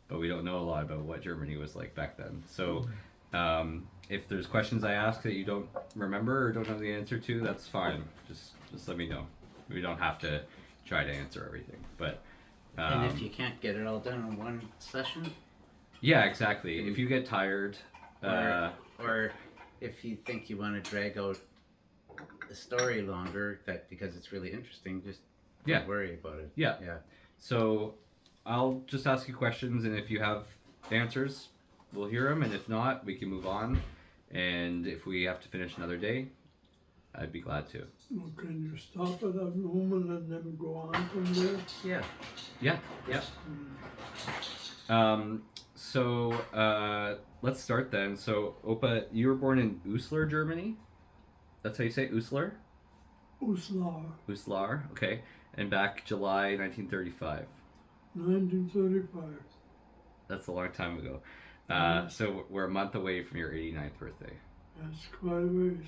but we don't know a lot about what Germany was like back then. So, if there's questions I ask that you don't remember or don't know the answer to, that's fine. Just let me know. We don't have to try to answer everything, but And if you can't get it all done in one session, yeah, exactly. If you get tired, or if you think you want to drag out the story longer, that because it's really interesting, just yeah, don't worry about it. yeah. Yeah. So I'll just ask you questions, and if you have answers, we'll hear them, and if not, we can move on. And if we have to finish another day, I'd be glad to. Well, can you stop at that moment and then go on from there? Yeah. Yeah, yeah. So let's start then. So Opa, you were born in Uslar, Germany. That's how you say it? Uslar. Uslar, Uslar. Okay. And back July 1935. 1935. That's a long time ago. So we're a month away from your 89th birthday. That's quite a ways.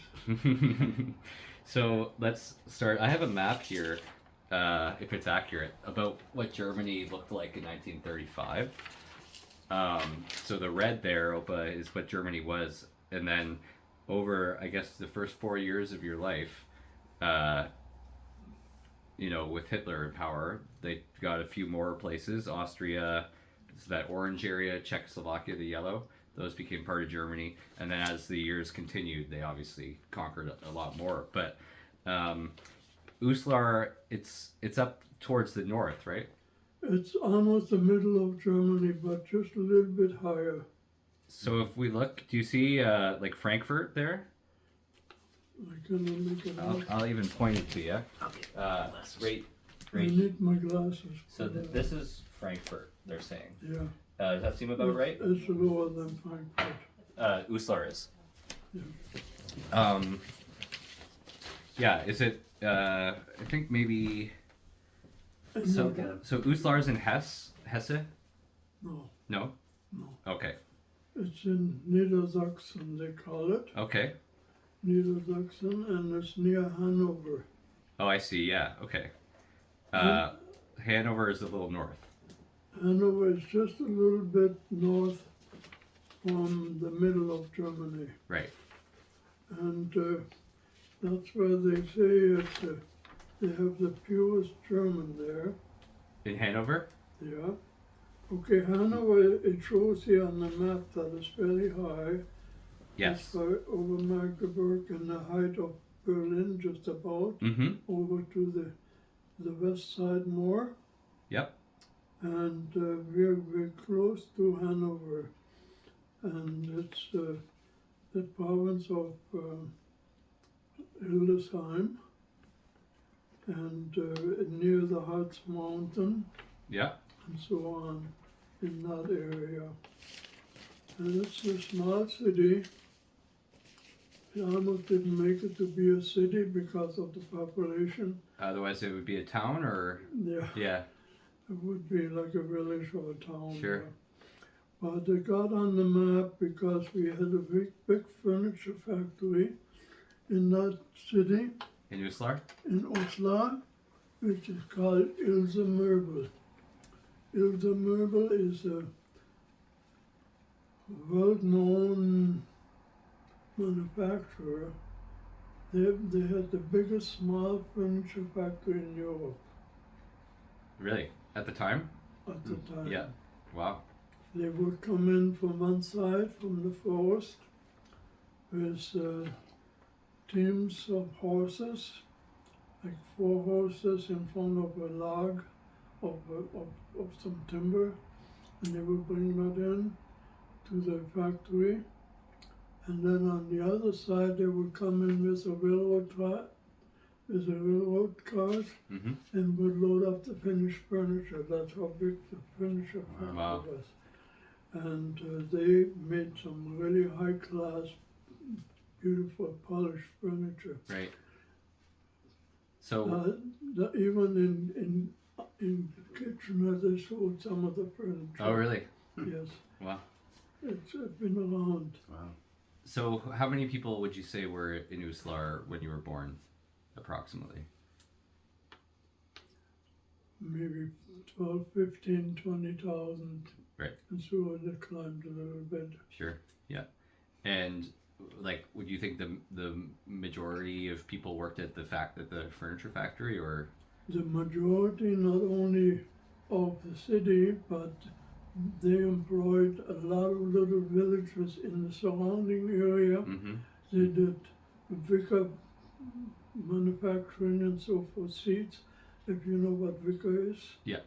So let's start. I have a map here, if it's accurate, about what Germany looked like in 1935. So the red there, Opa, is what Germany was, and then over, I guess, the first 4 years of your life, with Hitler in power, they got a few more places. Austria, so that orange area, Czechoslovakia, the yellow, those became part of Germany. And then as the years continued, they obviously conquered a lot more. But Uslar, it's up towards the north, right? It's almost the middle of Germany, but just a little bit higher. So if we look, do you see like Frankfurt there? I can make it out. I'll even point it to you. Okay. Right. I need my glasses. So this is Frankfurt, they're saying. Yeah. Does that seem about right? It's lower than Frankfurt. Uslar is. Yeah. Yeah, is it, I think maybe, so Uslar's in Hesse? No, No? no. Okay. It's in Niedersachsen, they call it. Okay. Niedersachsen, and it's near Hanover. Oh, I see, yeah, okay. Hanover is a little north. Hanover is just a little bit north from the middle of Germany. Right. And that's where they say they have the purest German there. In Hanover? Yeah. Okay, Hanover, it shows here on the map that it's very high. Yes. It's over Magdeburg and the height of Berlin, just about. Mm-hmm. Over to the west side more. Yep. And we're close to Hanover. And it's the province of Hildesheim, and near the Harz Mountain, Yeah. and so on, in that area. And it's a small city. It almost didn't make it to be a city because of the population. Otherwise it would be a town, or? Yeah, Yeah. it would be like a village or a town. Sure. Yeah. But they got on the map because we had a big furniture factory in that city, In Uslar? in Oslo, which is called Ilse Möbel. Ilse Möbel is a well-known manufacturer. They had the biggest small furniture factory in Europe Really? At the time? at the time. Yeah. Wow. They would come in from one side, from the forest, with teams of horses, like 4 horses in front of a log of some timber, and they would bring that in to the factory. And then on the other side, they would come in with a railroad cars, Mm-hmm. and would load up the finished furniture. That's how big the furniture factory Wow. was. And they made some really high-class, beautiful, polished furniture. Right. So, Even in Kitchener, they sold some of the furniture. oh really? Yes. Wow. It's been around. Wow. So how many people would you say were in Uslar when you were born, approximately? maybe 12, 15, 20,000. Right. And so it climbed a little bit. Sure. Yeah. And like, would you think the majority of people worked at the furniture factory, or? The majority, not only of the city, but they employed a lot of little villages in the surrounding area. Mm-hmm. They did Vicar manufacturing and so forth, seats, if you know what Vicar is. Yeah.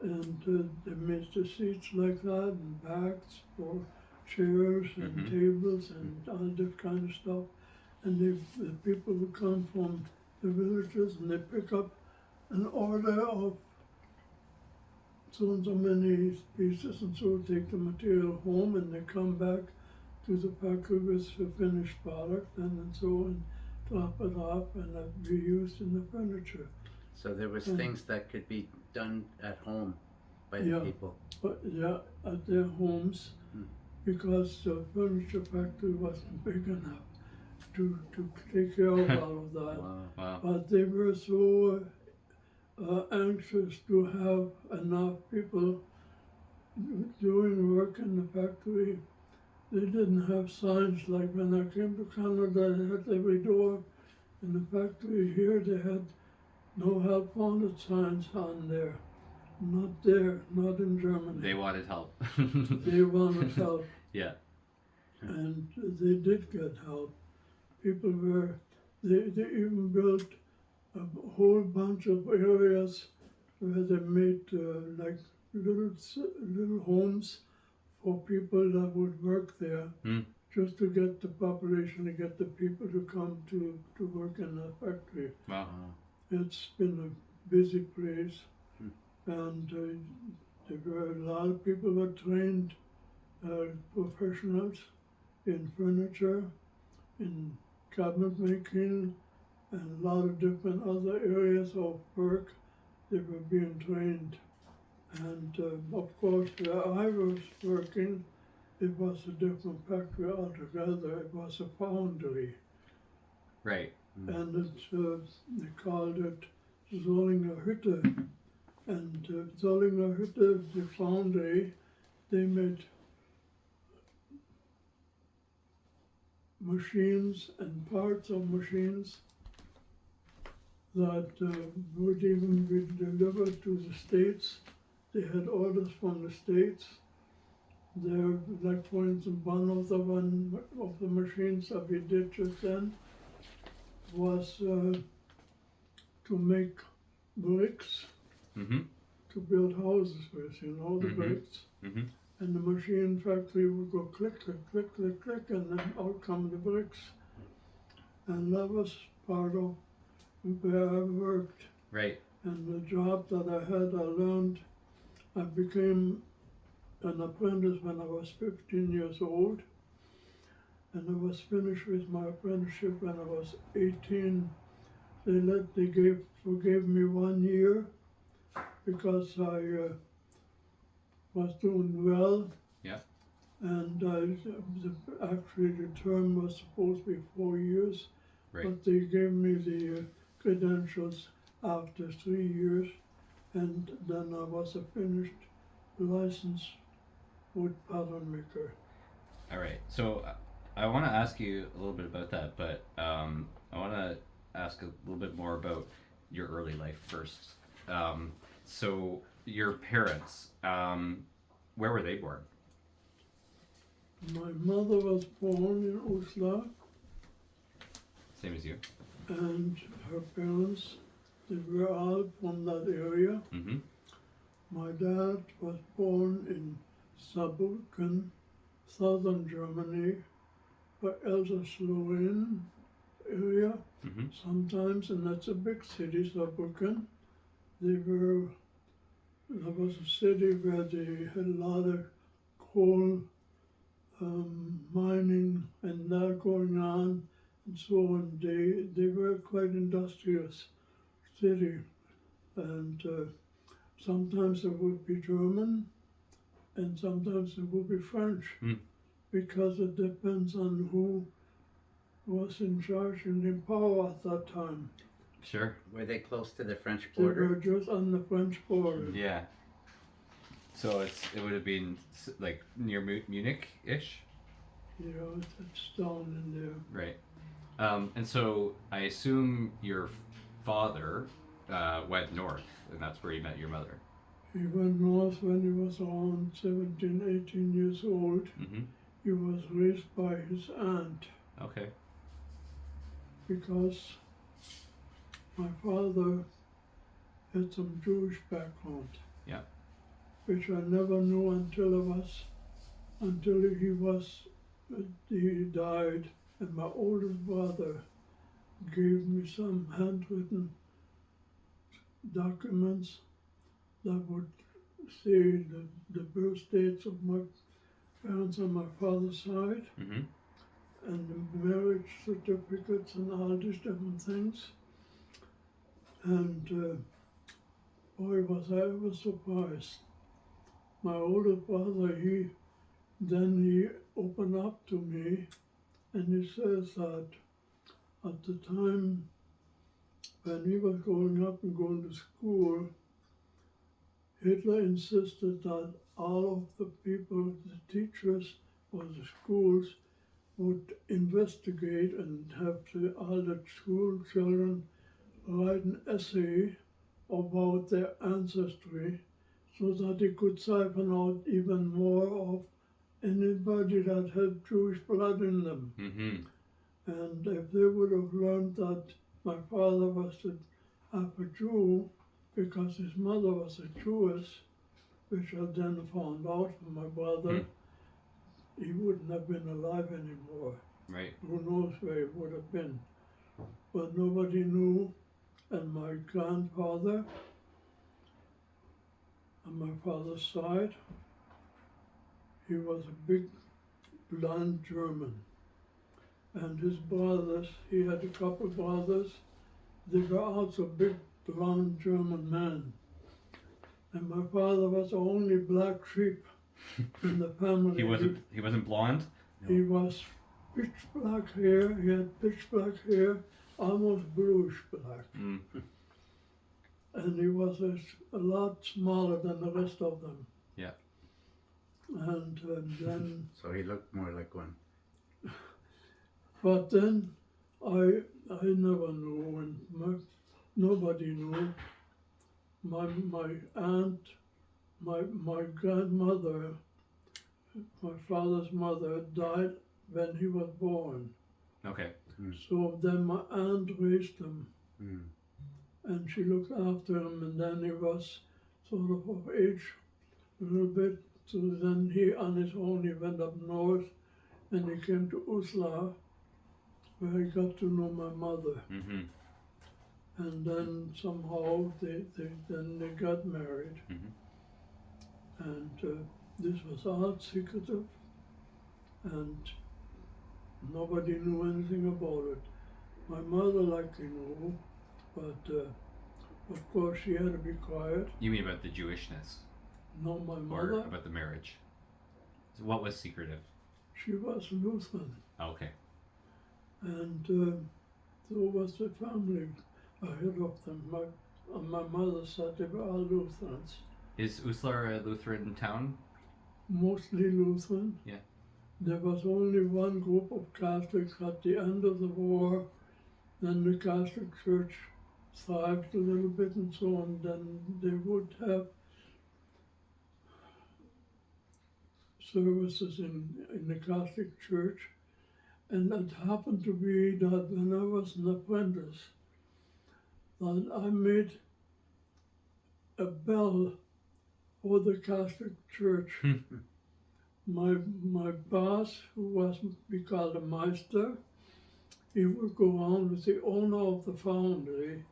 And they made the seats like that, and backs for chairs and Mhm. tables and all that kind of stuff. And the people would come from the villages and they pick up an order of so and so many pieces, and so take the material home, and they come back to the factory with the finished product, and so and drop it off, and that be used in the furniture. So there was And- things that could be done at home by the Yeah. people. But yeah, at their homes, Hmm. because the furniture factory wasn't big enough to take care of all of that. Wow. Wow. But they were so anxious to have enough people doing work in the factory. They didn't have signs like when I came to Canada, they had every door. In the factory here, they had no help wanted signs on there. Not there, not in Germany. They wanted help. They wanted help. Yeah. And they did get help. People were, they even built a whole bunch of areas where they made like little homes for people that would work there, Mm. just to get the population, to get the people to come to work in the factory. Wow. It's been a busy place, Hmm. and there were a lot of people were trained professionals in furniture, in cabinet making, and a lot of different other areas of work. They were being trained. And of course, where I was working, it was a different factory altogether. It was a foundry. Right. And it's, they called it Zollinger Hütte. And Zollinger Hütte, the foundry, they made machines and parts of machines that would even be delivered to the States. They had orders from the States. There, like for instance, one of the machines that we did just then was to make bricks Mm-hmm. to build houses with, you know, the Mhm. bricks. Mm-hmm. And the machine factory would go click, click, click, click, click, and then out come the bricks. And that was part of where I worked. Right. And the job that I had, I learned, I became an apprentice when I was 15 years old. And I was finished with my apprenticeship when I was 18. They forgave me 1 year because I was doing well. Yeah. And actually the term was supposed to be 4 years. Right. But they gave me the credentials after 3 years, and then I was a finished licensed wood pattern maker. All right. So I want to ask you a little bit about that, but I want to ask a little bit more about your early life first. So your parents, where were they born? My mother was born in Uslar, Same as you. and her parents, they were all from that area. Mm-hmm. My dad was born in Saarbrücken, southern Germany, or Elsass-Lorraine area. Mm-hmm. Sometimes, and that's a big city, Saarbrücken. That was a city where they had a lot of coal mining and that going on, and so on. They were quite industrious city, and sometimes it would be German, and sometimes it would be French, because it depends on who was in charge and in power at that time. Sure. Were they close to the French They were border? just on the French border. Yeah. So it would have been like near Munich-ish, You know, it's down in there. right? And so I assume your father went north, and that's where he met your mother. He went north when he was around 17, 18 years old. Mm-hmm. He was raised by his aunt Okay. because my father had some Jewish background. Yeah. Which I never knew until he died, and my oldest brother gave me some handwritten documents that would say the birth dates of my parents on my father's side, Mm-hmm. and the marriage certificates and all these different things. And boy, was I ever surprised. My older brother, he opened up to me, and he says that at the time when he was growing up and going to school, Hitler insisted that all of the people, the teachers or the schools, would investigate and have all the school children write an essay about their ancestry so that they could siphon out even more of anybody that had Jewish blood in them. Mm-hmm. And if they would have learned that my father was half a Jew because his mother was a Jewess, which I then found out from my brother, he wouldn't have been alive anymore. Right. Who knows where he would have been. But nobody knew. And my grandfather, on my father's side, he was a big blonde German. And his brothers, he had a couple brothers, they were also big blonde German men. And my father was the only black sheep in the family. He wasn't blonde? He was pitch black hair, he had pitch black hair, almost bluish black. Mm. And he was a lot smaller than the rest of them. Yeah. And then, So he looked more like one. but then I never knew, and nobody knew. My aunt, my grandmother, my father's mother died when he was born. Okay. So then my aunt raised him. Mm. And she looked after him, and then he was sort of age a little bit. So then he, on his own, he went up north, and he came to Uslar, where he got to know my mother. Mm-hmm. And then somehow they got married, Mm-hmm. and this was all secretive, and nobody knew anything about it. My mother likely knew, but of course she had to be quiet. You mean about the Jewishness? No, my Or mother, about the marriage? So what was secretive? she was Lutheran, Okay. and so was the family ahead of them. On my mother's side, they were all Lutherans, Is Uslar a Lutheran town? mostly Lutheran. Yeah. There was only one group of Catholics at the end of the war. Then the Catholic Church thrived a little bit and so on. Then they would have services in the Catholic Church. And it happened to be that when I was an apprentice, that I made a bell for the Catholic Church. My boss, who was we called a Meister, he would go around with the owner of the foundry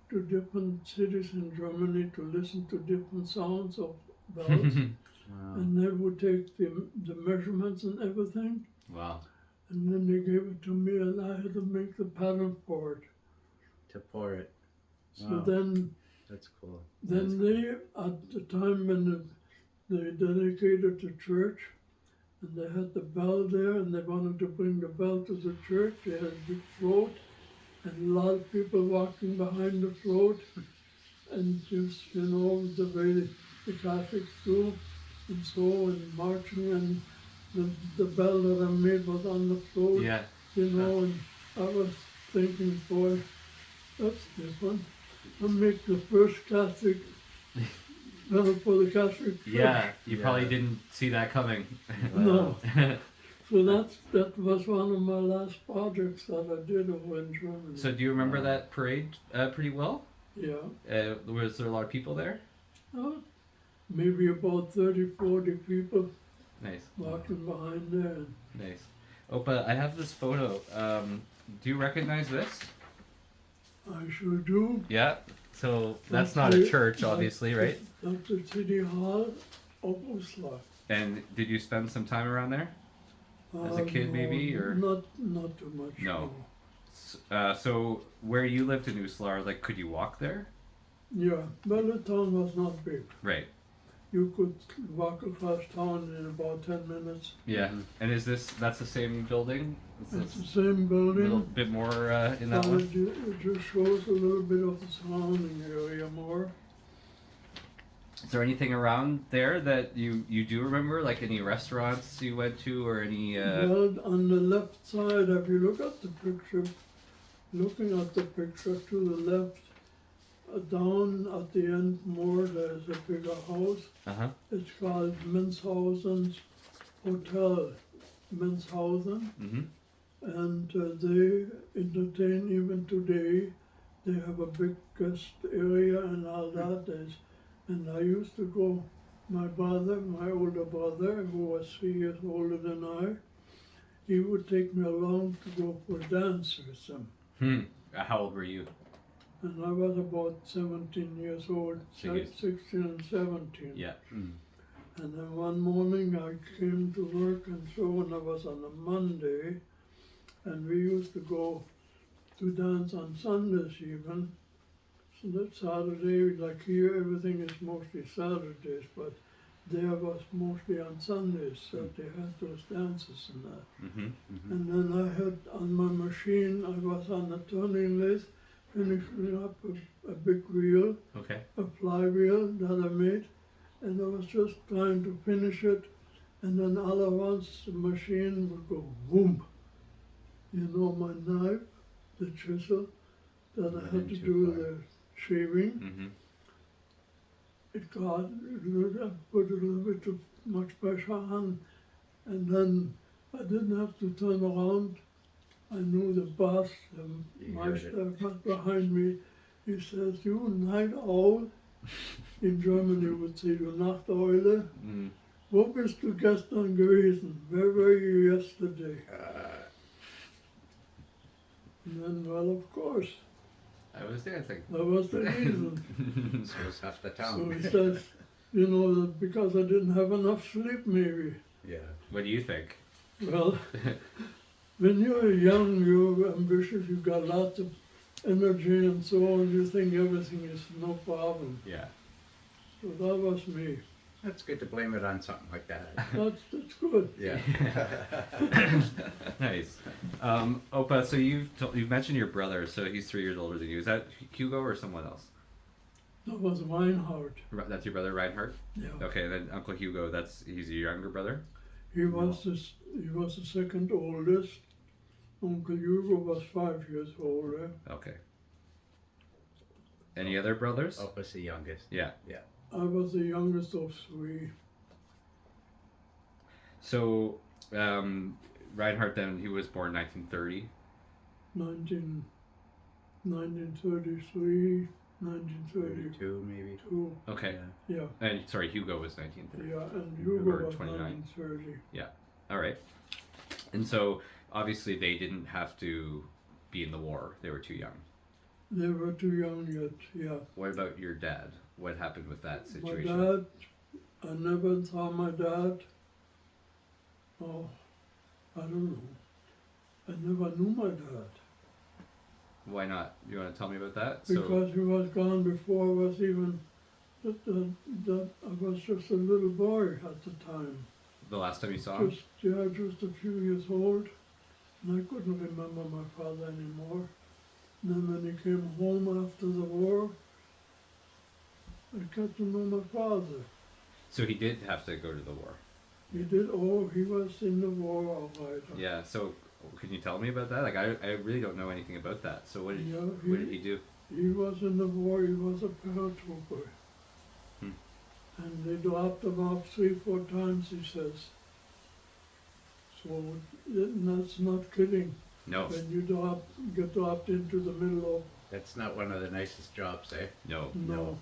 to different cities in Germany to listen to different sounds of bells. Wow. And they would take the measurements and everything, Wow. and then they gave it to me, and I had to make the pattern for it. To pour it. So Wow. then That's cool. they, at the time when they dedicated the church, and they had the bell there, and they wanted to bring the bell to the church, they had a big float, and a lot of people walking behind the float, and just, you know, the way the Catholics do, and so, and marching, and the bell that I made was on the float, Yeah. you know, and I was thinking, boy, that's different. I make the first Catholic bell for the Catholic Church. Yeah. You Yeah. probably didn't see that coming. No. So that was one of my last projects that I did over in Germany. So do you remember that parade pretty well? Yeah. Was there a lot of people there? Maybe about 30, 40 people Nice. walking behind there. And Nice. Opa, I have this photo. Do you recognize this? I sure do. Yeah. So that's not a church, obviously, right? That's the City Hall of Oslo. And did you spend some time around there? As a kid, maybe, or Not too much. No. So where you lived in Uslar, like, could you walk there? Yeah, well, the town was not big. Right. You could walk across town in about 10 minutes. Yeah. And that's the same building? It's the same building. A little bit more in that but one? it just shows a little bit of the surrounding area more. Is there anything around there that you do remember? Like any restaurants you went to or any... Well, on the left side, if you look at the picture, looking at the picture to the left, down at the end more, there's a bigger house. Uh-huh. It's called Menshausen's Hotel, Menshausen. Mm-hmm. And they entertain even today. They have a big guest area and all that. And I used to go, my older brother, who was 3 years older than I, he would take me along to go for a dance with him. How old were you? And I was about 17 years old, So you- 16 and 17. Yeah. Mm. And then one morning I came to work, and so when I was on a Monday, and we used to go to dance on Sundays even. So that Saturday, like here, everything is mostly Saturdays, but there was mostly on Sundays that they had those dances and that. Mm-hmm. Mm-hmm. And then I had on my machine, I was on a turning lathe, finishing up a big wheel, Okay. a flywheel that I made, and I was just trying to finish it, and then all at once the machine would go boom. You know, my knife, the chisel that I had to do the shaving, Mm-hmm. it got, I put a little bit too much pressure on, and then I didn't have to turn around. I knew the boss, the You heard it. master, was behind me. He says, "You night owl," in Germany would say, "Du Nachteule, Mm. wo bist du gestern gewesen? Where were you yesterday?" And then, well, of course, I was dancing. that was the reason. So it's half the So town. he says, you know, that because I didn't have enough sleep, maybe. Yeah. What do you think? Well, when you're young, you're ambitious, you've got lots of energy and so on, you think everything is no problem. Yeah. So that was me. That's good to blame it on something like that. That's good. Yeah. Nice. Opa, so you've mentioned your brother, so he's 3 years older than you. Is that Hugo or someone else? That was Reinhardt. That's your brother, Reinhardt? Yeah. Okay, then Uncle Hugo, he's your younger brother? He was the second oldest. Uncle Hugo was 5 years older. Okay. Any other brothers? Opa's the youngest. Yeah. I was the youngest of 3. So, Reinhardt then, he was born 1930. 1933, 1932. 32 maybe. Okay. Yeah, And sorry, Hugo was 1930. yeah, and Or Hugo was 29. 1930. All right. And so, obviously, they didn't have to be in the war. They were too young. They were too young yet, yeah. What about your dad? What happened with that My situation? dad, I never saw my dad. Oh, I don't know. I never knew my dad. Why not? You want to tell me about that? Because he was gone before I was even, I was just a little boy at the time. The last time you saw him? Just a few years old. And I couldn't remember my father anymore. And then when he came home after the war, I got to know my father. So he did have to go to the war. He did, oh, he was in the war all right. Yeah. So can you tell me about that? Like I really don't know anything about that. So what did he do? He was in the war, he was a paratrooper. Hmm. And they dropped him off 3-4 times, he says. So that's not kidding. No. When you get dropped into the middle of That's not one of the nicest jobs, eh? No. no.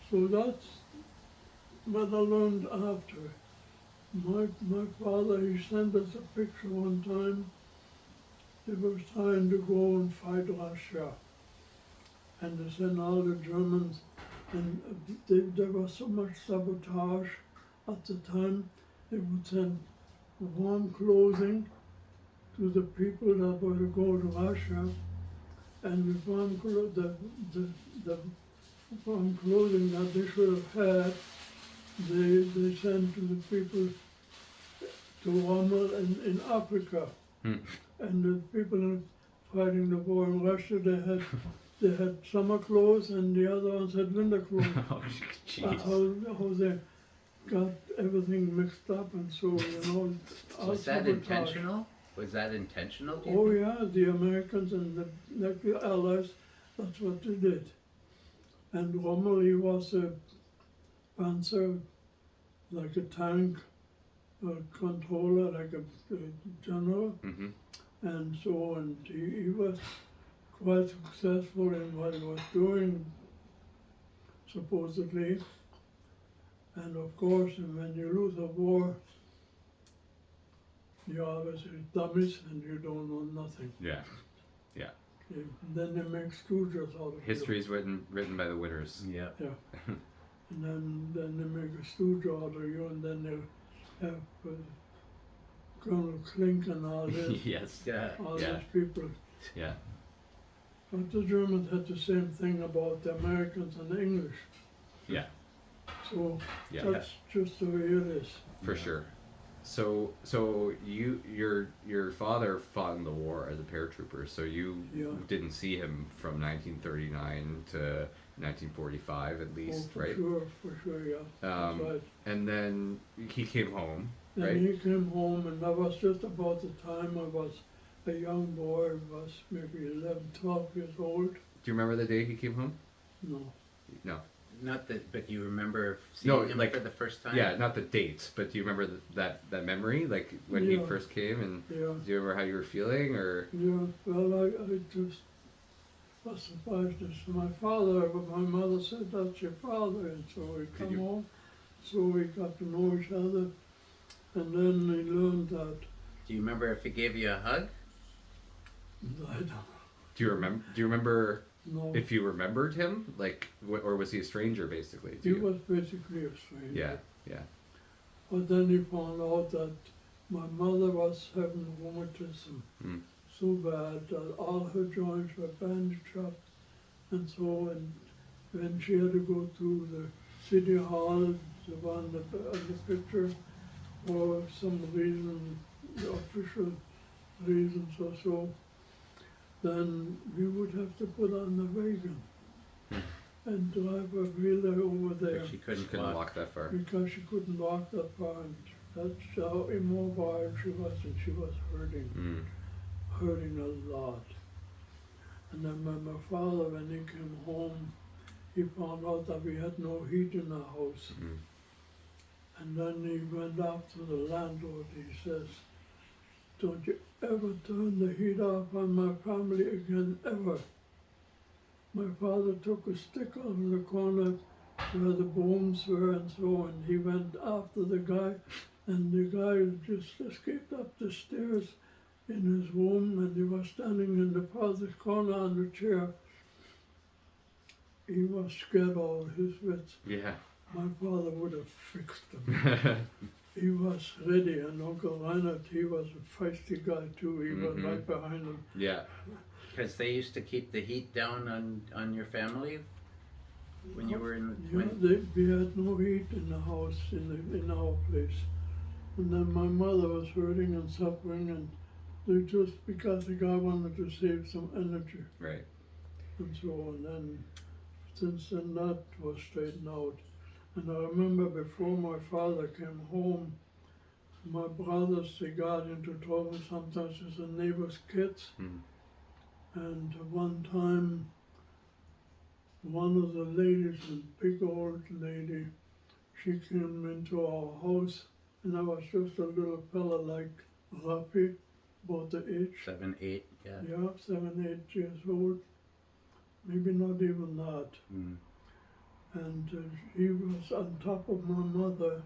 So that's what I learned after. My father, he sent us a picture one time. They were trying to go and fight Russia. And they sent all the Germans, and there was so much sabotage at the time. They would send warm clothing to the people that were to go to Russia, and the warm clothing that they should have had, they sent to the people to Rommel in Africa. Hmm. And the people fighting the war in Russia, they had summer clothes and the other ones had winter clothes. Oh, jeez. How they got everything mixed up, and so, Was that sabotage. intentional? Was that intentional? Do you Oh think? yeah, the Americans and the Allies, that's what they did. And Rommel, he was a panzer, like a tank controller, like a general. Mm-hmm. And so, and he was quite successful in what he was doing, supposedly. And of course, when you lose a war, you're obviously dummies and you don't know nothing. Yeah. Then they make stooges out of History is written by the winners. Yeah. you. And then they make a stooge out of you, and then they have Colonel Klink and all this. Yes. Yeah. All Yeah. these people. Yeah. But the Germans had the same thing about the Americans and the English. Yeah. So Yeah. that's just the way it is. For sure. So your father fought in the war as a paratrooper. So you Yeah. didn't see him from 1939 to 1945 at least, for right? sure, yeah. That's right. And then he came home, Then right? he came home, and that was just about the time I was a young boy, was maybe 11, 12 years old. Do you remember the day he came home? No. No. Not that, but you remember seeing him like- for the first time? Yeah, not the dates, but do you remember that memory, like when he Yeah. first came, and Yeah. do you remember how you were feeling, or? Yeah, well, I just was surprised. It's my father, but my mother said, that's your father, and so we come you- home. So we got to know each other, and then we learned that, Do you remember if he gave you a hug? I don't Do you remember know. if you remembered him, like, or was he a stranger basically? He was basically a stranger. Yeah, yeah. But then he found out that my mother was having rheumatism Mm. so bad that all her joints were bandaged up, and so, and when she had to go to the city hall, the one of the picture, for some reason, the official reasons or so, then we would have to put on the wagon and drive a wheeler over there. Or she She couldn't couldn't walk? walk that far. Because she couldn't walk that far, and that's how immobile she was, and she was hurting a lot. And then when my father, when he came home, he found out that we had no heat in the house. Mm. And then he went after the landlord. He says, don't you ever turn the heat off on my family again, ever. My father took a stick out of the corner where the booms were and so, and he went after the guy, and the guy just escaped up the stairs in his room, and he was standing in the farthest corner on the chair. He was scared out of his wits. Yeah. My father would have fixed him. He was ready, and Uncle Reinhard, he was a feisty guy too. He was Mhm. right behind him. Yeah. Because they used to keep the heat down on your family when you were in the Yeah, we had no heat in the house, in our place. And then my mother was hurting and suffering, and they just because the guy wanted to save some energy Right. and so on. And since then that was straightened out. And I remember before my father came home, my brothers, they got into trouble sometimes with the neighbors' kids. Mm. And one time, one of the ladies, a big old lady, she came into our house, and I was just a little fella like Rafi, about the age. 7, 8, yeah. Yeah, 7, 8 years old. Maybe not even that. Mm. And he was on top of my mother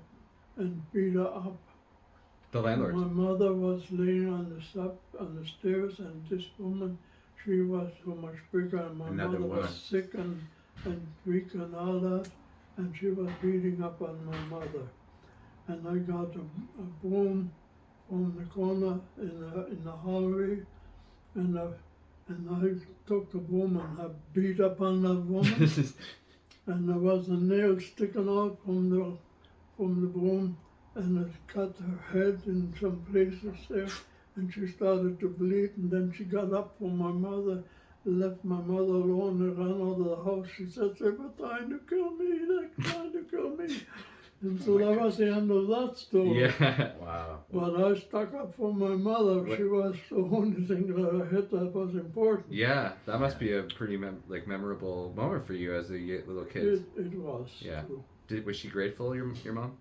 and beat her up. The landlord. My mother was laying on the stairs, and this woman, she was so much bigger, and my Another mother woman. was sick and weak and all that, and she was beating up on my mother. And I got a broom from the corner in the hallway, and I took the broom and I beat up on that woman, and there was a nail sticking out from the broom, and it cut her head in some places there, and she started to bleed, and then she got up from my mother, left my mother alone, and ran out of the house. She said, they were trying to kill me, they're trying to kill me. And so that was the end of that story. Yeah. Wow. But I stuck up for my mother. What- She was the only thing that I hit that was important. Yeah, that must be a pretty memorable moment for you as a little kid. It was. Yeah. Too. Was she grateful, your mom?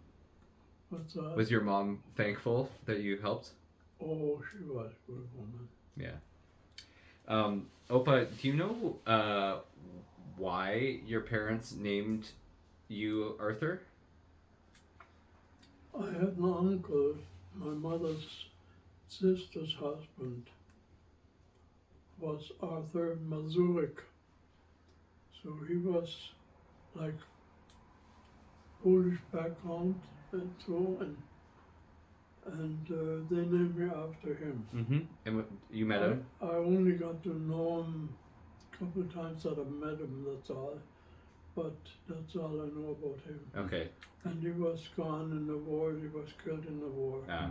What's that? Was your mom thankful that you helped? Oh, she was a good woman. Yeah. Opa, do you know why your parents named you Arthur? I had an uncle, my mother's sister's husband, was Arthur Mazurik. So he was like Polish background and so, and they named me after him. Mm-hmm. And you met him? I only got to know him a couple of times that I met him, that's all. But that's all I know about him. Okay. And he was gone in the war, he was killed in the war. Ah,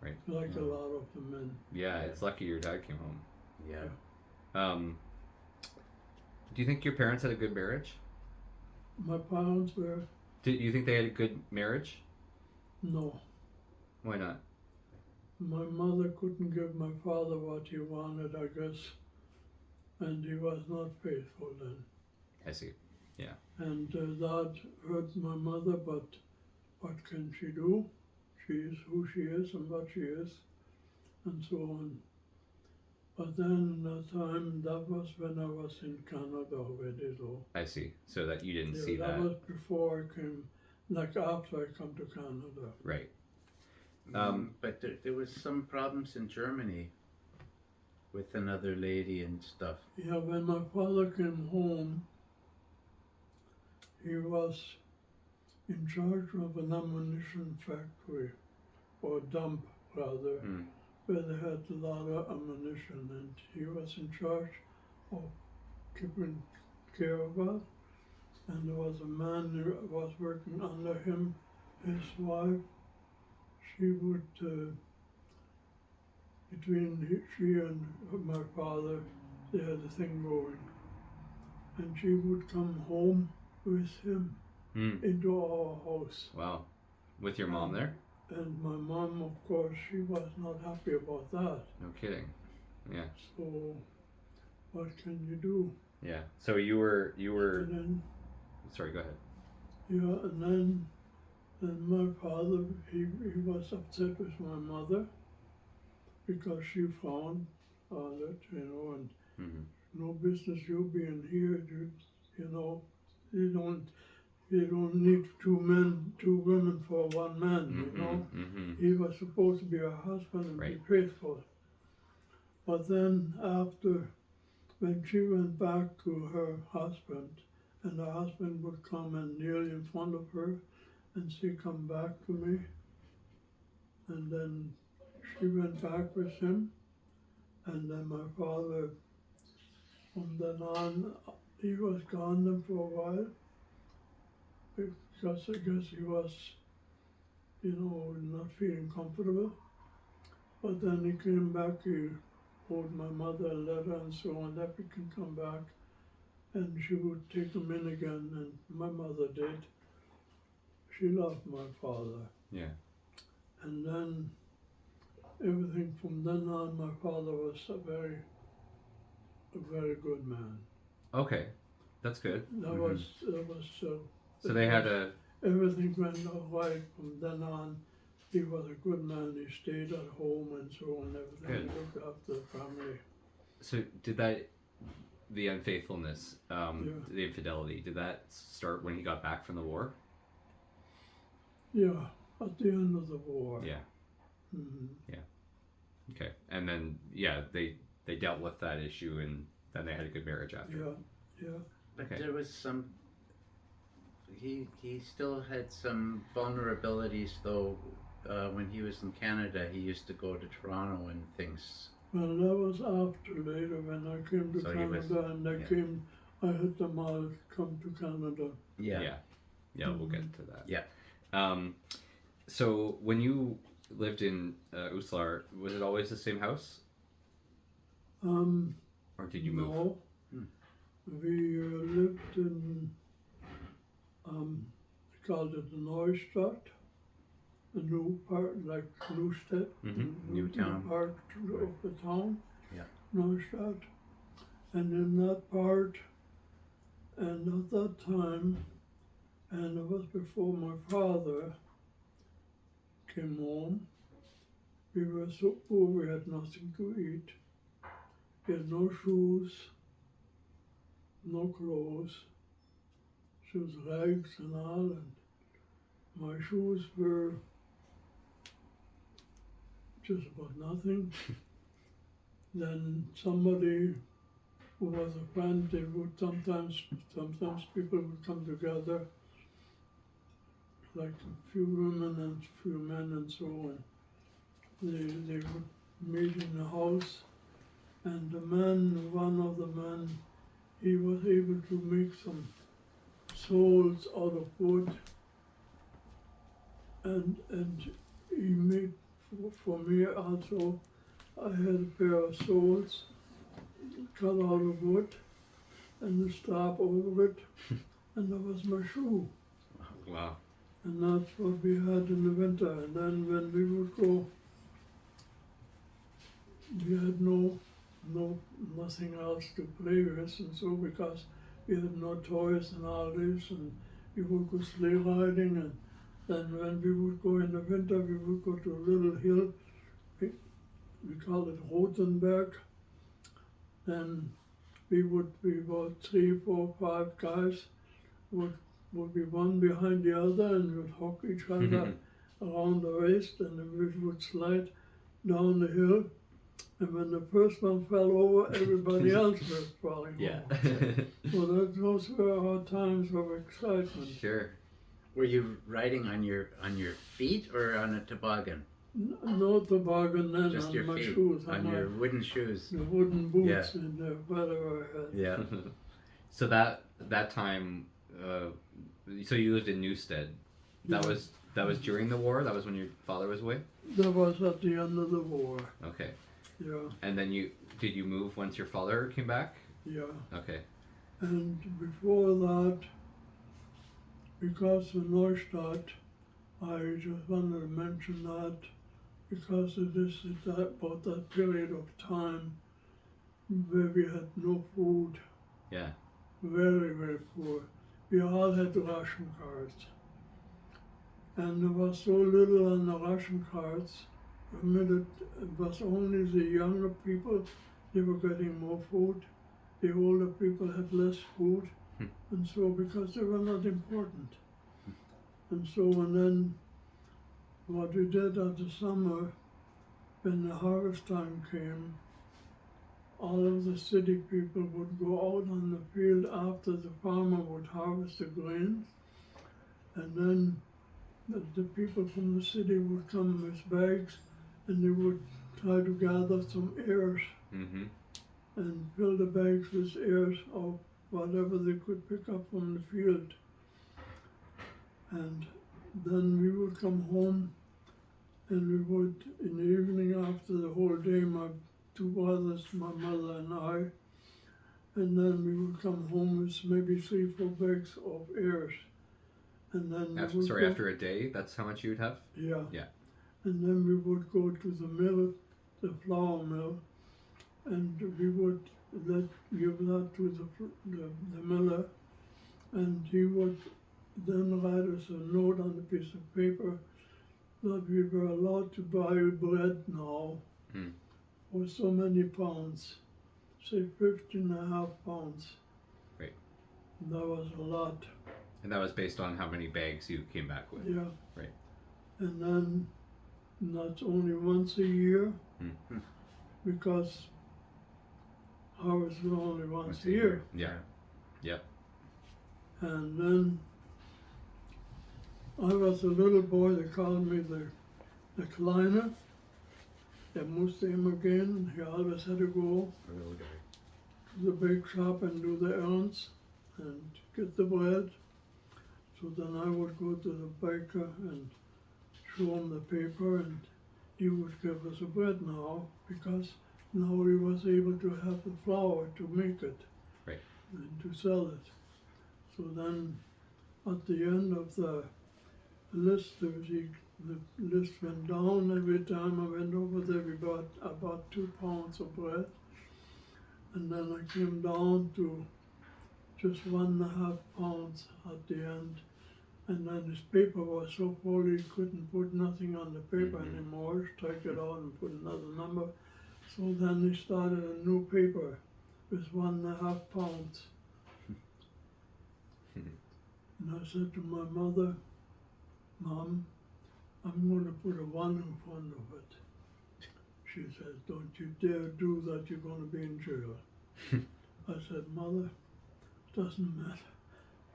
right. Like a lot of the men. Yeah, it's lucky your dad came home. Yeah. Do you think your parents had a good marriage? My parents were, Do you think they had a good marriage? no. Why not? My mother couldn't give my father what he wanted, I guess. And he was not faithful then. I see. And that hurt my mother, but what can she do? She is who she is and what she is, and so on. But then in that time, that was when I was in Canada already, though. I see. So that you didn't Yeah, see that. that was before I came, like after I come to Canada. Right. But there was some problems in Germany with another lady and stuff. Yeah, when my father came home, he was in charge of an ammunition factory, or dump rather, Mm. where they had a lot of ammunition, and he was in charge of keeping care of us. And there was a man who was working under him, his wife. She would, she and my father, they had a thing going. And she would come home with him Mm. into our house. Wow. With your mom there? And my mom, of course, she was not happy about that. No kidding. Yeah. So, what can you do? Yeah. So you were. And then, Sorry. Go ahead. yeah, and then my father, he was upset with my mother because she found that, and Mm-hmm. no business you being here, you don't need two women for one man, Mm-hmm. He was supposed to be her husband and Right. be faithful. But then after, when she went back to her husband, and the husband would come and kneel in front of her, and she come back to me, and then she went back with him, and then my father, from then on, he was gone then for a while, because I guess he was, not feeling comfortable. But then he came back, he wrote my mother a letter and so on, that he can come back. And she would take him in again, and my mother did. She loved my father. Yeah. And then everything from then on, my father was a very good man. Okay, that's good. That was So they had a everything went all right from then on. He was a good man. He stayed at home and so on. Everything. Good. He looked after the family. So did the unfaithfulness, the infidelity, did that start when he got back from the war? Yeah, at the end of the war. Yeah. Hmm. Okay. And then they dealt with that issue, and then they had a good marriage after. Yeah. But Okay. there was some. He still had some vulnerabilities though. When he was in Canada, he used to go to Toronto and things. Well, that was after later when I came to So he was- Canada, and I had them all come to Canada. Yeah. We'll get to that. Yeah. So when you lived in Uslar, was it always the same house, or did you move? No. Hmm. We lived in, they called it the Neustadt, the new part, like Neustadt. Newtown. Part of the town. Yeah. Neustadt. And in that part, and at that time, and it was before my father came home, we were so poor we had nothing to eat. We had no shoes, no clothes, just rags and all, and my shoes were just about nothing. Then somebody who was a friend, they would sometimes people would come together, like a few women and a few men and so on. They would meet in the house, and one of the men, he was able to make some soles out of wood, and he made for me also. I had a pair of soles cut out of wood, and the strap over it, and that was my shoe. Wow. And that's what we had in the winter. And then when we would go, we had nothing else to play with, and so because we had no toys and all this, and we would go sleigh riding, and then when we would go in the winter, we would go to a little hill, we call it Rotenberg. Then we would be about 3, 4, 5 guys would be one behind the other, and would hook each other around the waist, and then we would slide down the hill. And when the first one fell over, everybody else was falling over. So those were our times of excitement. Sure. Were you riding on your feet or on a toboggan? No toboggan then, Just on your my feet, shoes, on your wooden shoes. the wooden boots and whatever I had. Yeah. So that time, so you lived in Newstead. That Yeah. was during the war. That was when your father was away. That was at the end of the war. Okay. Yeah, And then did you move once your father came back? yeah. Okay. And before that, because of Neustadt, I just wanted to mention that because of this, about that period of time where we had no food, Yeah. very, very poor. We all had ration cards. And there was so little on the ration cards, it was only the younger people, they were getting more food. The older people had less food, and so because they were not important. And so, and then what we did at the summer, when the harvest time came, all of the city people would go out on the field after the farmer would harvest the grain, and then the people from the city would come with bags, and they would try to gather some ears Mm-hmm. and fill the bags with ears of whatever they could pick up from the field. And then we would come home, and we would, in the evening after the whole day, my two brothers, my mother and I, and then we would come home with maybe 3-4 bags of ears. And then we would go, After a day, that's how much you would have? yeah. Yeah. And then we would go to the mill, the flour mill, and we would give that to the miller, and he would then write us a note on a piece of paper that we were allowed to buy bread now for so many pounds, say 15.5 pounds. Right. And that was a lot. And that was based on how many bags you came back with? Yeah. Right. And then that's only once a year, because harvest was only once a year. Yeah. Yeah. And then I was a little boy, they called me the cleaner. They moved him again, he always had to go to the bake shop and do the errands and get the bread. So then I would go to the baker and show him the paper, and he would give us a bread now, because now he was able to have the flour to make it. Right. And to sell it. So then at the end of the list, the list went down. Every time I went over there, we got about 2 pounds of bread. And then I came down to just 1.5 pounds at the end. And then his paper was so full he couldn't put nothing on the paper anymore. Take it out and put another number. So then he started a new paper with 1.5 pounds. And I said to my mother, Mom, I'm going to put a 1 in front of it. She says, don't you dare do that, you're going to be in jail. I said, Mother, doesn't matter.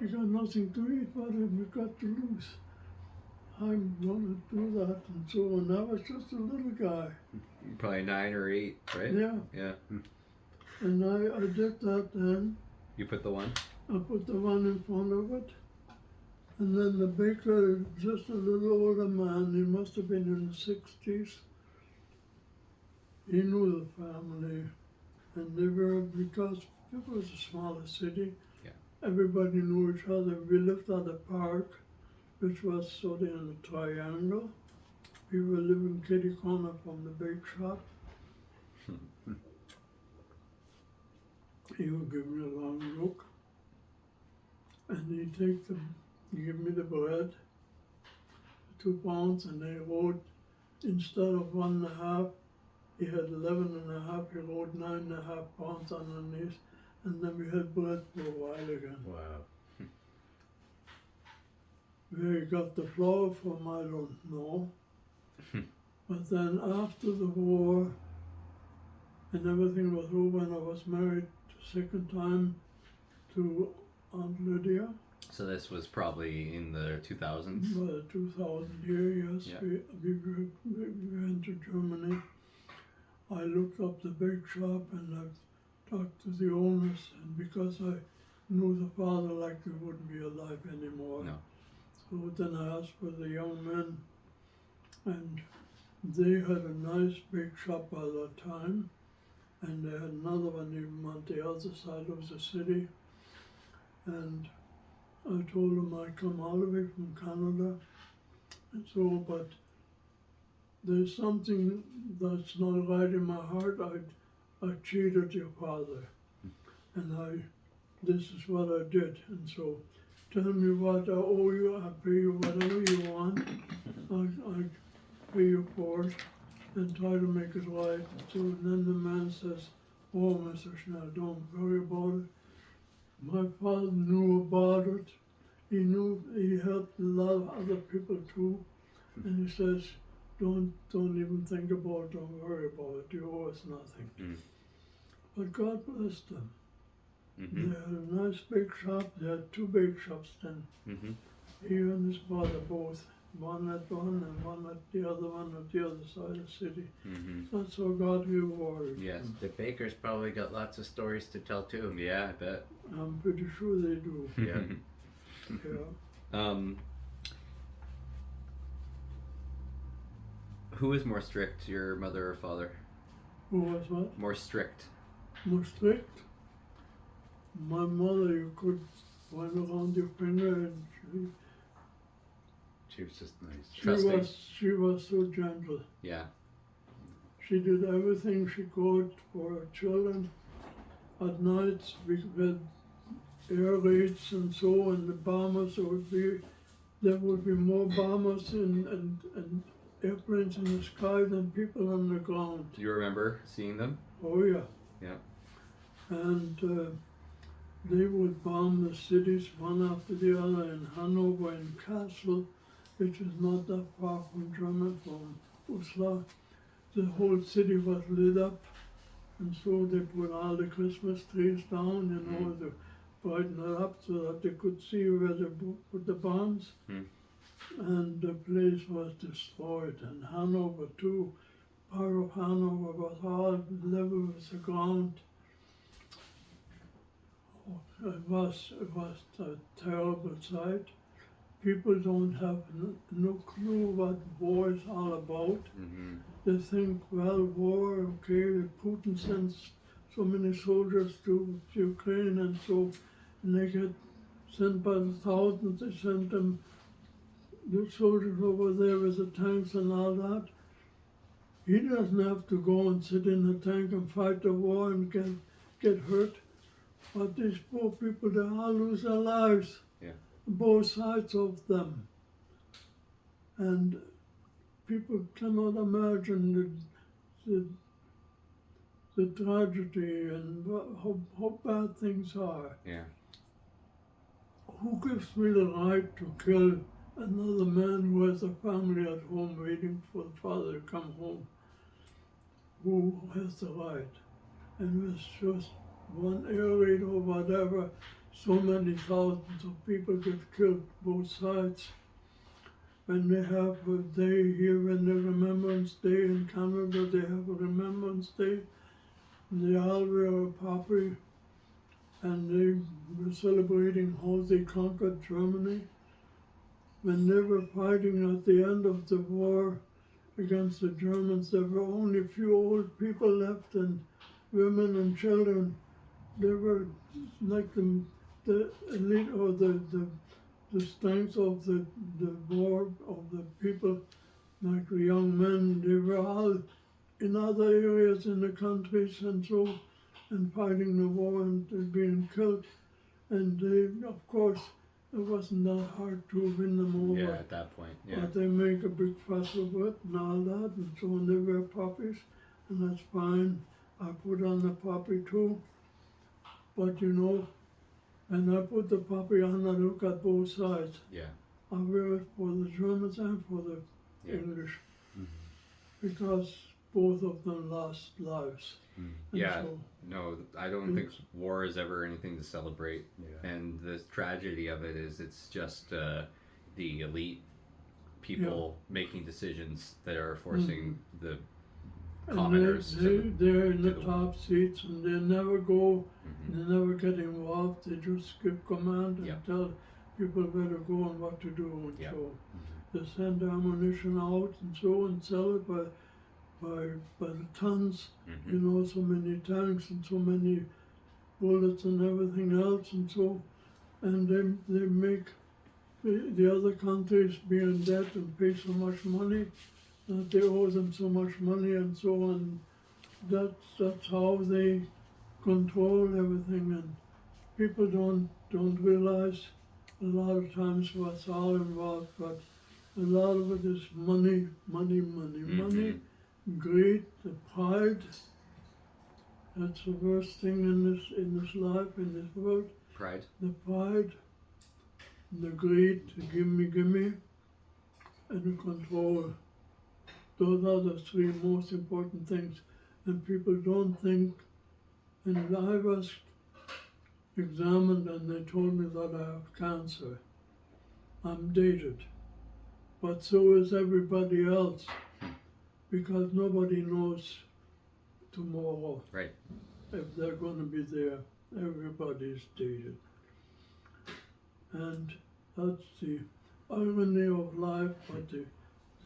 You got nothing to eat, what have you got to lose? I'm going to do that. And so when I was just a little guy. Probably 9 or 8, right? Yeah. Yeah. And I did that then. You put the 1? I put the 1 in front of it. And then the baker, just a little older man, he must have been in the 60s. He knew the family. And they were, because it was a smaller city, everybody knew each other. We lived at a park, which was sort of in a triangle. We were living kitty corner from the bake shop. He would give me a long look, and he'd take them, he'd give me the bread, 2 pounds, and they wrote, instead of 1.5, he had 11.5, he wrote 9.5 pounds underneath, and then we had bread for a while again. Wow. Where he got the flour from, I don't know. But then after the war, and everything was over, and I was married the second time to Aunt Lydia. So this was probably in the 2000s? Well, 2000 year, yes. Yeah. We went to Germany. I looked up the bake shop and I talked to the owners, and because I knew the father likely wouldn't be alive anymore. No. So then I asked for the young men, and they had a nice bake shop by that time, and they had another one even on the other side of the city. And I told them I come all the way from Canada, and so, but there's something that's not right in my heart. I cheated your father, and this is what I did. And so, tell me what I owe you. I pay you whatever you want. I pay you for it, and try to make it right. So then the man says, "Oh, Mr. Schnell, don't worry about it. My father knew about it. He knew he helped a lot of other people too, and he says, don't even think about it, don't worry about it, you owe us nothing." But God blessed them. They had a nice bake shop. They had 2 bake shops then. He and his brother both, one at one and one at the other one at the other side of the city. That's how God rewarded. Yes. The bakers probably got lots of stories to tell too. Yeah, I bet. I'm pretty sure they do. Yeah. Yeah. Who was more strict, your mother or father? Who was what? More strict. More strict. My mother, you could wind around your finger, and She was just nice. Trusting. she was so gentle. Yeah. She did everything she could for her children. At night we had air raids and so, and the bombers there would be more bombers and airplanes in the sky than people on the ground. Do you remember seeing them? Oh yeah. Yeah. And they would bomb the cities one after the other. In Hanover and Kassel, which is not that far from Germany, from Uslar, the whole city was lit up, and so they put all the Christmas trees down, you know, to brighten it up so that they could see where they put the bombs. And the place was destroyed. And Hanover too, part of Hanover was all level with the ground. It was a terrible sight. People don't have no clue what war is all about. They think, well, war, okay, Putin sends so many soldiers to Ukraine and so, and they get sent by the thousands. They send them, the soldiers over there with the tanks and all that. He doesn't have to go and sit in a tank and fight the war and get hurt. But these poor people, they all lose their lives. Yeah. Both sides of them. And people cannot imagine the tragedy and how bad things are. Yeah. Who gives me the right to kill another man who has a family at home waiting for the father to come home? Who has the right? And it's just one air raid or whatever, so many thousands of people get killed, both sides. When they have a day here, when the Remembrance Day in Canada, they have a Remembrance Day, and they all wear a poppy, and they were celebrating how they conquered Germany. When they were fighting at the end of the war against the Germans, there were only a few old people left and women and children. They were like the elite or the strength of the war of the people, like the young men. They were all in other areas in the countries and so, and fighting the war and being killed. And they, of course, it wasn't that hard to win them over. Yeah, at that point. Yeah. But they make a big fuss of it and all that, and so when they wear poppies, and that's fine. I put on the poppy too. But you know, and I put the poppy on, I look at both sides. Yeah. I wear it for the Germans and for the English, because both of them lost lives. And Yeah. so, No, I don't think war is ever anything to celebrate. Yeah. And the tragedy of it is it's just the elite people making decisions that are forcing the and commoners they're in the to the- top seats, and they never go, they never get involved. They just give command and Yep. tell people where to go and what to do. And Yep. so they send ammunition out and so, and sell it by the tons. You know, so many tanks and so many bullets and everything else, and so, and they make the other countries be in debt and pay so much money that they owe them so much money and so on. That's how they control everything, and people don't realize a lot of times what's all involved, but a lot of it is money, money, money, money, greed, the pride. That's the worst thing in this life, in this world. Pride. The pride, the greed, the gimme, and the control. Those are the three most important things. And people don't think, and I was examined and they told me that I have cancer. I'm dated. But so is everybody else, because nobody knows tomorrow Right. if they're going to be there. Everybody's dated. And that's the irony of life, but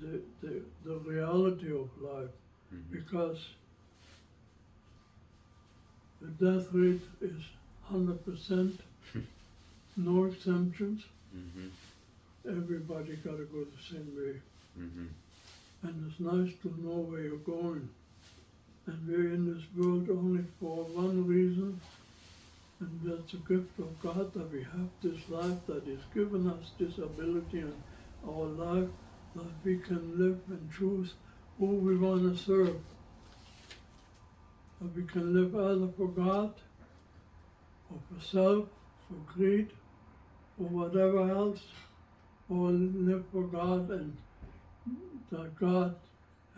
the reality because the death rate is 100%, no exemptions. Everybody got to go the same way. And it's nice to know where you're going. And we're in this world only for one reason, and that's a gift of God that we have this life, that He's given us this ability in our life, that we can live and choose who we want to serve. That we can live either for God, or for self, for greed, or whatever else, or live for God, and that God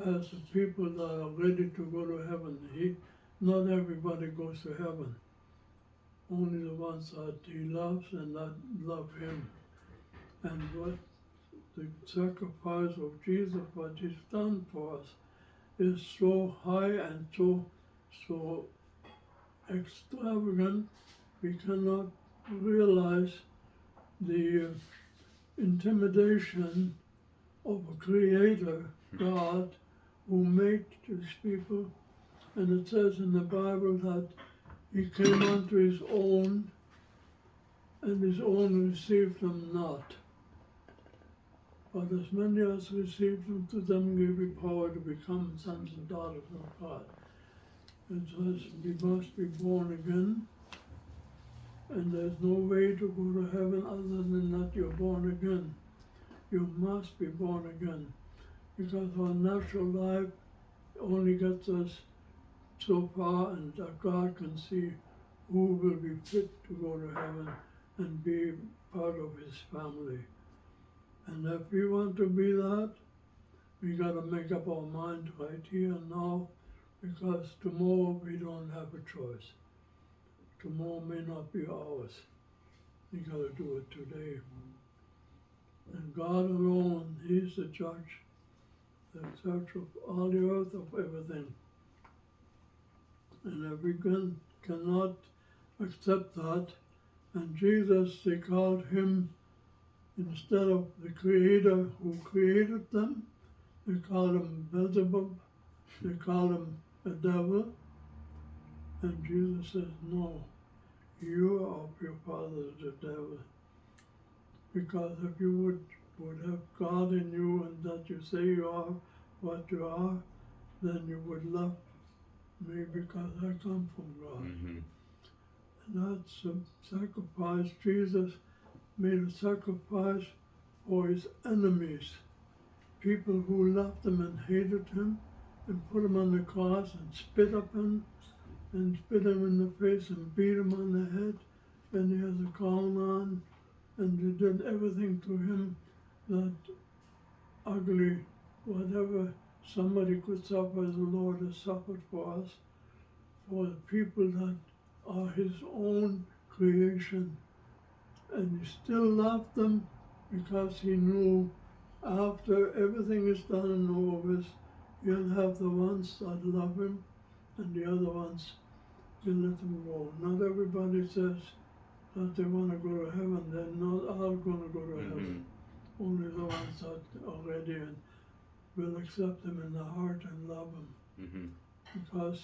has the people that are ready to go to heaven. Not everybody goes to heaven. Only the ones that He loves and that love Him. And what the sacrifice of Jesus, what He's done for us, is so high and so extravagant, we cannot realize the intimidation of a Creator, God, who made these people. And it says in the Bible that He came unto His own, and His own received Him not. But as many as received Him, to them gave He power to become sons and daughters of God. It says we must be born again, and there's no way to go to heaven other than that you're born again. You must be born again, because our natural life only gets us so far, and that God can see who will be fit to go to heaven and be part of His family. And if we want to be that, we got to make up our mind right here and now, because tomorrow we don't have a choice. Tomorrow may not be ours. We got to do it today. And God alone, He's the judge of all the earth, of everything. And if we cannot accept that, and Jesus, they called Him, instead of the Creator who created them, they called Him Beelzebub, they called Him a devil. And Jesus says, no, you are of your father the devil. Because if you would have God in you, and that you say you are what you are, then you would love me because I come from God. And that's a sacrifice. Jesus made a sacrifice for His enemies, people who loved Him and hated Him, and put Him on the cross and spit up Him, and spit Him in the face and beat Him on the head when He has a crown on, and they did everything to Him that ugly, whatever somebody could suffer, the Lord has suffered for us, for the people that are His own creation. And He still loved them because He knew after everything is done and over with, He'll have the ones that love Him and the other ones He'll let them go. Not everybody says that they want to go to heaven. They're not all going to go to heaven. Only the ones that are ready and will accept Him in the heart and love Him. Because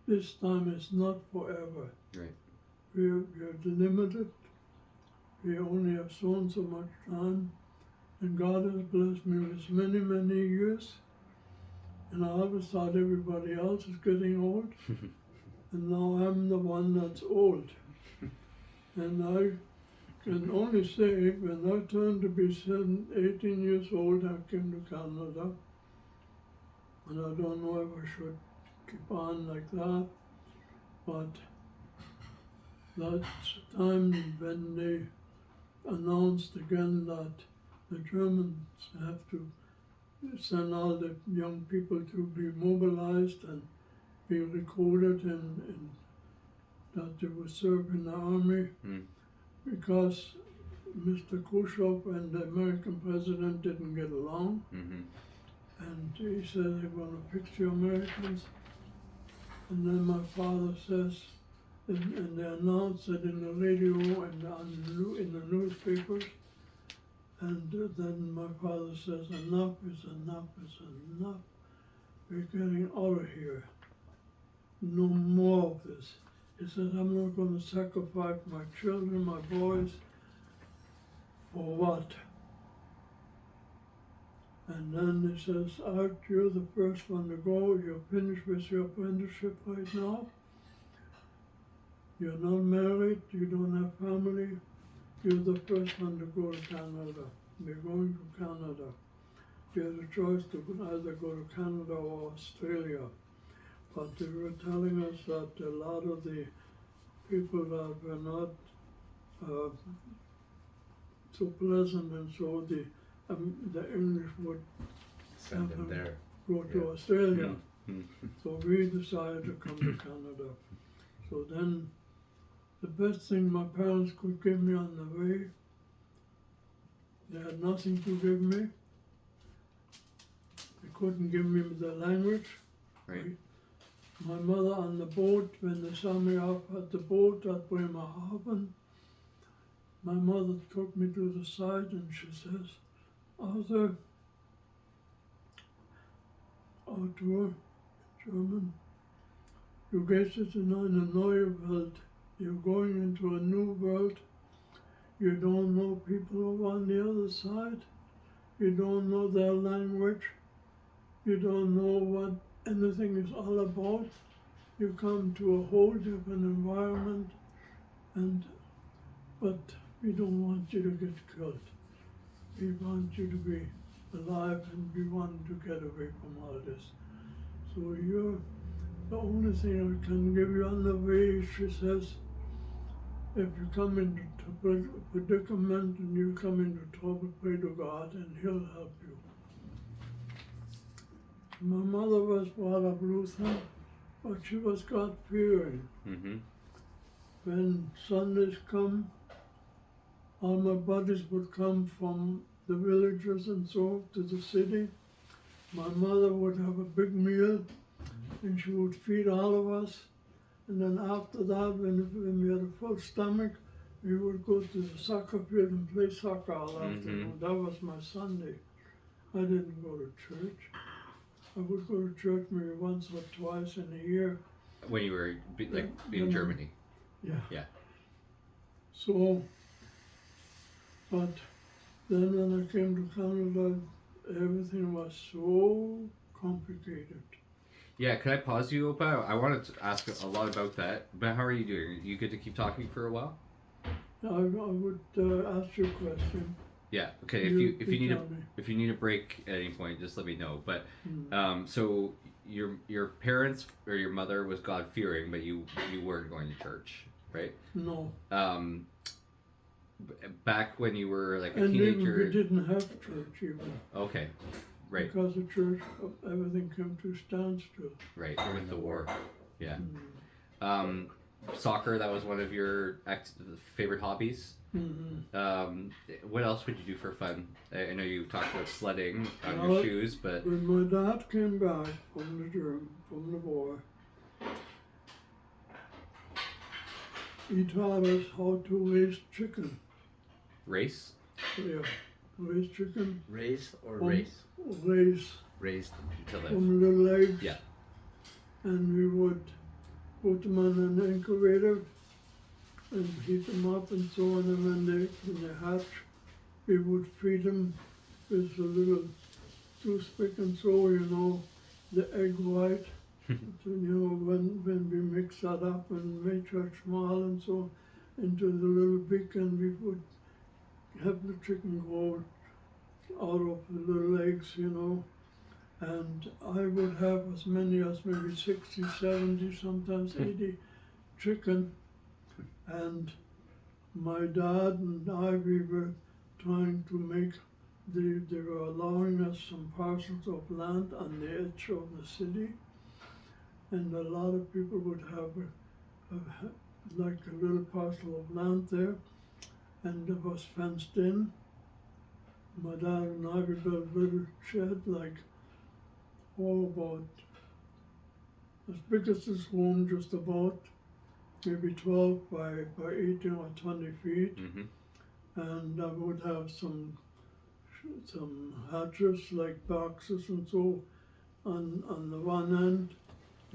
this time is not forever. Right. We're limited. We only have so and so much time. And God has blessed me with many, many years. And I always thought everybody else is getting old. And now I'm the one that's old. And I can only say, when I turned to be 18 years old, I came to Canada. And I don't know if I should keep on like that, but that's the time when they announced again that the Germans have to send all the young people to be mobilized and be recruited, and that they would serve in the army, because Mr. Khrushchev and the American president didn't get along. And he said they want to fix the Americans. And then my father says, and they announced it in the radio and in the newspapers. And then my father says, enough is enough is enough. we're getting out of here. No more of this. He said, I'm not going to sacrifice my children, my boys, for what? And then he says, Art, you're the first one to go. You're finished with your apprenticeship right now. You're not married. You don't have family. You're the first one to go to Canada. We're going to Canada. You have a choice to either go to Canada or Australia. But they were telling us that a lot of the people that were not so pleasant, and so the English would Send them there. go to Yeah. Australia. Mm-hmm. So we decided to come to Canada. So then the best thing my parents could give me on the way, they had nothing to give me. They couldn't give me the language. Right. My mother on the boat, when they saw me up at the boat at Bremerhaven, my mother took me to the side and she says, Arthur, Arthur, German, you get it in eine neue Welt. You're going into a new world. You don't know people over on the other side. You don't know their language. You don't know what anything is all about. You come to a whole different environment, but we don't want you to get killed. We want you to be alive, and we want to get away from all this. So you're the only thing I can give you on the way, she says, if you come into predicament and you come into trouble, pray to God and He'll help you. My mother was brought up Lutheran, but she was God-fearing. Mm-hmm. When Sundays come, all my buddies would come from the villages and so to the city. My mother would have a big meal and she would feed all of us. And then after that, when we had a full stomach, we would go to the soccer field and play soccer all afternoon. That was my Sunday. I didn't go to church. I would go to church maybe once or twice in a year. When you were in Yeah. Germany. Yeah. Yeah. So, but then when I came to Canada, everything was so complicated. Yeah, could I pause you, Opa? I wanted to ask a lot about that, but how are you doing? You good to keep talking for a while? I would ask you a question. Yeah. Okay. You If you need tell me. if you need a break at any point, just let me know. But Mm. so your parents or your mother was God fearing, but you weren't going to church, right? No. Back when you were like a And even teenager. we didn't have church even. Okay. Right. Because the church, everything came to a standstill. Right. With the war. Yeah. Mm. Soccer, that was one of your favorite hobbies. Mm-hmm. What else would you do for fun? I know you talked about sledding on Well, your shoes, but When my dad came back from the war, he taught us how to raise chicken. race? Yeah, raise chicken. Raise or Um, race? Raise Raise them. To live. from little eggs. Yeah. And we would put them on an incubator and heat them up and so on. And when they hatch, we would feed them with a little toothpick and so, the egg white. So, when we mix that up and make it small and so into the little beak, and we would have the chicken go out of the little eggs, and I would have as many as maybe 60, 70, sometimes 80 chicken. And my dad and I, we were trying to make, they were allowing us some parcels of land on the edge of the city. And a lot of people would have like a little parcel of land there, and it was fenced in. My dad and I, we built a little shed, like, about as big as this room, just about, maybe 12 by 18 or 20 feet. Mm-hmm. And I would have some hatches, like boxes and so, on the one end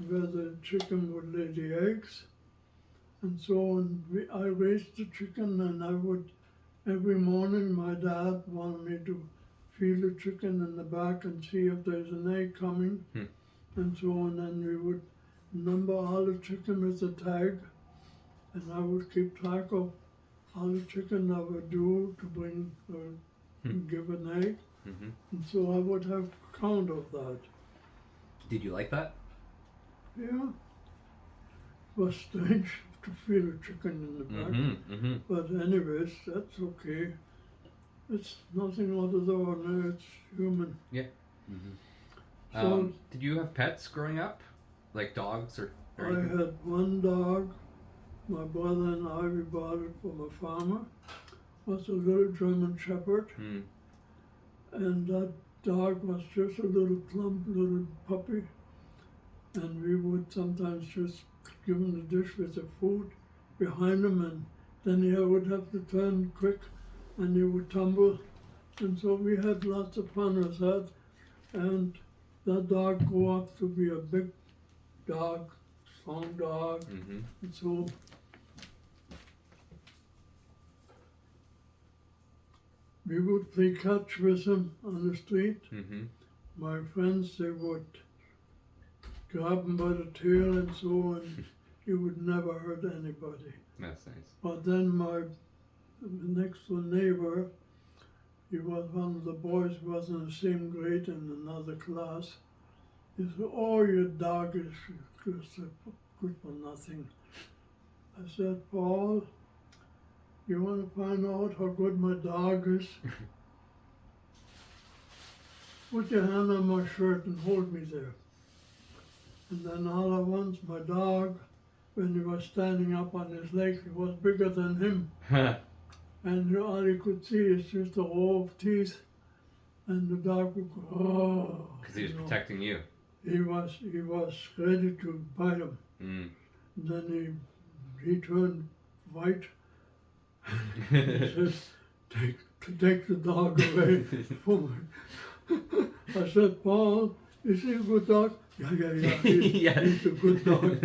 where the chicken would lay the eggs. And so I raised the chicken, and I would, every morning my dad wanted me to feel the chicken in the back and see if there's an egg coming. And so on, and we would number all the chicken with a tag, and I would keep track of all the chicken I would do to bring or give an egg. And so I would have count of that. Did you like that? Yeah. It was strange to feel a chicken in the back. But anyways, that's okay. It's nothing out of the ordinary, it's human. Yeah. So did you have pets growing up? Like dogs or I anything? had one dog. My brother and I, we bought it from a farmer. It was a little German Shepherd. And that dog was just a little plump little puppy. And we would sometimes just give him the dish with the food behind him, and then he would have to turn quick and he would tumble. And so we had lots of fun with that. And that dog grew up to be a big dog, strong dog. And so we would play catch with him on the street. My friends, they would grab him by the tail and so on. He would never hurt anybody. That's nice. But then my next door neighbor, he was one of the boys who was in the same grade in another class. He said, "Oh, your dog is just good for nothing." I said, "Paul, you want to find out how good my dog is? Put your hand on my shirt and hold me there." And then all at once my dog, when he was standing up on his legs, he was bigger than him. And all you could see is just a row of teeth. And the dog would go, "Oh." Because he was protecting you. He was ready to bite him. And then he turned white. He said, take the dog away from me. I said, "Paul, is he a good dog?" Yeah. He's a good dog.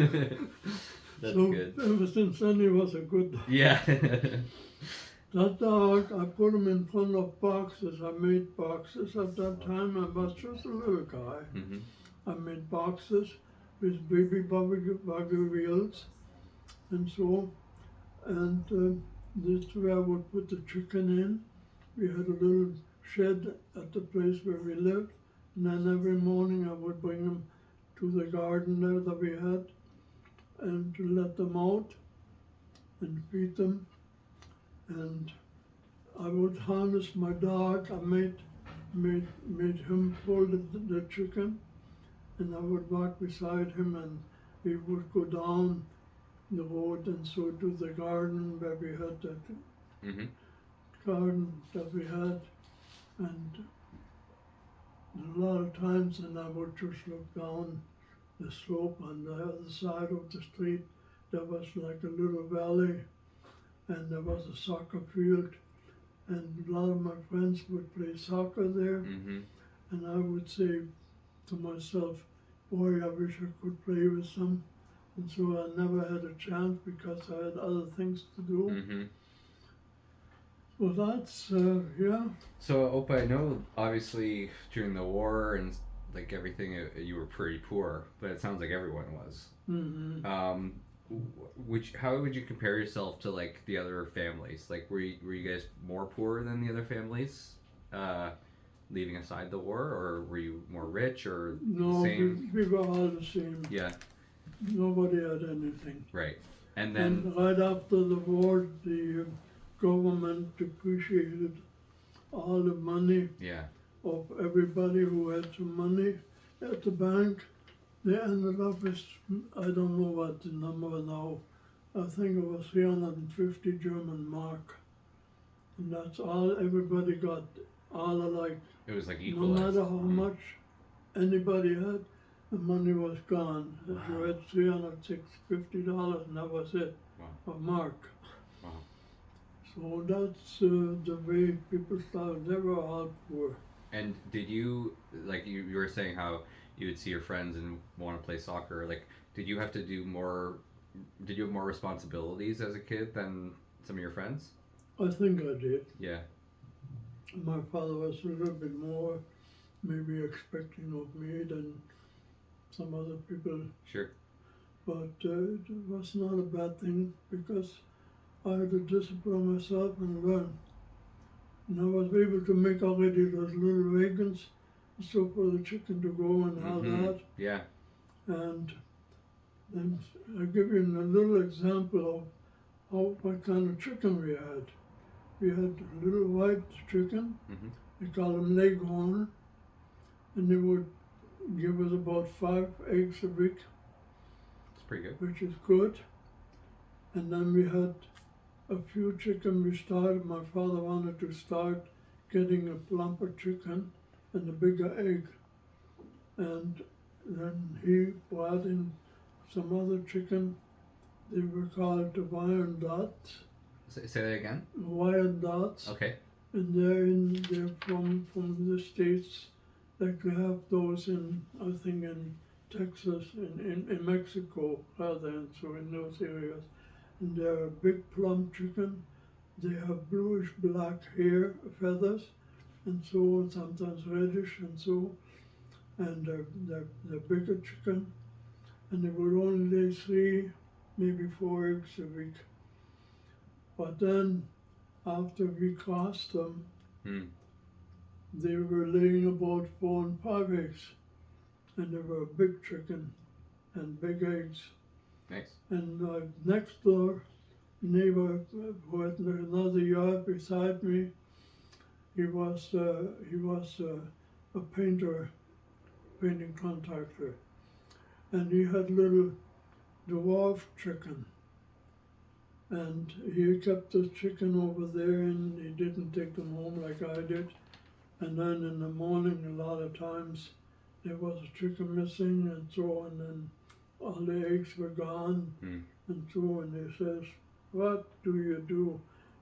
That's so good. Ever since then, he was a good dog. Yeah. That dog, I put him in front of boxes. I made boxes at that time. I was just a little guy. I made boxes with baby buggy wheels and so. And this is where I would put the chicken in. We had a little shed at the place where we lived. And then every morning I would bring them to the garden there that we had and to let them out and feed them. And I would harness my dog. I made him pull the chicken, and I would walk beside him, and we would go down the road and so to the garden where we had that garden that we had. And a lot of times, and I would just look down the slope on the other side of the street. There was like a little valley, and there was a soccer field, and a lot of my friends would play soccer there. And I would say to myself, "Boy, I wish I could play with them." And so I never had a chance because I had other things to do. Well, that's, yeah. So, Opa, I know obviously during the war and like everything, you were pretty poor, but it sounds like everyone was. How would you compare yourself to like the other families? Like, were you guys more poor than the other families, leaving aside the war, or were you more rich or No, same? we were all the same. Yeah. Nobody had anything. Right. And then. And right after the war, the government depreciated all the money of everybody who had some money at the bank. They ended up with, I don't know what the number now, I think it was 350 German mark. And that's all everybody got, all alike. It was like No equalized. matter how much anybody had, the money was gone. If you had $350, and that was it, a mark. So that's the way people started. They were all poor. And did you, like you were saying how you would see your friends and want to play soccer. Like, did you have to do more? Did you have more responsibilities as a kid than some of your friends? I think I did. Yeah. My father was a little bit more maybe expecting of me than some other people, Sure. but it was not a bad thing because I had to discipline myself and learn. And I was able to make already those little wagons so for the chicken to go and all that. Yeah. And then I give you a little example of what kind of chicken we had. We had little white chicken, Mm-hmm. we call them leghorn, and they would give us about 5 eggs a week, It's pretty good. which is good. And then we had a few chicken we started. My father wanted to start getting a plumper chicken and a bigger egg. And then he brought in some other chicken. They were called the Wyandottes. Say that again. Wyandottes. Okay. And they're from the States. Like we have those in, I think, in Texas, in Mexico, rather, and so in those areas. And they're a big plump chicken. They have bluish black hair, feathers, and so on, sometimes reddish and so. And they're bigger chicken. And they would only lay 3, maybe 4 eggs a week. But then, after we crossed them, they were laying about 4 and 5 eggs. And they were a big chicken and big eggs. Nice. And next door neighbor who had another yard beside me, he was a painter, painting contractor, and he had little dwarf chicken. And he kept the chicken over there, and he didn't take them home like I did. And then in the morning, a lot of times, there was a chicken missing, and so, and then all the eggs were gone, and so, and he says, "What do you do?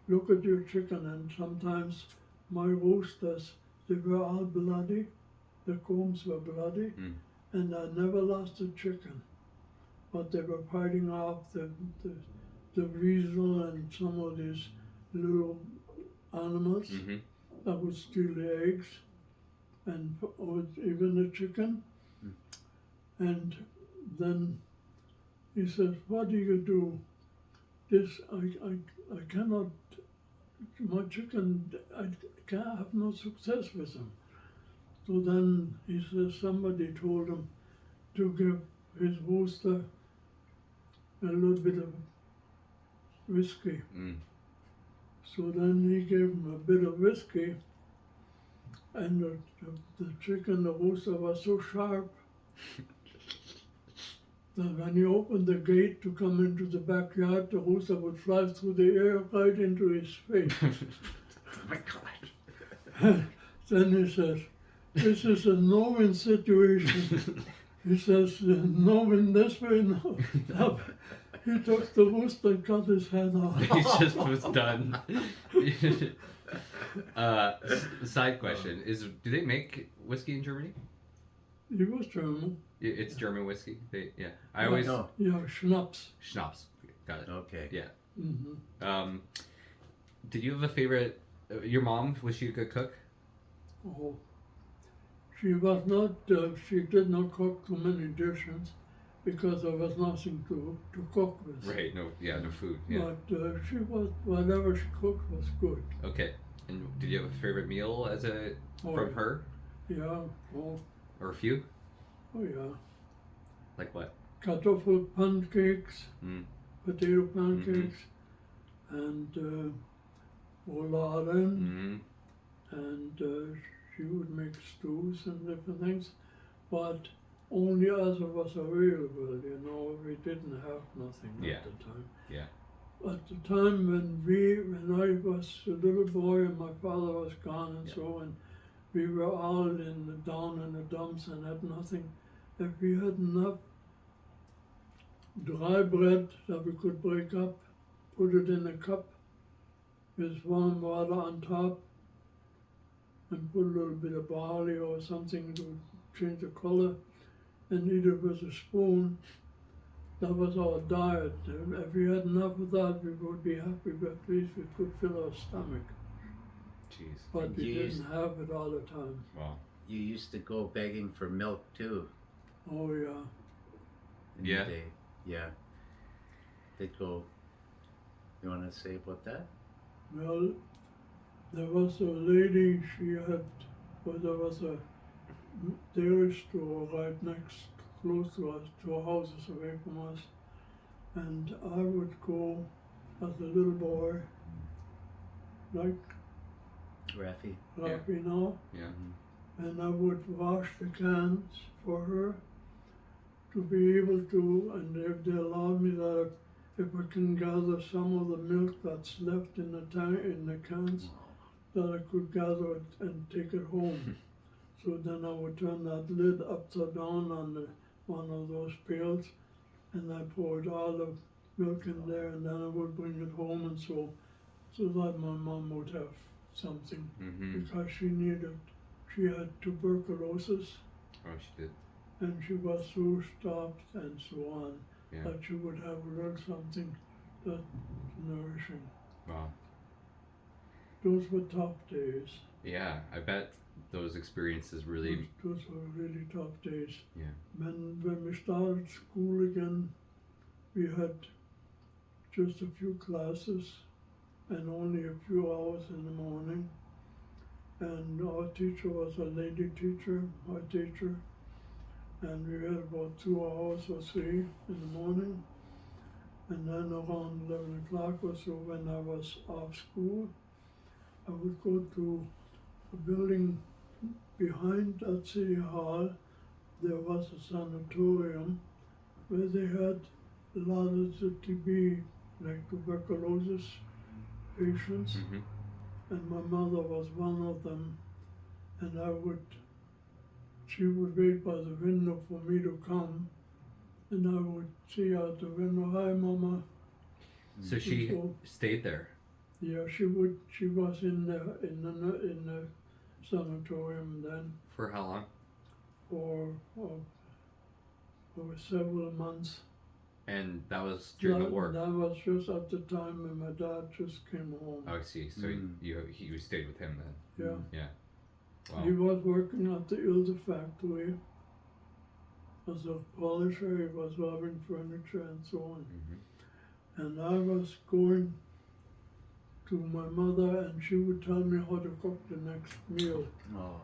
Look at your chicken." And sometimes my roosters, they were all bloody, the combs were bloody, and I never lost a chicken. But they were fighting off the weasel and some of these little animals that would steal the eggs, and or even the chicken. And then he says, "What do you do? This, I cannot, my chicken, I can't have no success with them." So then he says somebody told him to give his rooster a little bit of whiskey. So then he gave him a bit of whiskey, and the chicken, the rooster was so sharp that when he opened the gate to come into the backyard, the rooster would fly through the air right into his face. Oh my God. Then he says, "This is a no-win situation." He says, "No-win this way, no." He took the rooster and cut his head off. He just was done. Side question is: do they make whiskey in Germany? He was German. It's German whiskey. Yeah. I Yeah, always No. Yeah, schnapps. schnapps. Got it. Okay. Yeah. Mm-hmm. Did you have a favorite? Your mom, was she a good cook? Oh, she was not. She did not cook too many dishes because there was nothing to cook with. Right. No. Yeah. No food. Yeah. But she was, whatever she cooked was good. Okay. And did you have a favorite meal Oh, from her, Yeah. Oh, or a few? oh yeah. Like what? Kartoffel pancakes, potato Mm-hmm. pancakes, and rouladen, and she would make stews and different things, but only as it was available, we didn't have nothing at the time. Yeah. At the time when I was a little boy and my father was gone and so, and we were all down in the dumps and had nothing, if we had enough dry bread that we could break up, put it in a cup with warm water on top, and put a little bit of barley or something to change the color, and eat it with a spoon. That was our diet. And if we had enough of that, we would be happy, but at least we could fill our stomach. Jeez. But And we you didn't used- have it all the time. Wow. You used to go begging for milk too. Oh yeah. In Yeah. The day. Yeah. They'd go. You want to say about that? Well, there was a lady, there was a dairy store right next, close to us, 2 houses away from us. And I would go as a little boy, like Raffy. Rafi now, Yeah. and I would wash the cans for her to be able to, and if they allowed me that if I can gather some of the milk that's left in the tank, in the cans, that I could gather it and take it home. So then I would turn that lid upside down on one of those pails, and I poured all the milk in there, and then I would bring it home, and so that my mom would have something, Mm-hmm. because she had tuberculosis, Oh, she did. and she was so stopped and so on, Yeah. that she would have a little something that nourishing. Wow. Those were tough days. Yeah, I bet those experiences really. Those were really tough days. Yeah. When we started school again, we had just a few classes and only a few hours in the morning. And our teacher was a lady teacher, my teacher, and we had about 2 hours or 3 in the morning. And then around 11 o'clock or so, when I was off school, I would go to a building behind that city hall. There was a sanatorium where they had a lot of the TB, like tuberculosis patients, Mm-hmm. and my mother was one of them. And she would wait by the window for me to come, and I would see out the window, "Hi, Mama." So she So- stayed there. Yeah, she was in the sanatorium then For how long? for several months. And that was during the war. That was just at the time when my dad just came home. Oh, I see. So you stayed with him then. Yeah. Wow. He was working at the Ilse factory as a polisher. He was rubbing furniture and so on. Mm-hmm. And I was going to my mother, and she would tell me how to cook the next meal. Oh.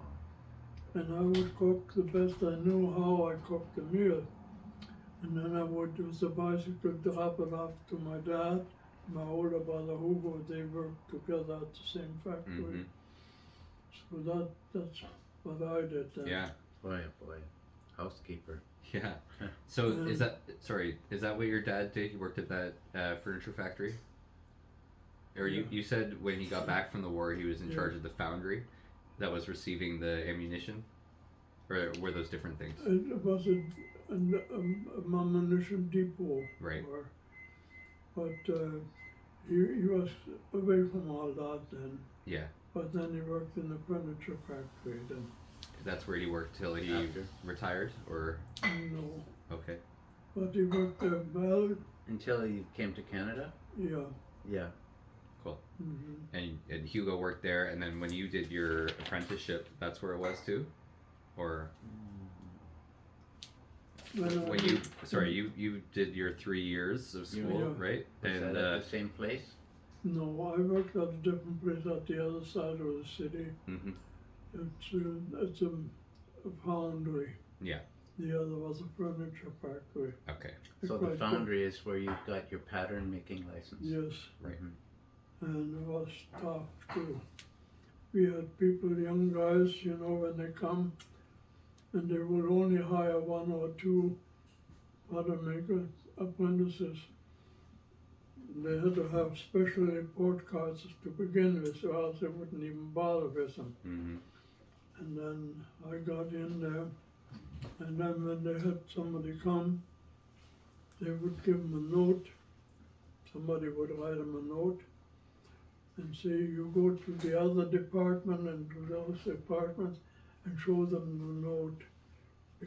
And I would cook the best I knew how I cooked the meal. And then I would, with the bicycle, drop it off to my dad, my older brother Hugo. They worked together at the same factory. Mm-hmm. So that's what I did then. Yeah. Boy, oh boy. Housekeeper. Yeah. So is that what your dad did? He worked at that furniture factory? Or Yeah. you said when he got back from the war he was in Yeah. charge of the foundry that was receiving the ammunition? Or were those different things? It was a ammunition depot. Right. But he was away from all that then. Yeah. But then he worked in the furniture factory then. That's where he worked till he After. retired? Or No. okay. But he worked there well, Until he came to Canada? yeah. Yeah. Mm-hmm. And Hugo worked there, and then when you did your apprenticeship, that's where it was too? Or when you did your 3 years of school, Yeah. right? Was And that at the same place? No, I worked at a different place at the other side of the city. hmm It's a foundry. Yeah. The other was a furniture factory. Okay. So Quite the foundry is where you got your pattern making license? Yes, Right. Mhm. and it was tough too. We had people, young guys, when they come, and they would only hire 1 or 2 pattern maker apprentices. They had to have special report cards to begin with, or else they wouldn't even bother with them. hmm And then I got in there, and then when they had somebody come, they would give them a note. Somebody would write them a note and say, you go to the other department and to those departments and show them the note,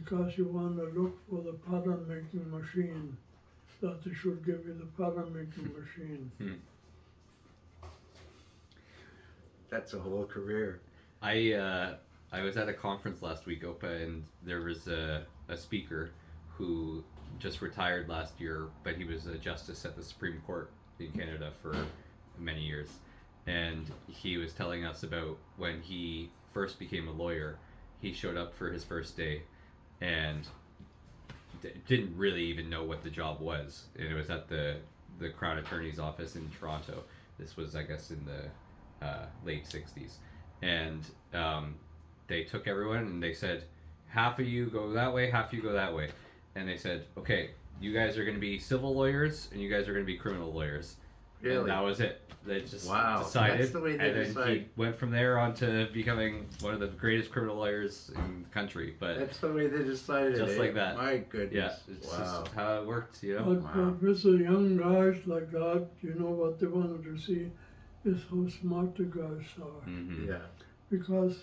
because you want to look for the pattern making machine, that they should give you the pattern making machine. That's a whole career. I was at a conference last week, Opa, and there was a speaker who just retired last year, but he was a justice at the Supreme Court in Canada for many years. And he was telling us about when he first became a lawyer, he showed up for his first day and didn't really even know what the job was. And it was at the Crown Attorney's office in Toronto. This was, I guess, in the late 60s. And they took everyone and they said, half of you go that way, half of you go that way. And they said, okay, you guys are going to be civil lawyers and you guys are going to be criminal lawyers. Really? And that was it. They just Wow, decided. that's the way they and then decide. he went from there on to becoming one of the greatest criminal lawyers in the country. But That's the way they decided. Just like that. My goodness. yeah, it's Wow. just how it worked, you know? But Wow. with the young guys like that, you know what they wanted to see is how smart the guys are. Mm-hmm. Yeah. Because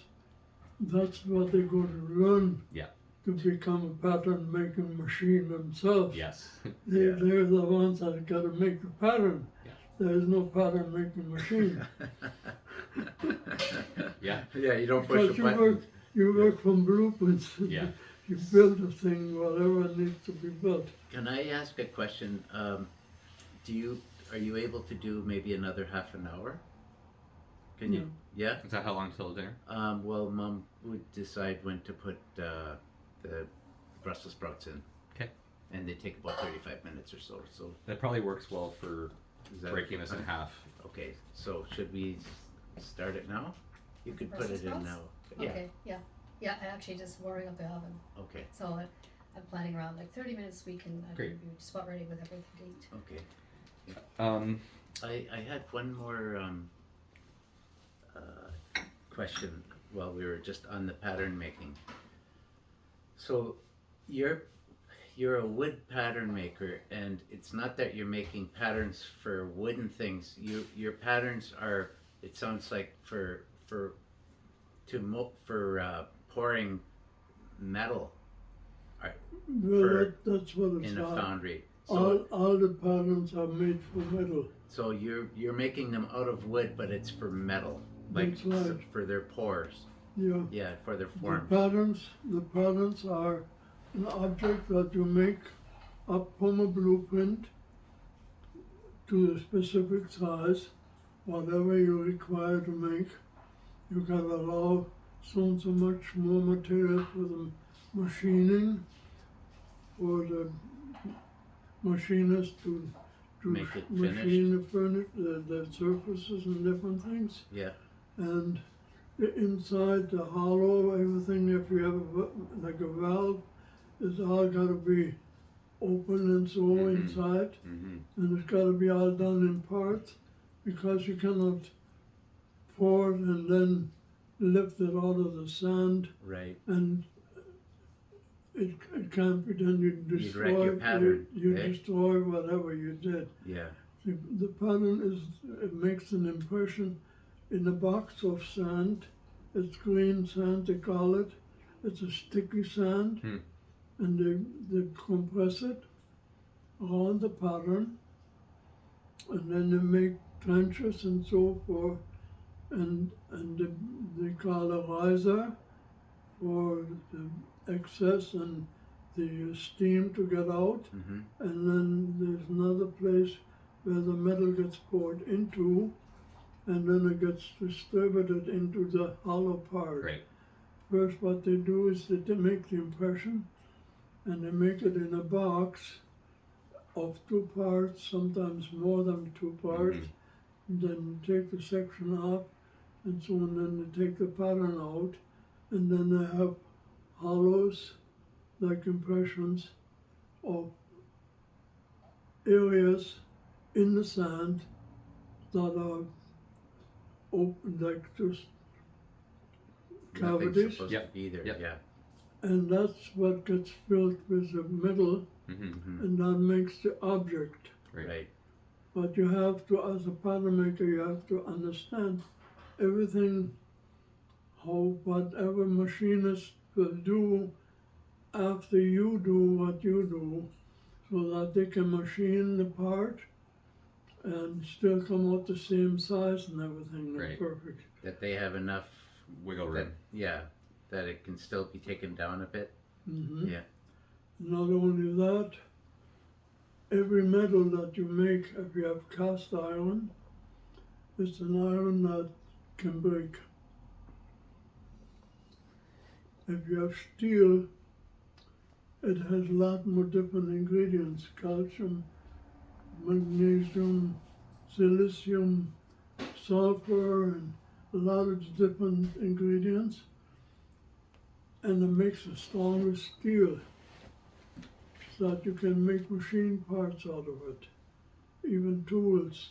that's what they go to learn. Yeah. To become a pattern making machine themselves. Yes. Yeah. They're the ones that got to make the pattern. Yeah. There is no pattern making machine. Yeah. Yeah, you don't push Because a button. you work from blueprints. Yeah. You build a thing, whatever needs to be built. Can I ask a question? Are you able to do maybe another half an hour? Can you? Yeah. Is that how long till dinner? Well, Mom would decide when to put the Brussels sprouts in. Okay. And they take about 35 minutes or so. So That probably works well for is that breaking this in fine? half. Okay. So should we start it now? You could put Brussels it in sprouts? now. Yeah. Okay, yeah. Yeah, I actually just warming up the oven. Okay. So I'm planning around like 30 minutes. I Great. can be just about ready with everything to eat. Okay. I had one more question while we were just on the pattern making. So you're a wood pattern maker, and it's not that you're making patterns for wooden things. Your patterns are, it sounds like for pouring metal Well, that's what it's in a like. foundry. So All the patterns are made for metal. so you're making them out of wood, but it's for metal, like That's right. for their pores. Yeah. Yeah, for their The forms. patterns are an object that you make up from a blueprint to a specific size, whatever you require to make. You can allow so and so much more material for the machining, for the machinist to Make it machine the furniture, the surfaces and different things. Yeah. And inside the hollow, everything, if you have like a valve, it's all got to be open and so inside, Mm-hmm. and it's got to be all done in parts, because you cannot pour it and then lift it out of the sand, Right. and it can't be done. You You'd wreck destroy your pattern, you eh? destroy whatever you did. Yeah. The pattern it makes an impression in a box of sand. It's green sand, they call it. It's a sticky sand, and they compress it around the pattern, and then they make trenches and so forth, and they call a riser for the excess and the steam to get out, Mm-hmm. and then there's another place where the metal gets poured into, and then it gets distributed into the hollow part. Great. First, what they do is that they make the impression, and they make it in a box of 2 parts, sometimes more than 2 parts. Then take the section off, and so on. Then they take the pattern out, and then they have hollows, like impressions of areas in the sand that are open, like just Nothing's cavities, supposed Yep. to be there. Yep. Yeah. and that's what gets filled with the metal, Mm-hmm. Mm-hmm. and that makes the object. Great. Right. But you have to, as a pattern maker, you have to understand everything, how whatever machinist will do after you do what you do, so that they can machine the part and still come out the same size and everything. They're Right. perfect. That they have enough Wiggle that, room. yeah, that it can still be taken down a bit. Hmm. Yeah. Not only that, every metal that you make, if you have cast iron, it's an iron that can break. If you have steel, it has a lot more different ingredients: calcium, magnesium, silicium, sulfur, and a lot of different ingredients. And it makes a stronger steel so that you can make machine parts out of it. Even tools,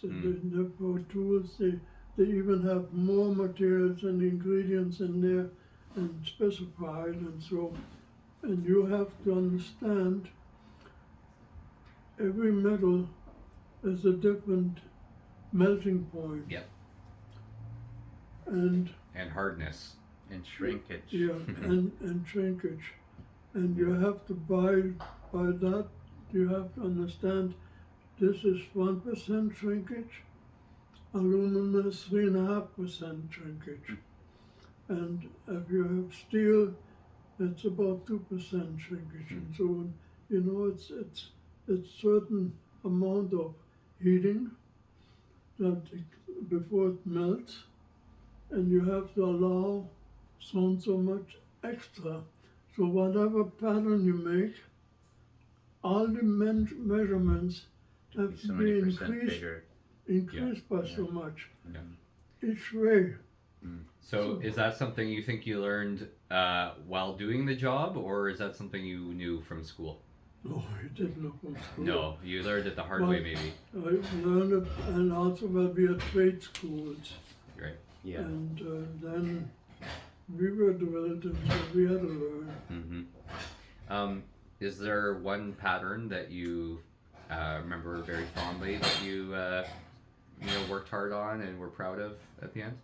for tools, they even have more materials and ingredients in there and specified, and so, and you have to understand every metal is a different melting point. Yep. And hardness. And shrinkage. yeah, and shrinkage. And you have to by that, you have to understand this is 1% shrinkage, aluminum is 3.5% shrinkage. And if you have steel, it's about 2% shrinkage. And so on. You know, it's certain amount of heating that before it melts, and you have to allow so much extra. So whatever pattern you make, all the measurements have So to many be percent bigger. increased by Yeah. so much. Yeah. Each way. So is that something you think you learned while doing the job, or is that something you knew from school? No, I didn't know from school. No, you learned it the hard Well, way, maybe. I learned it, and also while we had trade schools. Right. Yeah. And then we were drilled, and so we had to learn. Mm-hmm. Is there one pattern that you remember very fondly that you worked hard on and were proud of at the end?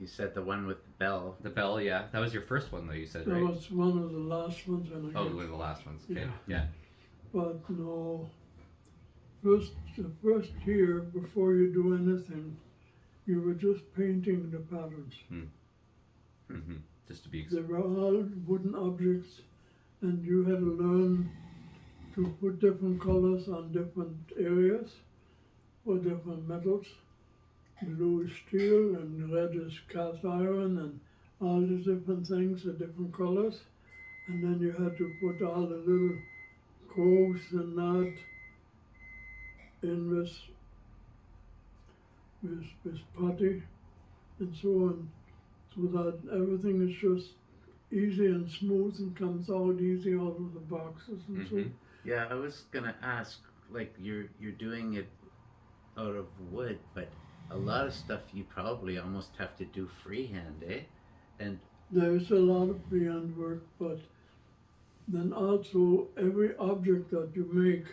You said the one with the bell. The bell, yeah. That was your first one, though, you said, That right? was one of the last ones, and I Oh, guess. one of the last ones. Okay. Yeah. Yeah. But no, the first year before you do anything, you were just painting the patterns. Mm-hmm. Just to be. They were all wooden objects, and you had to learn to put different colors on different areas for different metals. Blue is steel, and red is cast iron, and all these different things are different colors. And then you had to put all the little coves and that in this putty and so on, so that everything is just easy and smooth and comes out easy out of the boxes and so. Mhm. Yeah, I was gonna ask, like you're doing it out of wood, but a lot of stuff you probably almost have to do freehand, eh? And There's a lot of freehand work, but then also every object that you make,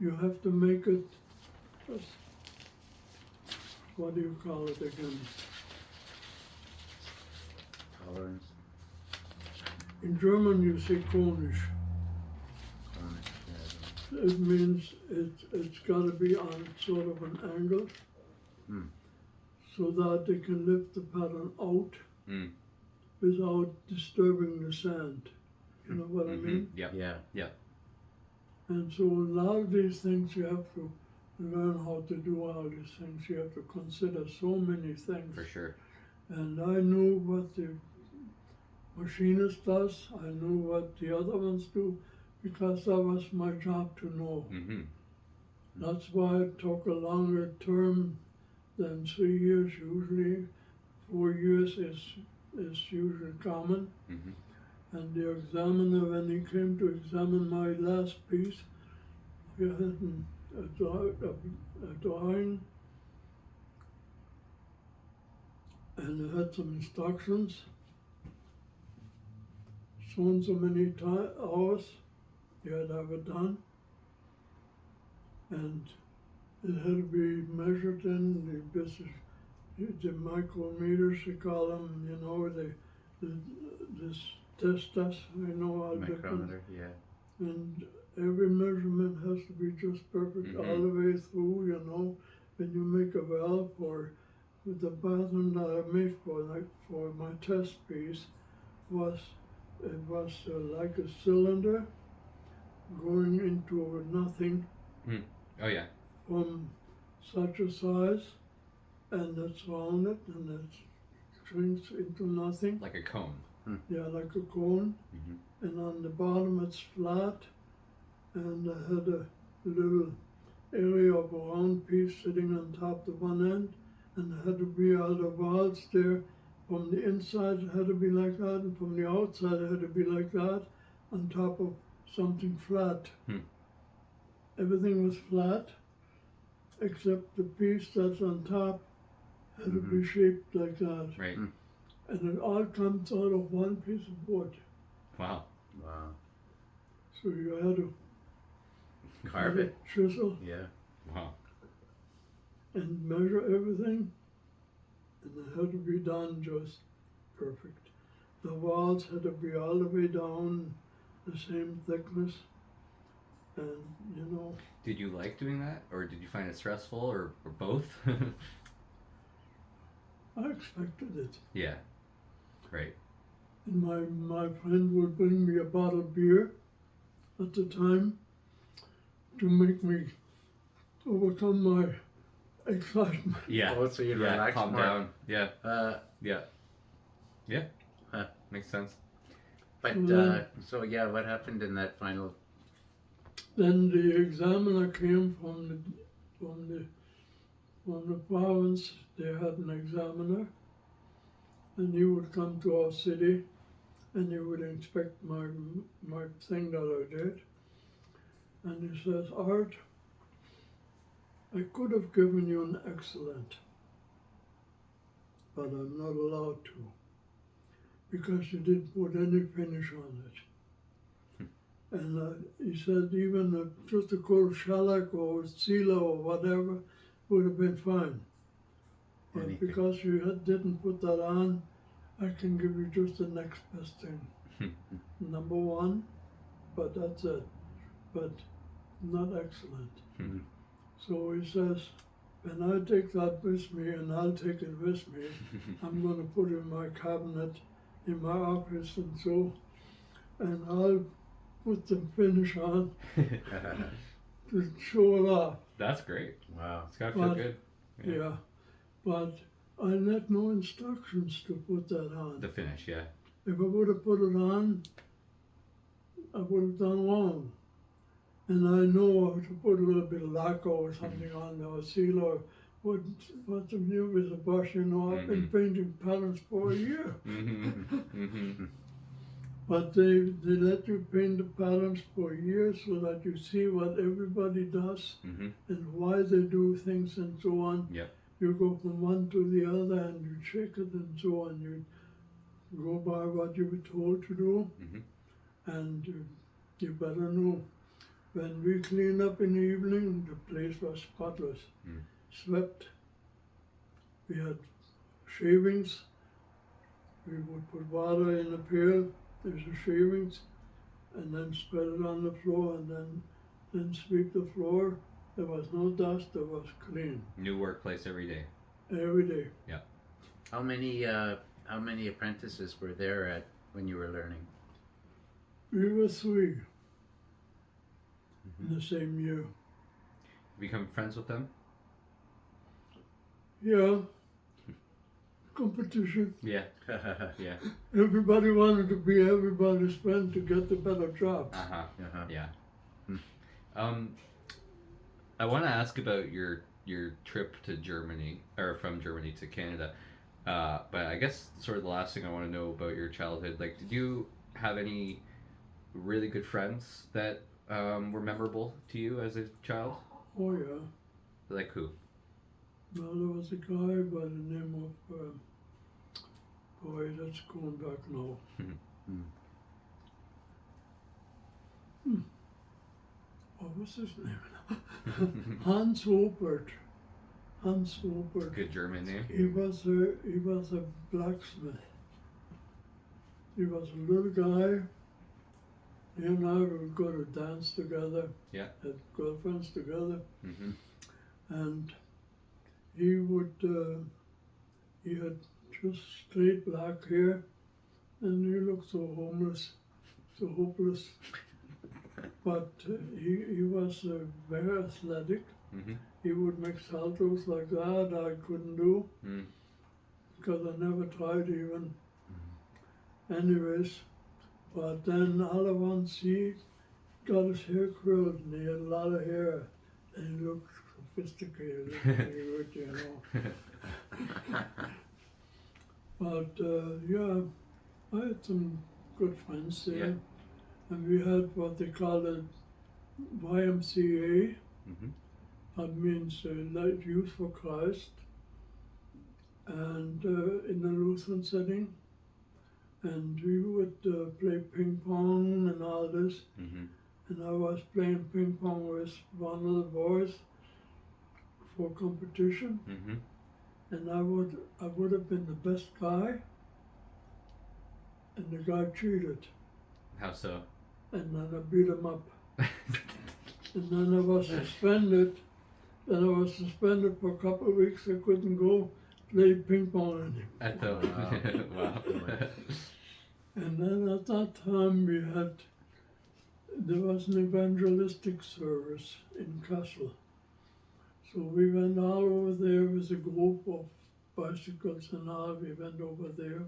you have to make it, what do you call it again? tolerance. In German you say konisch. Yeah. It means it's got to be on sort of an angle, so that they can lift the pattern out without disturbing the sand. You know what I mean? Yeah. Yeah. And so a lot of these things you have to learn how to do all these things. You have to consider so many things. For sure. And I knew what the machinist does. I knew what the other ones do, because that was my job to know. Mm-hmm. That's why it took a longer term than 3 years usually. 4 years is usually common. Mm-hmm. And the examiner, when he came to examine my last piece, he had a drawing, and it had some instructions. So and so many hours you had to have it done, and it had to be measured in the micrometers, they call them, you know, this test us, you know, all different. Micrometer, yeah. And every measurement has to be just perfect all the way through, you know. When you make a valve for the pattern that I made for, like, for my test piece was, it was like a cylinder going into nothing Oh yeah. from such a size, and it's rounded and it shrinks into nothing. Like a cone. Yeah, like a cone. And on the bottom it's flat, and I had a little area of a round piece sitting on top of one end, and there had to be all the valves there. From the inside it had to be like that, and from the outside it had to be like that, on top of something flat. Everything was flat, except the piece that's on top had to be shaped like that. Right. And it all comes out of one piece of wood. Wow. Wow. So you had to Carve it. chisel Yeah. Wow. and measure everything, and it had to be done just perfect. The walls had to be all the way down, the same thickness, and you know. Did you like doing that, or did you find it stressful, or both? I expected it. Yeah. Right. And my friend would bring me a bottle of beer at the time to make me overcome my excitement. Yeah. Oh, so you'd Yeah. relax Calm more. down. Yeah. Yeah. Yeah. Huh. Makes sense. But so yeah, what happened in that final? Then the examiner came from the province. They had an examiner, and he would come to our city, and he would inspect my thing that I did. And he says, Art, I could have given you an excellent, but I'm not allowed to, because you didn't put any finish on it. And he said even just a coat of shellac or sealer or whatever would have been fine. But Anything. because you didn't put that on, I can give you just the next best thing. Number one, but that's it. But not excellent. So he says, when I take that with me, and I'll take it with me, I'm going to put it in my cabinet in my office, and so, and I'll put the finish on to show it off. That's great. Wow. It's gotta feel But- good. Yeah, but I had no instructions to put that on. The finish, yeah. If I would have put it on, I would have done wrong. And I know to put a little bit of lacquer or something on there, or seal, or what's the new with a brush, you know. I've been painting patterns for a year. But they let you paint the patterns for a year so that you see what everybody does and why they do things and so on. Yep. You go from one to the other and you check it and so on. You go by what you were told to do, and you better know. When we clean up in the evening, the place was spotless, swept. We had shavings. We would put water in a pail. There's the shavings, and then spread it on the floor, and then sweep the floor. There was no dust. There was clean New workplace every day. every day. How many apprentices were there when you were learning? We were three in the same year. Become friends with them? Yeah. Competition. Yeah. Yeah. Everybody wanted to be everybody's friend to get the better jobs. Yeah. I want to ask about your trip to Germany, or from Germany to Canada. But I guess sort of the last thing I want to know about your childhood, like, did you have any really good friends that were memorable to you as a child? Oh yeah. Like who? Well, there was a guy by the name of, boy, that's going back now. What was his name? Hans Opert. Hans Opert. Good German name. He was a blacksmith. he was a little guy. He and I would go to dance together. Yeah. Had girlfriends together. Mm-hmm. And he would, he had just straight black hair, and he looked so homeless, so hopeless. But he was very athletic. Mm-hmm. He would make saltos like that I couldn't do, Mm. because I never tried even. Anyways, but then all at once he got his hair curled, and he had a lot of hair, and he looked sophisticated, very good, you know. But yeah, I had some good friends there, Yeah. and we had what they call it YMCA. Mm-hmm. That means Light Youth for Christ, and in the Lutheran setting, and we would play ping pong and all this, Mm-hmm. and I was playing ping pong with one of the boys for competition, Mm-hmm. and I would have been the best guy, and the guy cheated, How so? and then I beat him up, and then I was suspended. Then I was suspended for a couple of weeks. I couldn't go play ping pong anymore. At the wow. And then at that time there was an evangelistic service in Kassel. So we went all over there with a group of bicycles and all. We went over there.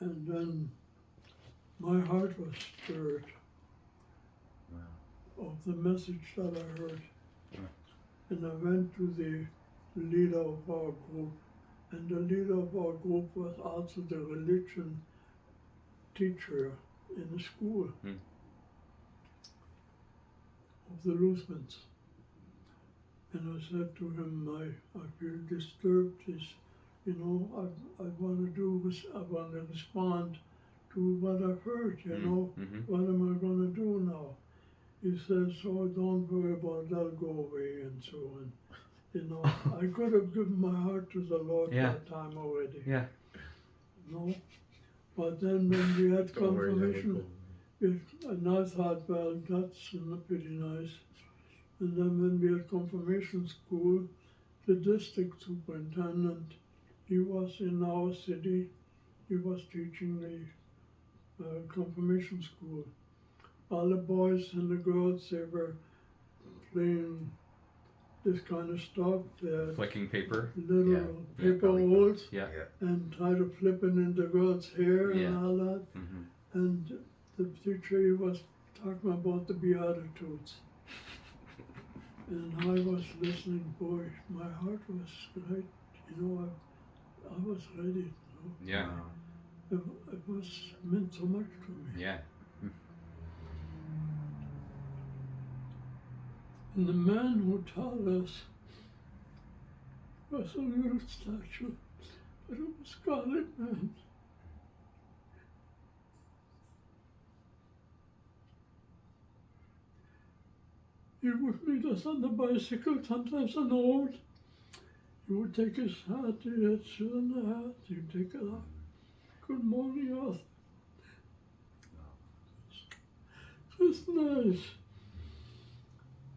And then my heart was stirred of the message that I heard. And I went to the leader of our group, and the leader of our group was also the religion teacher in the school Mm. of the Lutherans. And I said to him, I feel disturbed. You know, I want to respond to what I've heard, you know. Mm-hmm. What am I going to do now? He says, oh, don't worry about it, that'll go away, and so on. You know, I could have given my heart to the Lord Yeah. that time already. Yeah. No? But then when we had Don't worry, confirmation, and I thought, well, that's pretty nice. And then when we had confirmation school, the district superintendent, he was in our city, he was teaching the confirmation school. All the boys and the girls, they were playing this kind of stuff, Flicking paper. little Yeah. paper Yeah. rolls, Yeah. and try to flip it in the girl's hair Yeah. and all that. Mm-hmm. And the teacher, he was talking about the Beatitudes. And I was listening, boy, my heart was right, you know, I was ready, you know. Yeah. It was meant so much to me. Yeah. And the man who taught us was a little statue, but it was Scarlet Man. He would meet us on the bicycle, sometimes on the road. He would take his hat, he had shit on the hat, he'd take it off. Good morning, Arthur. Just nice.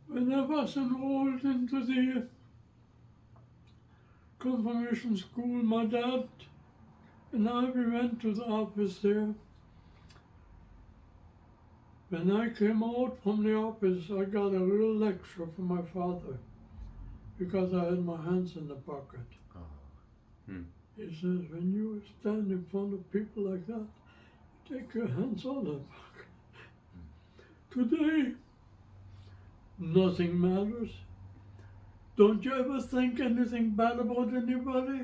When I was enrolled into the confirmation school, my dad and I, we went to the office there. When I came out from the office, I got a real lecture from my father because I had my hands in the pocket. Oh. Hmm. He says, when you stand in front of people like that, take your hands out of the pocket. Today, nothing matters. Don't you ever think anything bad about anybody?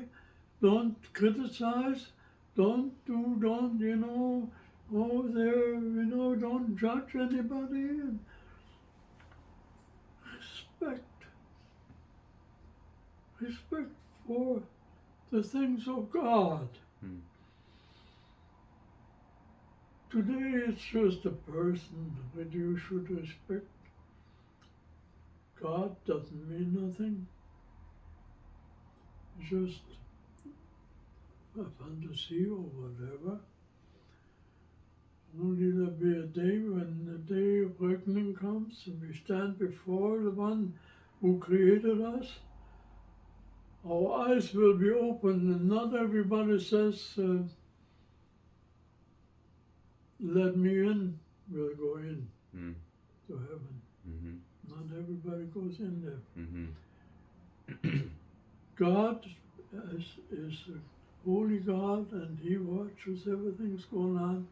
Don't criticize. Don't, you know, don't judge anybody. And respect for the things of God. Hmm. Today it's just a person that you should respect. God doesn't mean nothing. Just a fantasy or whatever. Only there'll be a day when the day of reckoning comes and we stand before the one who created us. Our eyes will be open and not everybody says, let me in, we'll go in to heaven. Not everybody goes in there. God is a holy God and He watches everything's going on.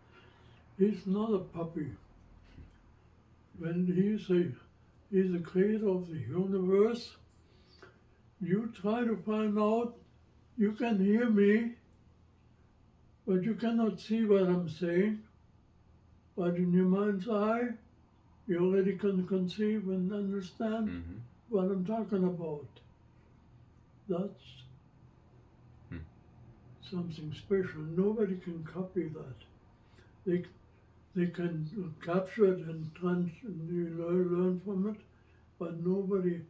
He's not a puppy. When He's the creator of the universe, you try to find out, you can hear me, but you cannot see what I'm saying. But in your mind's eye, you already can conceive and understand what I'm talking about. That's something special. Nobody can copy that. They can capture it and learn from it, but nobody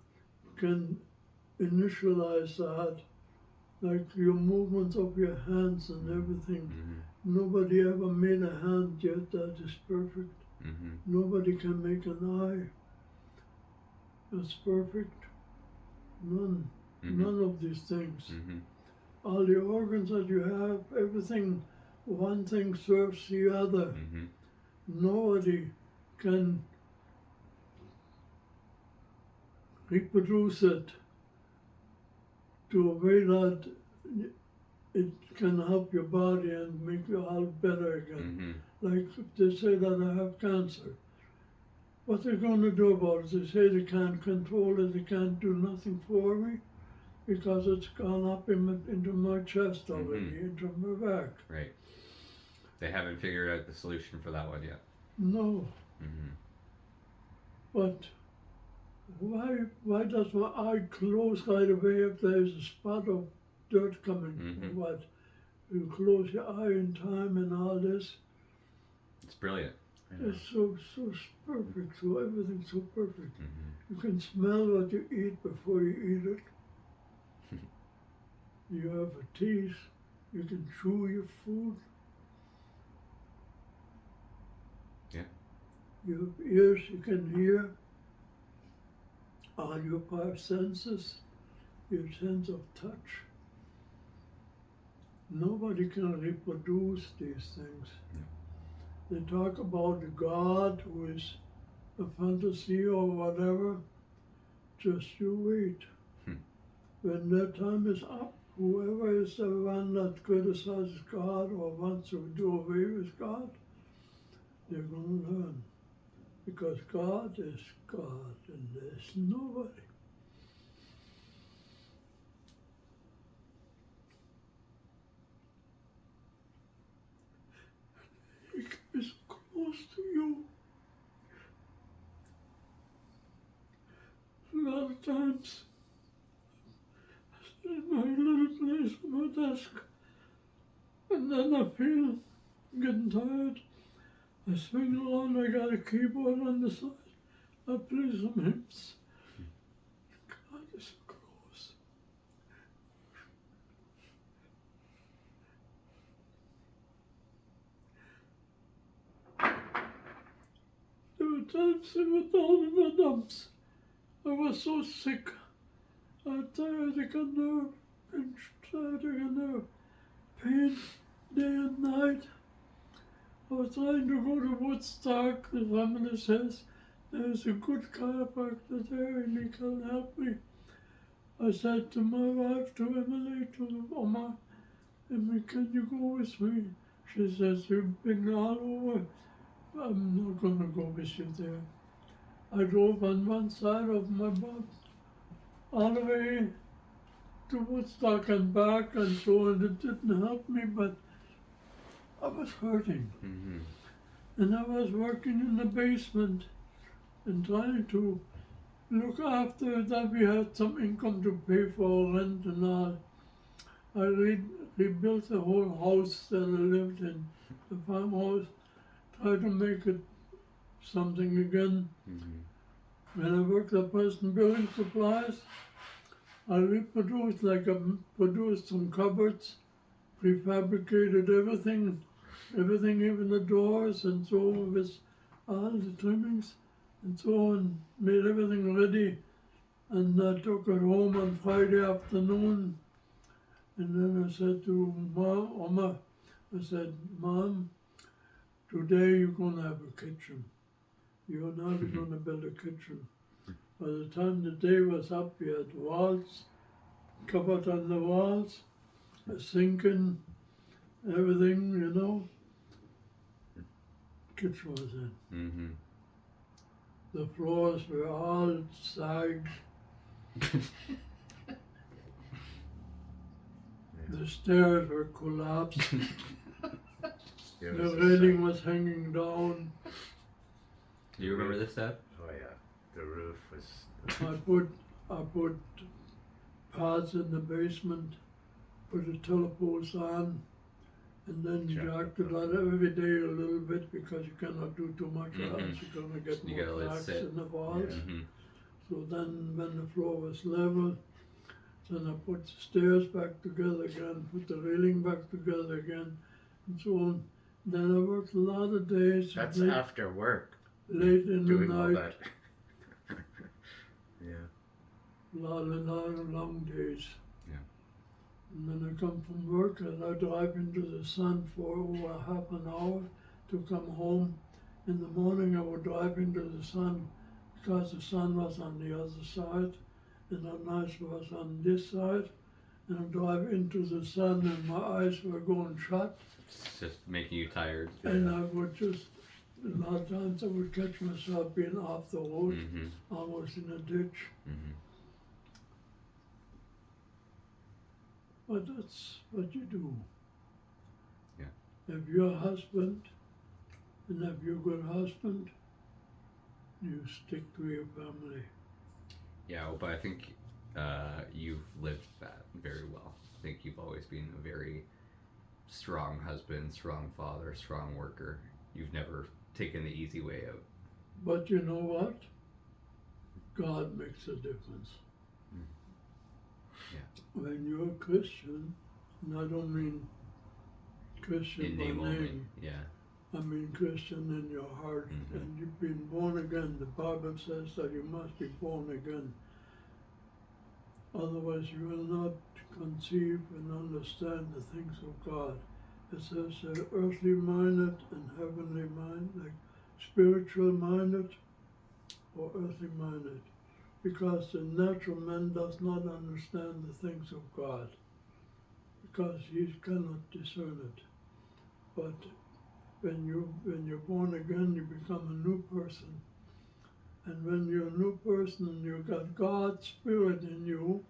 can initialize that, like your movements of your hands and everything. Nobody ever made a hand yet that is perfect. Nobody can make an eye that's perfect. None. None of these things. All the organs that you have, everything, one thing serves the other. Nobody can reproduce it to a way that it can help your body and make you all better again. Like if they say that I have cancer, what they're going to do about it? They say they can't control it, they can't do nothing for me because it's gone up into my chest already, into my back. Right. They haven't figured out the solution for that one yet. No. But why does my eye close right away if there's a spot of dirt coming? What? You close your eye in time and all this. It's brilliant. It's so perfect, so everything's so perfect. You can smell what you eat before you eat it. You have a teeth, you can chew your food. Yeah. You have ears, you can hear. All your five senses, your sense of touch. Nobody can reproduce these things. They talk about the God who is a fantasy or whatever. Just you wait. When their time is up, whoever is the one that criticizes God or wants to do away with God, they're going to learn. Because God is God and there's nobody. He is close to you. A lot of times, I sit in my little place on my desk, and then I feel getting tired. I swing along, I got a keyboard on the side. I play some hymns. God is so close. There were times I were down in the dumps. I was so sick. I had sciatic nerve, sciatic nerve, pain day and night. I was trying to go to Woodstock. The family says there's a good chiropractor there and he can help me. I said to my wife, to Emily, to Oma, Emily, can you go with me? She says, you've been all over. I'm not going to go with you there. I drove on one side of my bus all the way to Woodstock and back and so on. It didn't help me, but I was hurting. And I was working in the basement and trying to look after that we had some income to pay for rent and all. I rebuilt the whole house that I lived in, the farmhouse, tried to make it something again. When I worked at Preston Building Supplies, I reproduced, like I produced some cupboards prefabricated everything, even the doors and so on, with all the trimmings and so on, made everything ready. And I took it home on Friday afternoon. And then I said to Mom, I said, Mom, today you're going to have a kitchen. You're not going to build a kitchen. By the time the day was up, we had walls, covered on the walls, a sink and everything, you know. Kitchen was in. Mm-hmm. The floors were all sagged. The stairs were collapsed. There The was a railing was hanging down. Do you remember this, Dad? Oh yeah, the roof was. I put pads in the basement, put the teleposts on, and then jacked it on every day a little bit because you cannot do too much or else you're gonna get You gotta more let it cracks sit. in the walls. Yeah. Mm-hmm. So then when the floor was level, then I put the stairs back together again, put the railing back together again, and so on. Then I worked a lot of days. That's late, after work. late in the Doing all night. that. Yeah. Lot of long days. Yeah. And then I come from work and I drive into the sun for over half an hour to come home. In the morning I would drive into the sun because the sun was on the other side and the night was on this side. And I drive into the sun and my eyes were going shut. It's just making you tired. And I would just, a lot of times I would catch myself being off the road, Mm-hmm. almost in a ditch. Mm-hmm. But that's what you do. Yeah. If you're a husband, and if you're a good husband, you stick to your family. Yeah, well, but I think you've lived that very well. I think you've always been a very strong husband, strong father, strong worker. You've never taken the easy way out. But you know what? God makes a difference. Yeah. When you're a Christian, and I don't mean Christian In by name name, only. Yeah. I mean Christian in your heart, Mhm. and you've been born again. The Bible says that you must be born again. Otherwise you will not conceive and understand the things of God. It says earthly minded and heavenly minded, like spiritual minded or earthly minded. Because the natural man does not understand the things of God. Because he cannot discern it. But when you're born again, you become a new person. And when you're a new person and you've got God's Spirit in you,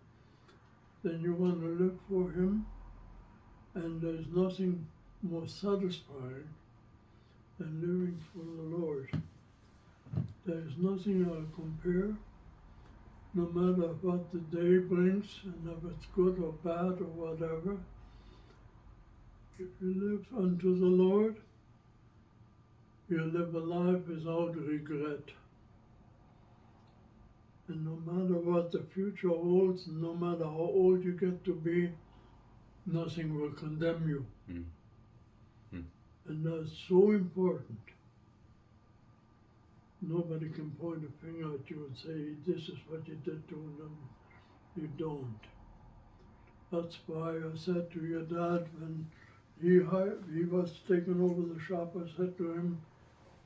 then you want to live for Him. And there's nothing more satisfying than living for the Lord. There's nothing I'll compare, no matter what the day brings, and if it's good or bad or whatever. If you live unto the Lord, you live a life without regret. And no matter what the future holds, no matter how old you get to be, nothing will condemn you. Mm. Mm. And that's so important. Nobody can point a finger at you and say, this is what you did to them. You don't. That's why I said to your dad when he was taking over the shop, I said to him,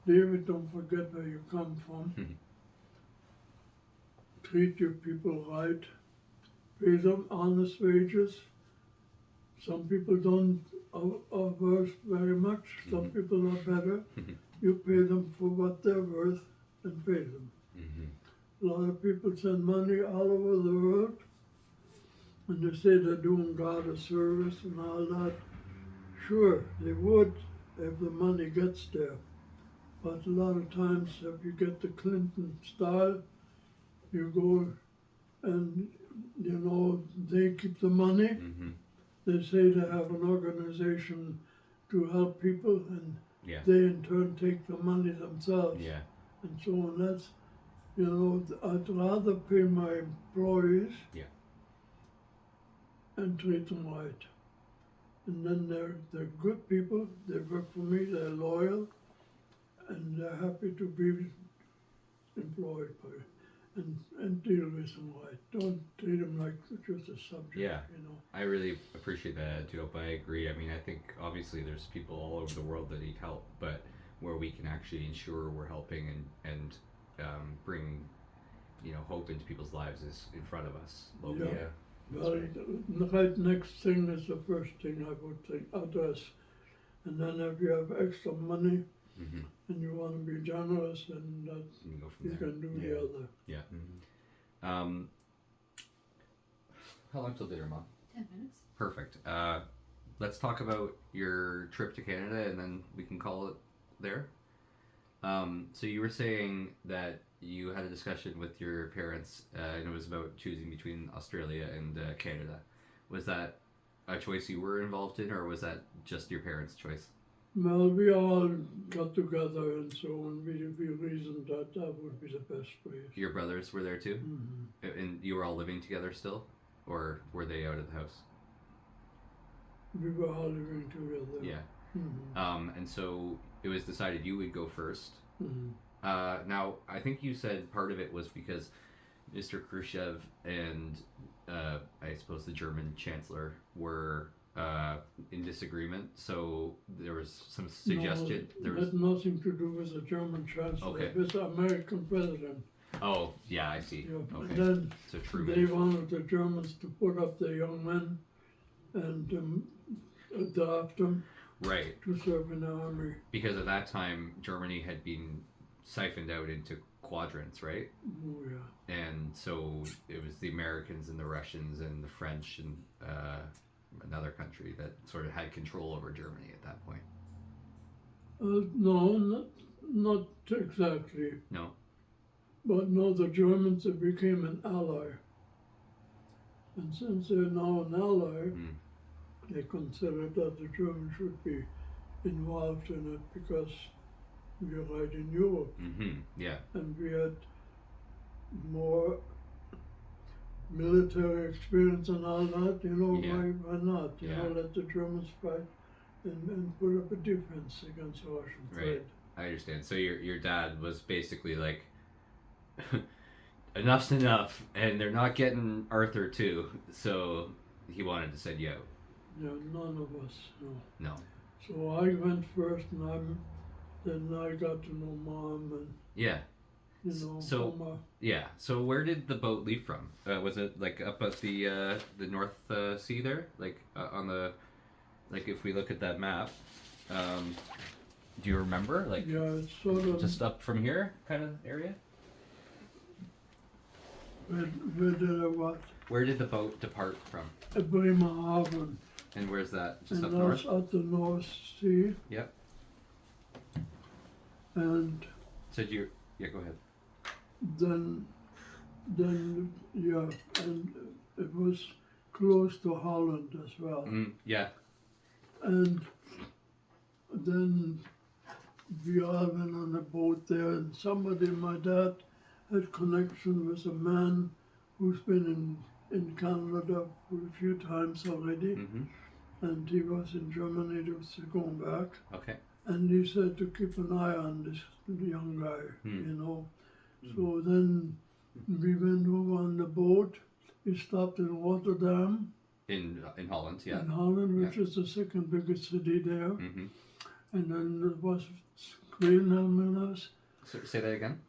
David, don't forget where you come from. Treat your people right. Pay them honest wages. Some people don't are worth very much. Some people are better. You pay them for what they're worth and pay them. Mm-hmm. A lot of people send money all over the world and they say they're doing God a service and all that. Sure, they would if the money gets there. But a lot of times if you get the Clinton style, you go and, you know, they keep the money. Mm-hmm. They say they have an organization to help people and Yeah. they in turn take the money themselves. Yeah. And so on. That's, you know, I'd rather pay my employees Yeah. and treat them right. And then they're good people, they work for me, they're loyal, and they're happy to be employed by and deal with them right. Don't treat them like just a subject, Yeah. you know. I really appreciate that attitude. Hope. I agree. I mean, I think obviously there's people all over the world that need help, but where we can actually ensure we're helping and bring hope into people's lives is in front of us locally. Yeah. That's Well, right. the right next thing is the first thing I would think address. And then if you have extra money Mm-hmm. and you want to be generous, then that You can go from you there. can do Yeah. the other. Mhm. How long till dinner, Mom? 10 minutes. Perfect. Let's talk about your trip to Canada, and then we can call it there. So you were saying that you had a discussion with your parents, and it was about choosing between Australia and Canada. Was that a choice you were involved in, or was that just your parents' choice? Well, we all got together and so on. We reasoned that that would be the best way. Your brothers were there too, Mm-hmm. and you were all living together still, or were they out of the house? We were all living together. Yeah. Mm-hmm. And so it was decided you would go first. Mm-hmm. Now, I think you said part of it was because Mr. Khrushchev and I suppose the German Chancellor were in disagreement. So there was some suggestion. No, There it was. had nothing to do with the German Chancellor. Okay. It was the American president. Oh, yeah, I see. Yeah. Okay. And then So they Truman. wanted the Germans to put up the young men and adopt them Right. to serve in the army. Because at that time, Germany had been siphoned out into quadrants, right? Oh, yeah. And so it was the Americans and the Russians and the French and another country that sort of had control over Germany at that point. No, not exactly. No? But no, the Germans have became an ally. And since they're now an ally, they consider that the Germans should be involved in it because we're right in Europe Mm-hmm. Yeah. and we had more military experience and all that, Yeah. why not? Yeah. Let the Germans fight and put up a defense against Russian Right. threat. I understand. So your dad was basically like, enough's enough, and they're not getting Arthur too. So he wanted to send you out. Yeah, none of us, no. No. So I went first and then I got to know Mom and, Yeah. So- Mama. Yeah. So where did the boat leave from? Was it like up at the North Sea there, like on the, like if we look at that map, do you remember, like Yeah, it's sort of just up from here kind of area? where did I what? Where did the boat depart from? Bremerhaven. And where's that? Just And up north? that's at the North Sea. Yep. And So yeah, go ahead. then yeah, and it was close to Holland as well. Yeah. And then we all went on a boat there, and my dad had connection with a man who's been in Canada a few times already, Mm-hmm. and he was in Germany just going back. Okay. And he said to keep an eye on this young guy, So then we went over on the boat. We stopped in Rotterdam, In Holland, yeah. in Holland, which is the second biggest city there. Mm-hmm. And then there was Queen Wilhelmina's, So, say that again.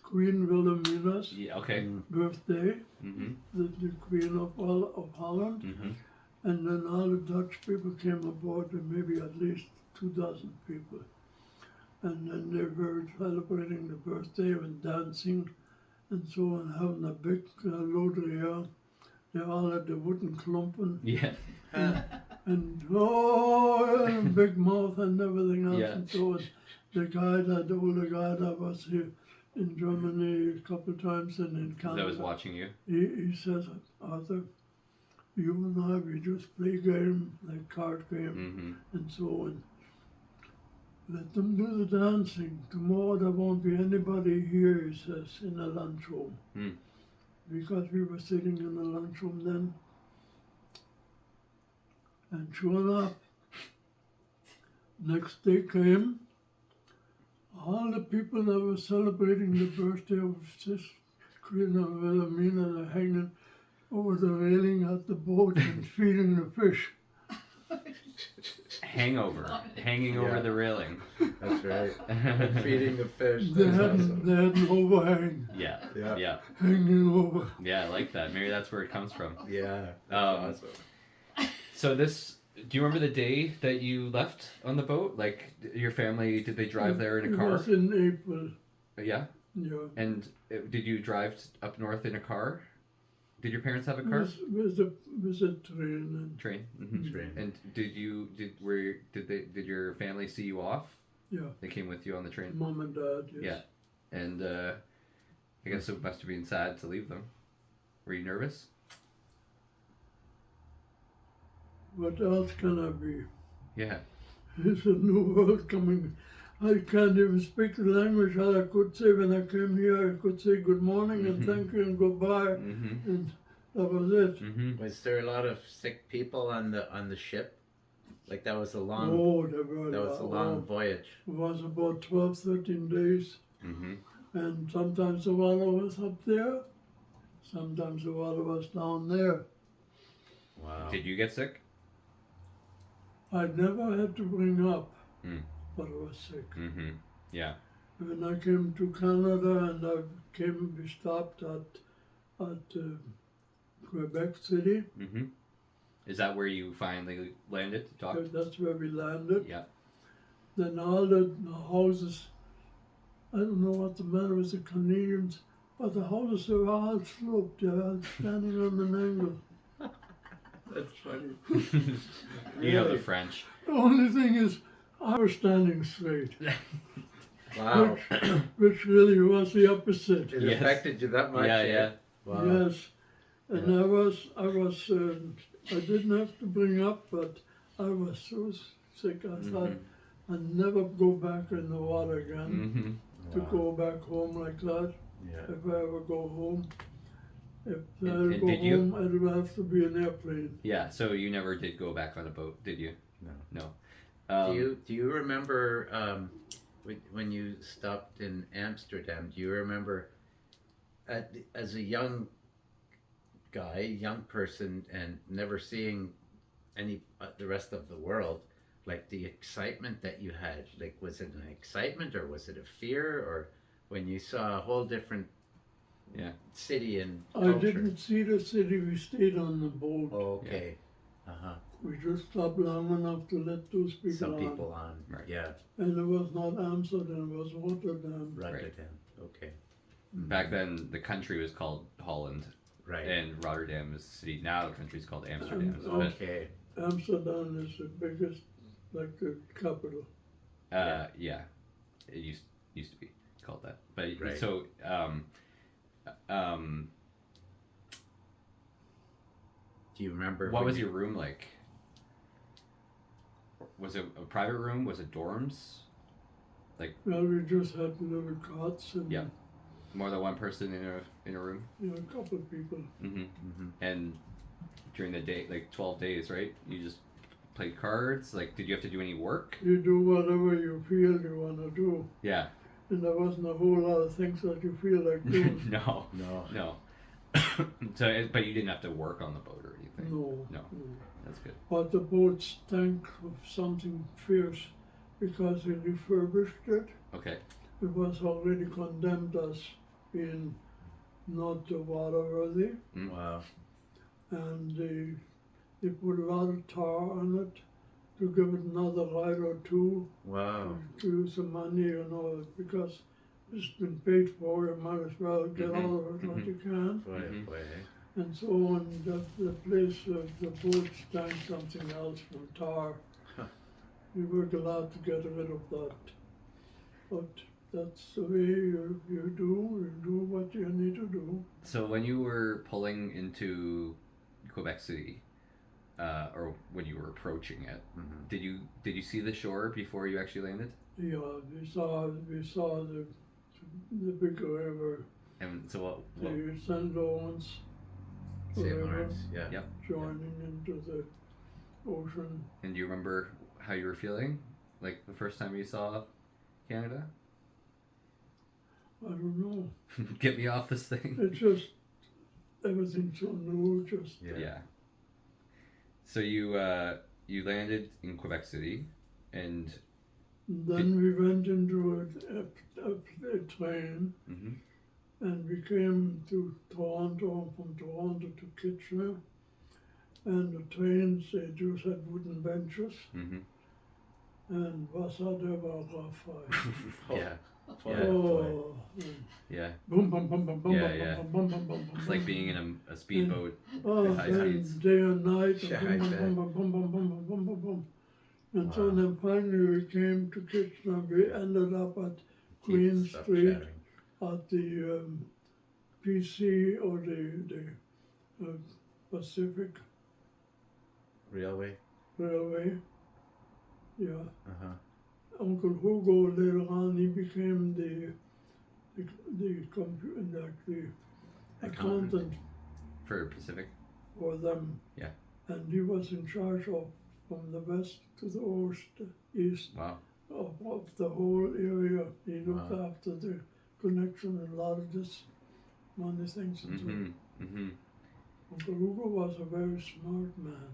Queen Wilhelmina's Yeah. Okay. birthday, Mm-hmm. the Queen of Holland. Mm-hmm. And then all the Dutch people came aboard, and maybe at least 2,000 people. And then they were celebrating the birthday and dancing and so on, having a big loodreer. They all had the wooden klumpen Yeah. and big mouth and everything else. Yeah. And so on. The older guy that was here in Germany a couple of times and in Canada. That was watching you. He says, Arthur, you and I, we just play game, like card game, Mm-hmm. and so on. Let them do the dancing. Tomorrow there won't be anybody here, he says, in the lunchroom. Mm. Because we were sitting in the lunchroom then. And sure enough, next day came, all the people that were celebrating the birthday of this Queen of Wilhelmina are hanging over the railing at the boat and feeding the fish. Hangover, hanging over Yeah. the railing. That's right. And feeding the fish. They That's had awesome. an overhang Yeah, Yeah. yeah, hanging over. yeah. I like that. Maybe that's where it comes from. Yeah. That's awesome. So this, do you remember the day that you left on the boat? Like your family, did they drive there in a It car? was in April. Yeah. Yeah. And did you drive up north in a car? Did your parents have a car? Was a train. Train. Mm-hmm. Train. And did your family see you off? Yeah. They came with you on the train. Mom and Dad, yes. Yeah. And I guess it must have been sad to leave them. Were you nervous? What else can I be? Yeah. It's a new world coming. I can't even speak the language. All I could say when I came here, I could say good morning and thank you and goodbye, Mm-hmm. and that was it. Mm-hmm. Was there a lot of sick people on the ship? Like that was a long Oh, there were that was a long voyage. It was about 12, 13 days, Mm-hmm. and sometimes the water was up there, sometimes the water was down there. Wow. Did you get sick? I never had to bring up, Mm. but I was sick. Mm-hmm. Yeah. When I came to Canada and we stopped at Quebec City. Mm-hmm. Is that where you finally landed to talk? That's where we landed. Yeah. Then all the houses, I don't know what the matter with the Canadians, but the houses are all sloped. They're all standing on an angle. That's funny. You know the Really? French. The only thing is, I was standing straight, Wow. which really was the opposite. It Yes. affected you that much? Yeah, eh? yeah. Wow. Yes, and I didn't have to bring up, but I was so sick. I thought I'd never go back in the water again. Mm-hmm. To Wow. go back home like that. Yeah. If I ever go home, if I And go did you? home, it would have to be an airplane. Yeah. So you never did go back on a boat, did you? No. No. Do you remember when you stopped in Amsterdam? Do you remember as a young guy, young person, and never seeing any the rest of the world, like the excitement that you had? Like, was it an excitement or was it a fear, or when you saw a whole different city and culture? I didn't see the city. We stayed on the boat. Oh, okay. Uh-huh. We just stopped long enough to let those people Some on. people on. Right. Yeah. And it was not Amsterdam, it was Rotterdam. Rotterdam. Okay. Back then, the country was called Holland, Right. and Rotterdam is the city. Now the country's called Amsterdam. Okay. Amsterdam is the biggest, like the capital. Yeah, it used to be called that. But Right. so Do you remember what when was your room like? Was it a private room? Was it dorms? Well, we just had little cots and Yeah. More than one person in a room? a couple of people. Mm-hmm. Mm-hmm. And during the day, like 12 days, right? You just played cards? Like, did you have to do any work? You do whatever you feel you want to do. Yeah. And there wasn't a whole lot of things that you feel like doing. No. No. So, but you didn't have to work on the boat or anything? No. No. That's good. But the boat stank of something fierce because we refurbished it. Okay. It was already condemned as being not waterworthy, Wow. and they put a lot of tar on it to give it another ride or two Wow. to use the money, because it's been paid for. You might as well get Mhm. all of it what you can. Boy, Mhm. boy. And so on, the place, the boat stank something else from tar. Huh. We were glad to get rid of that. But that's the way you do what you need to do. So when you were pulling into Quebec City, or when you were approaching it, Mhm. did you see the shore before you actually landed? Yeah, we saw the big river, And so what the St. Lawrence St. River Lawrence. Yeah. Yep. joining into the ocean. And do you remember how you were feeling? Like the first time you saw Canada? I don't know. Get me off this thing. It's just everything so new. Just Yeah. So you landed in Quebec City, and then we went into a train, mhm, and we came to Toronto. From Toronto to Kitchener, and the trains they just had wooden benches, mhm. and was that ever rough? Yeah. Boy, Yeah. boy. Yeah. Boom, boom, boom, boom, boom, Yeah, boom, yeah. boom, boom, boom, boom, It's boom, like being in a speedboat. oh, high and speeds. day and night, Yeah, and I boom, bet. boom, boom, boom, boom, boom, boom, boom, boom, boom. And so Wow. then finally we came to Kitchener. We ended up at Queen Teeth stop Street chattering. at the PC or the Pacific Railway. Railway. Yeah. Uh-huh. Uncle Hugo later on he became the accountant For Pacific. for them. Yeah. And he was in charge of from the west to the east Wow. of the whole area. He looked Wow. after the connection and a lot of this money things and so. Mhm. Mhm. Uncle Hugo was a very smart man.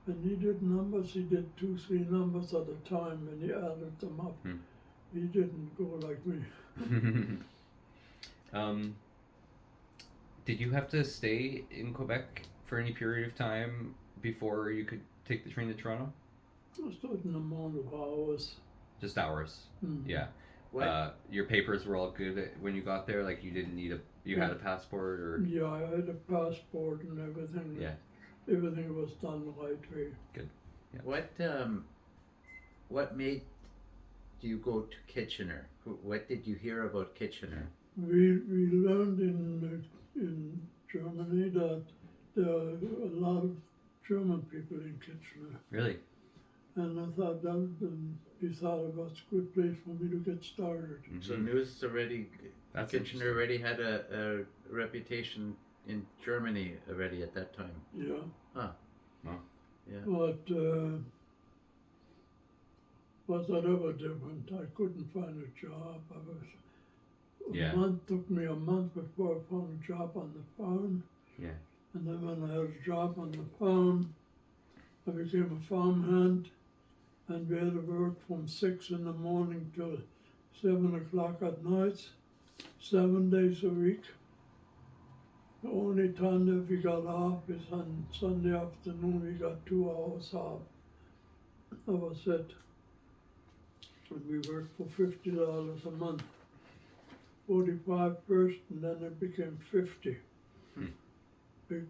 And he did numbers, he did 2, 3 numbers at a time and he added them up. Hmm. He didn't go like me. Did you have to stay in Quebec for any period of time before you could take the train to Toronto? A certain amount of hours. Just hours. Mhm. Yeah. What? Your papers were all good when you got there. Like you didn't need you had a passport or. Yeah, I had a passport and everything. Yeah. Everything was done the right way. What made you go to Kitchener? What did you hear about Kitchener? We learned in Germany that there are a lot of German people in Kitchener. Really? And I thought we thought it was a good place for me to get started. Mhm. So news already. That's Kitchener interesting. already had a reputation in Germany already at that time. Yeah. Huh. Wow. Yeah. But was that ever different? I couldn't find a job. Took me a month before I found a job on the farm. Yeah. And then when I had a job on the farm, I became a farmhand, and we had to work from 6 in the morning till 7 o'clock at night, 7 days a week. The only time that we got off is on Sunday afternoon. We got 2 hours off. That was it. And we worked for $50 a month. 45 first, and then it became 50. Hmm. Big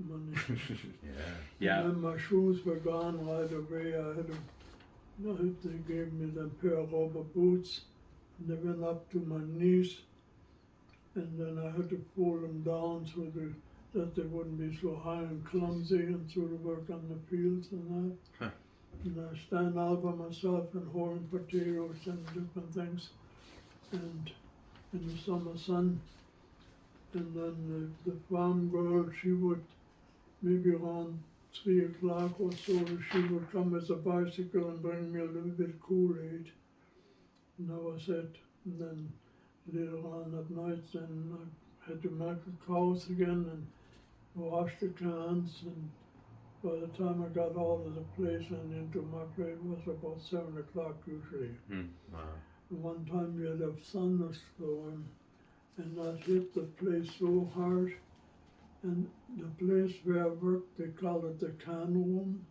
money. Yeah. Yeah. And then my shoes were gone right away. They gave me them pair of rubber boots, and they went up to my knees, and then I had to pull them down so that they wouldn't be so high and clumsy, and so to work on the fields and that. Huh. And I stand out by myself and holding potatoes and different things, and in the summer sun. And then the farm girl, she would, maybe around 3 o'clock or so, she would come with a bicycle and bring me a little bit of Kool-Aid. And that was it. And then later on at night, then I had to milk the cows again and wash the cans. And by the time I got out of the place and into my place, it was about 7 o'clock usually. Wow. One time we had a thunderstorm, and that hit the place so hard. And the place where I worked, they call it the can room,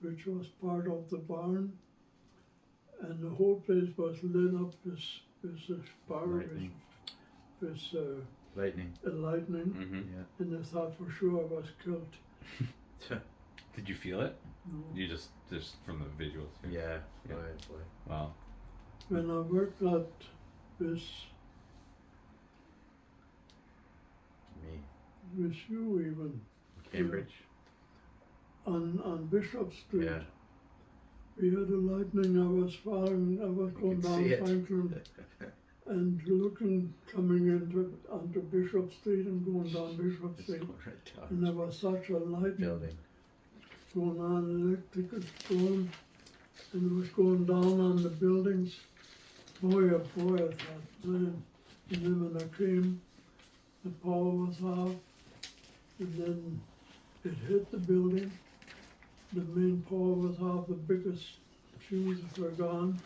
which was part of the barn. And the whole place was lit up with fire, Lightning. with Lightning. lightning. Mhm. Yeah. And they thought for sure I was killed. Did you feel it? No. You just from the visuals. Yeah. Yeah. Boy. Wow. When I worked at this, Me. with you even, Cambridge. on Bishop Street, Yeah. we had a lightning. I was going could down see it. Franklin and coming onto Bishop Street and going down Bishop Just Street. right down And there was such a lightning. building. going on, electric was going, and it was going down on the buildings. Boy, oh boy, I thought, man. And then when I came, the power was off, and then it hit the building. The main power was off, the biggest fuses were gone.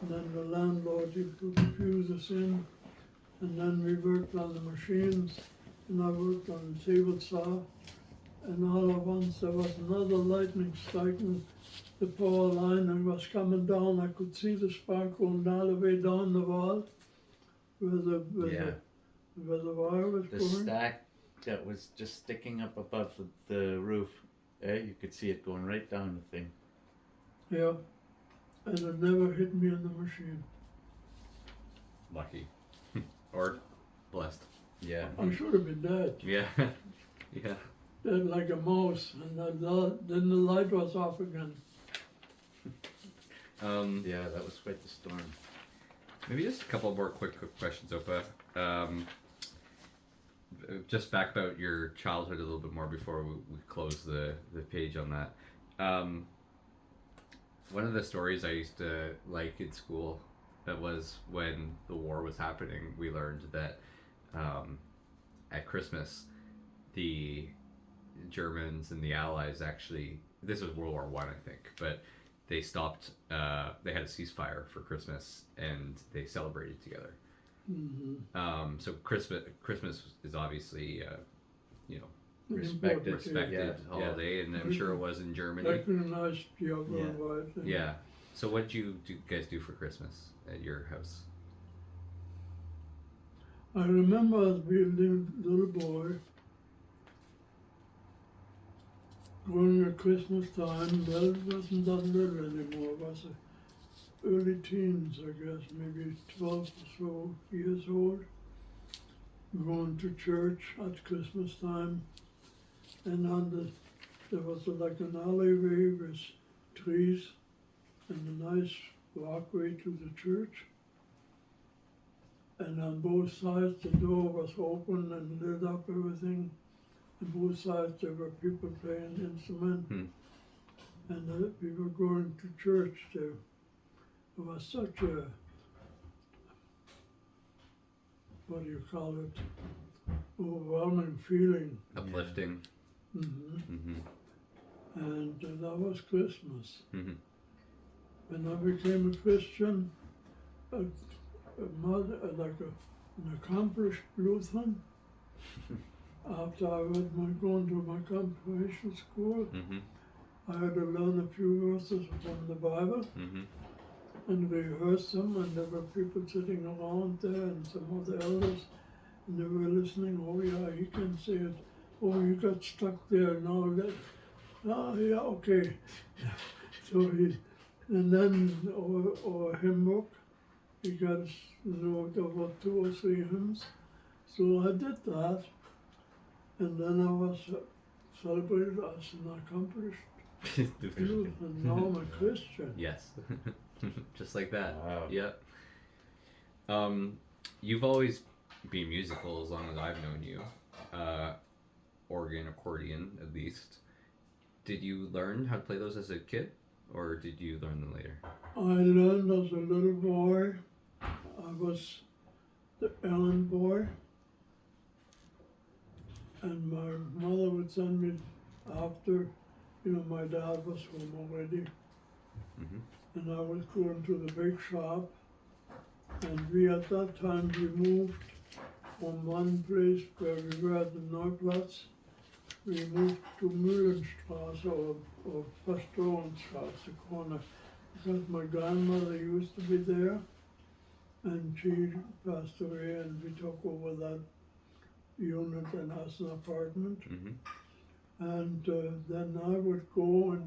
And then the landlord, he put the fuses in, and then we worked on the machines, and I worked on the table saw. And all at once there was another lightning striking the power line and was coming down. I could see the spark going all the way down the wall where the wire was The going. stack that was just sticking up above the roof. You could see it going right down the thing. Yeah, and it never hit me in the machine. Lucky. Or blessed. Yeah. I should have been dead. Yeah. Yeah. Dead like a mouse, and then the light was off again. Yeah, that was quite the storm. Maybe just a couple more quick questions, Opa. Just back about your childhood a little bit more before we close the page on that. One of the stories I used to like in school, that was when the war was happening, we learned that at Christmas, the Germans and the Allies actually, this was World War One, I think, but they stopped, they had a ceasefire for Christmas and they celebrated together. Mm-hmm. So Christmas is obviously, Respected. respected Yeah, holiday, and I'm sure it was in Germany. Recognized yellow and white. And Yeah. So what did you guys do for Christmas at your house? I remember as being a little boy, going at Christmas time. Well, it wasn't that little anymore. It was early teens, I guess, maybe 12 or so years old. Going to church at Christmas time, and there was like an alleyway with trees and a nice walkway to the church. And on both sides the door was open and lit up everything. On both sides there were people playing instruments. And we were going to church there. It was such a, what do you call it, overwhelming feeling. Uplifting. And that was Christmas. Mhm. When I became a Christian, a mother, an accomplished Lutheran, after I had gone to my confirmation school, I had to learn a few verses from the Bible and rehearse them, and there were people sitting around there and some of the elders, and they were listening. Oh yeah, he can say it. Oh, you got stuck there and all that. Oh yeah, okay. So and then or hymn book, he got there were 2 or 3 hymns. So I did that, and then I was celebrated as an accomplished Lutheran, and now I'm a Christian. Yes. Just like that. Wow. Yep. You've always been musical as long as I've known you. Organ, accordion, at least. Did you learn how to play those as a kid, or did you learn them later? I learned as a little boy. I was the errand boy, and my mother would send me after, my dad was home already, and I was going to the big shop, and we at that time we moved from one place where we were at the Neuplatz. We moved to Mühlenstraße or Pastorenstraße corner, because my grandmother used to be there, and she passed away, and we took over that unit and as an apartment. And then I would go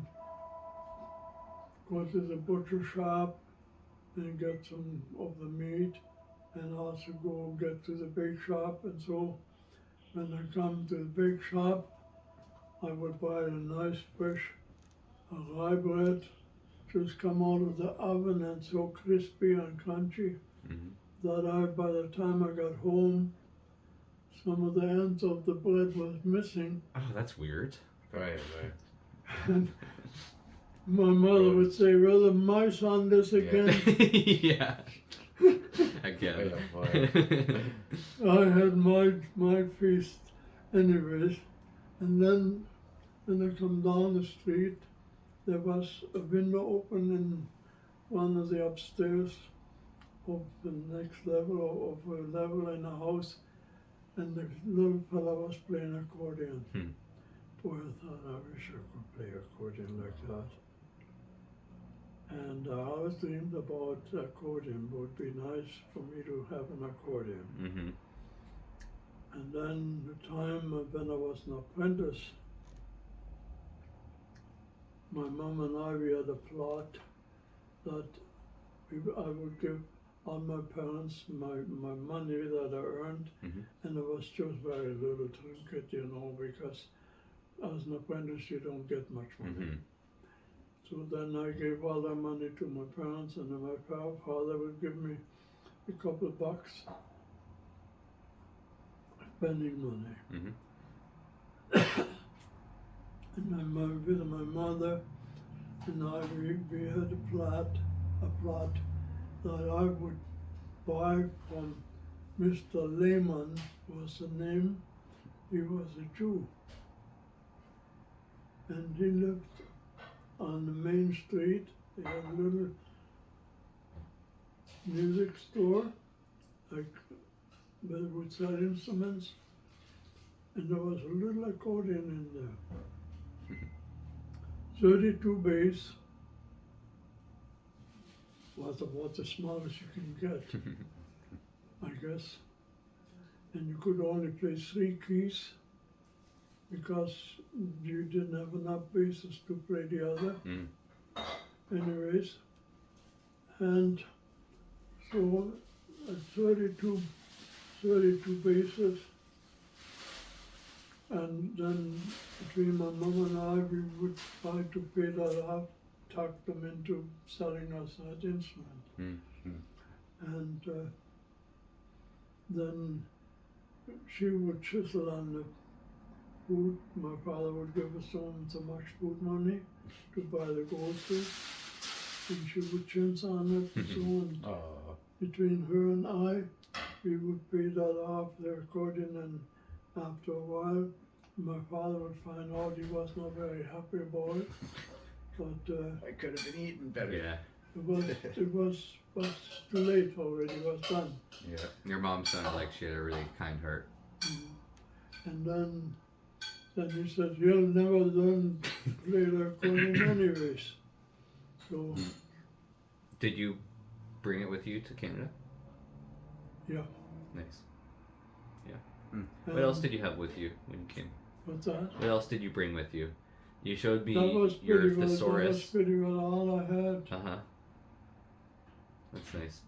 to the butcher shop and get some of the meat, and also go get to the bake shop. And so when I come to the bake shop, I would buy a nice fresh rye bread, just come out of the oven and so crispy and crunchy that by the time I got home, some of the ends of the bread was missing. Oh, that's weird. Right. And my mother would say, "Rather mice on this again." Yeah. Again. I had my feast anyways. And then when I come down the street, there was a window open in one of the upstairs of the next level of a level in the house, and the little fella was playing accordion. Boy, I thought, I wish I could play accordion like that. And I always dreamed about accordion. It would be nice for me to have an accordion. Mm-hmm. And then the time when I was an apprentice, my mom and I, we had a plot that I would give all my parents my money that I earned, and it was just very little to get, because as an apprentice you don't get much money. So then I gave all that money to my parents, and then my father would give me a couple of bucks spending money. And then with my mother and I, we had a plot that I would buy from Mr. Lehman, was the name. He was a Jew. And he lived on the main street. He had a little music store, like where they would sell instruments. And there was a little accordion in there. 32 bass was about the smallest you can get, I guess. And you could only play 3 keys because you didn't have enough basses to play the other. Anyways, and so at 32 basses, and then between my mom and I, we would try to pay that off, talk them into selling us that instrument. And then she would chisel on the food. My father would give us so much food money to buy the groceries, and she would chintz on it and so on. Between her and I, we would pay that off, the accordion, and after a while, my father would find out he was not very happy about it, but I could have been eating better. Yeah. it was too late already. It was done. Yeah. Your mom sounded like she had a really kind heart. And then he said, "You'll never learn to play the accordion anyways." So Did you bring it with you to Canada? yeah. Nice. What else did you have with you when you came? What's that? What else did you bring with you? You showed me That was your pretty well. That was thesaurus. pretty well all I had. That's nice.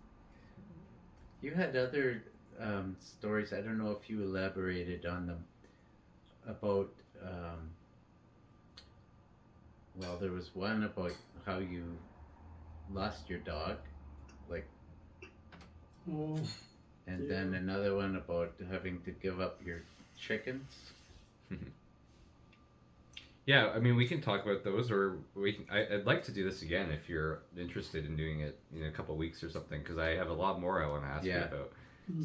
You had other stories, I don't know if you elaborated on them, about, well, there was one about how you lost your dog, like, and then another one about having to give up your chickens. Yeah, I mean, we can talk about those, or I'd like to do this again if you're interested in doing it in a couple of weeks or something, because I have a lot more I want to ask you about.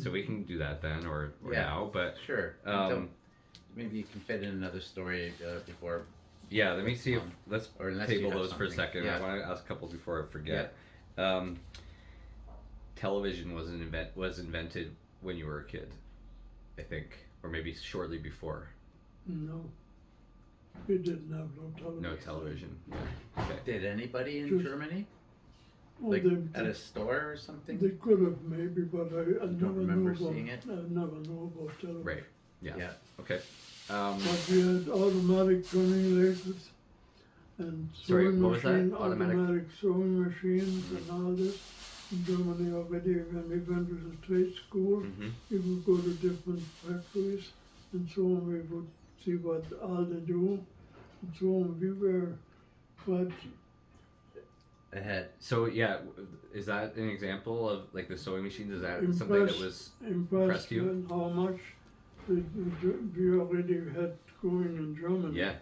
So we can do that then, or now. But sure. Maybe you can fit in another story before. Yeah, let me see if let's table those for a second. Yeah. I want to ask a couple before I forget. Television was invented when you were a kid, I think, or maybe shortly before. No. We didn't have no television. No television. Yeah. Okay. Did anybody in Germany? Well, Like at a store or something? They could have maybe, but I never remember knew about seeing it? I never knew about television. Right. Yeah. Yeah. Okay. But we had automatic turning lasers and Sorry, sewing what was that? machine, Automatic? automatic sewing machines and all this. In Germany already, when we went to the trade school, we would go to different factories and so on. We would see what all they do and so on. We were quite Ahead. So yeah, is that an example of like the sewing machines? Is that something that was impressed you? with how much we already had going in Germany. Yeah.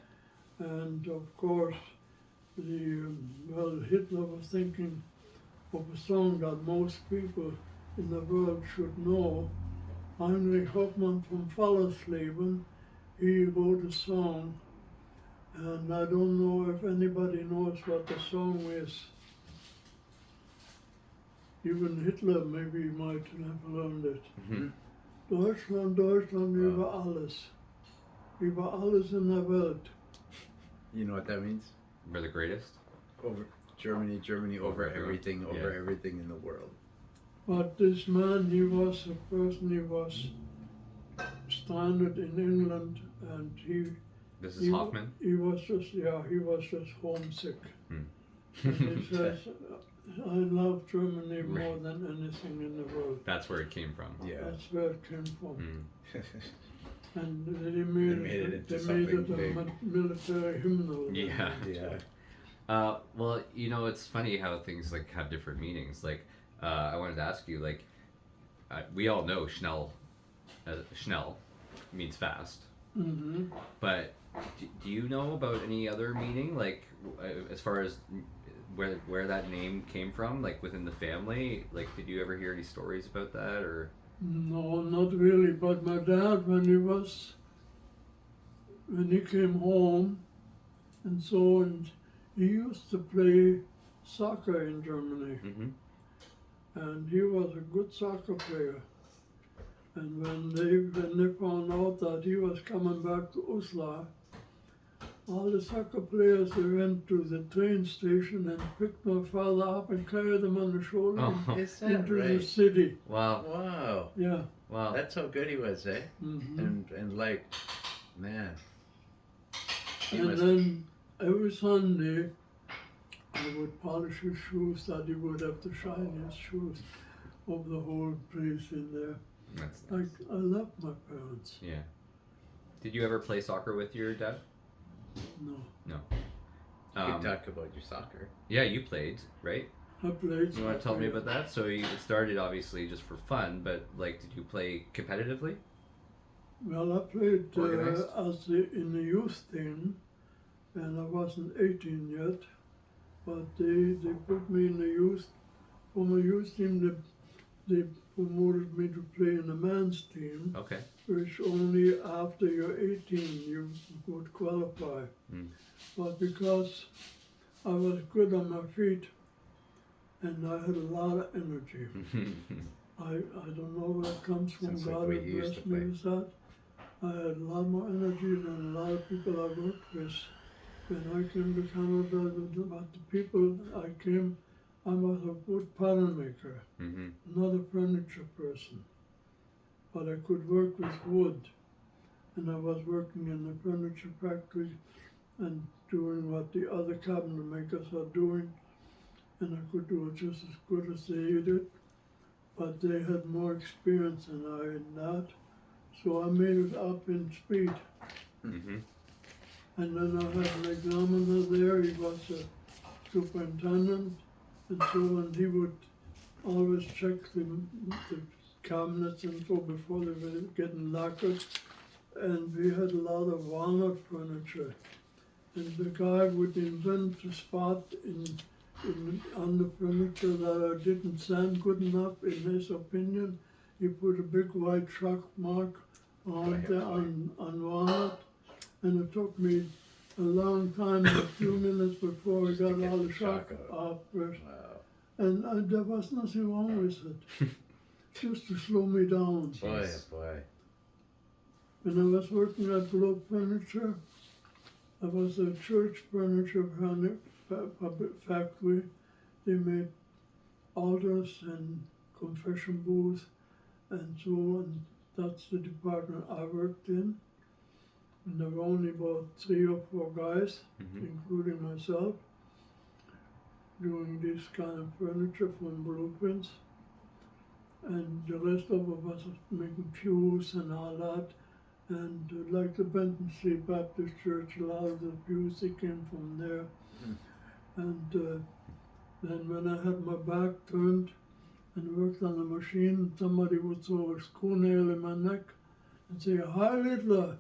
And of course, Hitler was thinking of a song that most people in the world should know. Heinrich Hoffmann from Fallersleben, he wrote a song, and I don't know if anybody knows what the song is. Even Hitler maybe might have learned it. Mm-hmm. Deutschland, Deutschland über alles. Über alles in der Welt. You know what that means? We're the greatest. Over Germany, Germany over Over everything, over yeah. everything in the world. But this man, he was a person, he was stranded in England, and This is Hoffman. he was just homesick. Hmm. And he says, I love Germany more than anything in the world. That's where it came from. Yeah. That's where it came from. Mm. And they made it a military hymnal. Yeah. Yeah. Well, you know, it's funny how things like have different meanings. Like, I wanted to ask you, like, we all know Schnell means fast, Mm-hmm. but do you know about any other meaning, like, as far as where that name came from, like within the family? Like, did you ever hear any stories about that, or? No, not really. But my dad, when he came home, and so and he used to play soccer in Germany, Mm-hmm. and he was a good soccer player. And when they found out that he was coming back to Uslar, all the soccer players, they went to the train station and picked my father up and carried him on the shoulder Oh. Is that into the right? city. Wow. Wow. Yeah. Wow. That's how good he was, eh? Mm-hmm. And like, man. He And must- then every Sunday, I would polish his shoes that he would have the shiniest shoes of the whole place in there. That's I nice. love my parents. Yeah. Did you ever play soccer with your dad? No, you could talk about your soccer. Yeah, you played, right? I played. You want to tell me soccer. about that? So it started obviously just for fun, but like, did you play competitively? Well, I played Organized? in the youth team, and I wasn't 18 yet. But they put me in the youth. From the youth team, they promoted me to play in the men's team, Okay. which only after you're 18 you would qualify. Mm. But because I was good on my feet and I had a lot of energy, I don't know where it comes from. Sounds like God the way had you used blessed to me play. with that. I had a lot more energy than a lot of people I worked with. When I came to Canada, but the people I came, I was a wood pattern maker, Mm-hmm. not a furniture person. But I could work with wood. And I was working in the furniture factory and doing what the other cabinet makers are doing. And I could do it just as good as they did. But they had more experience than I in that. So I made it up in speed. Mm-hmm. And then I had an examiner there, he was a superintendent, and so on. He would always check the cabinets and so before they were getting lacquered. And we had a lot of walnut furniture. And the guy would invent a spot on the furniture that I didn't sand good enough, in his opinion. He put a big white truck mark on there on walnut. And it took me a long time, a few minutes before I Just to got get all the the shock shock out. off first. Wow. And there was nothing wrong with it, just to slow me down. Boy, Jeez. oh boy. When I was working at Globe Furniture, I was a church furniture factory. They made altars and confession booths and so on. That's the department I worked in. And there were only about 3 or 4 guys, Mm-hmm. including myself, doing this kind of furniture from blueprints. And the rest of us was making pews and all that. And like the Benton Street Baptist Church, a lot of the pews, they came from there. Mm. And then when I had my back turned and worked on the machine, somebody would throw a screw nail in my neck and say, "Hi, Hitler."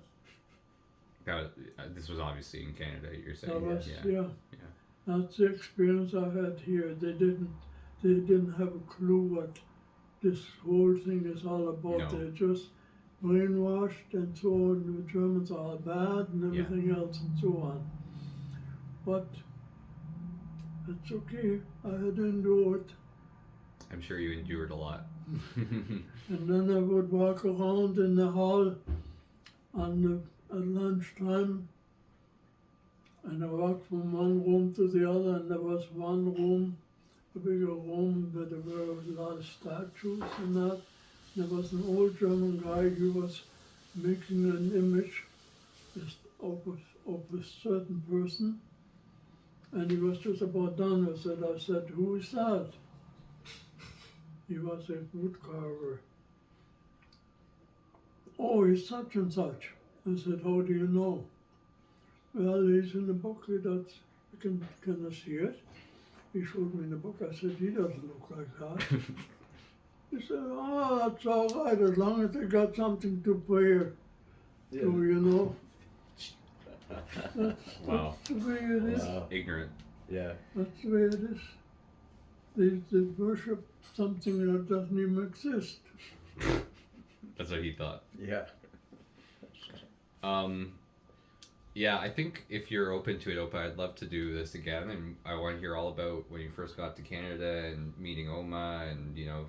This was obviously in Canada, you're That saying. was, Yeah. yeah. Yeah. That's the experience I had here. They didn't have a clue what this whole thing is all about. No. They just brainwashed and so on. The Germans are bad and Yeah. everything else and so on. But it's okay. I had to endure it. I'm sure you endured a lot. And then I would walk around in the hall at lunchtime, and I walked from one room to the other, and there was one room, a bigger room, where there were a lot of statues and that. There was an old German guy who was making an image of a certain person, and he was just about done with it. I said, "Who is that?" He was a wood carver. "Oh, he's such and such." I said, "How do you know?" "Well, he's in the book. That's, can I see it?" He showed me the book. I said, "He doesn't look like that." He said, "Oh, that's all right, as long as they got something to pray to, you know." Wow. That's the way it is. Wow. Ignorant. Yeah. That's the way it is. They worship something that doesn't even exist. That's what he thought. Yeah. Yeah, I think if you're open to it, Opa, I'd love to do this again, and I want to hear all about when you first got to Canada and meeting Oma and, you know,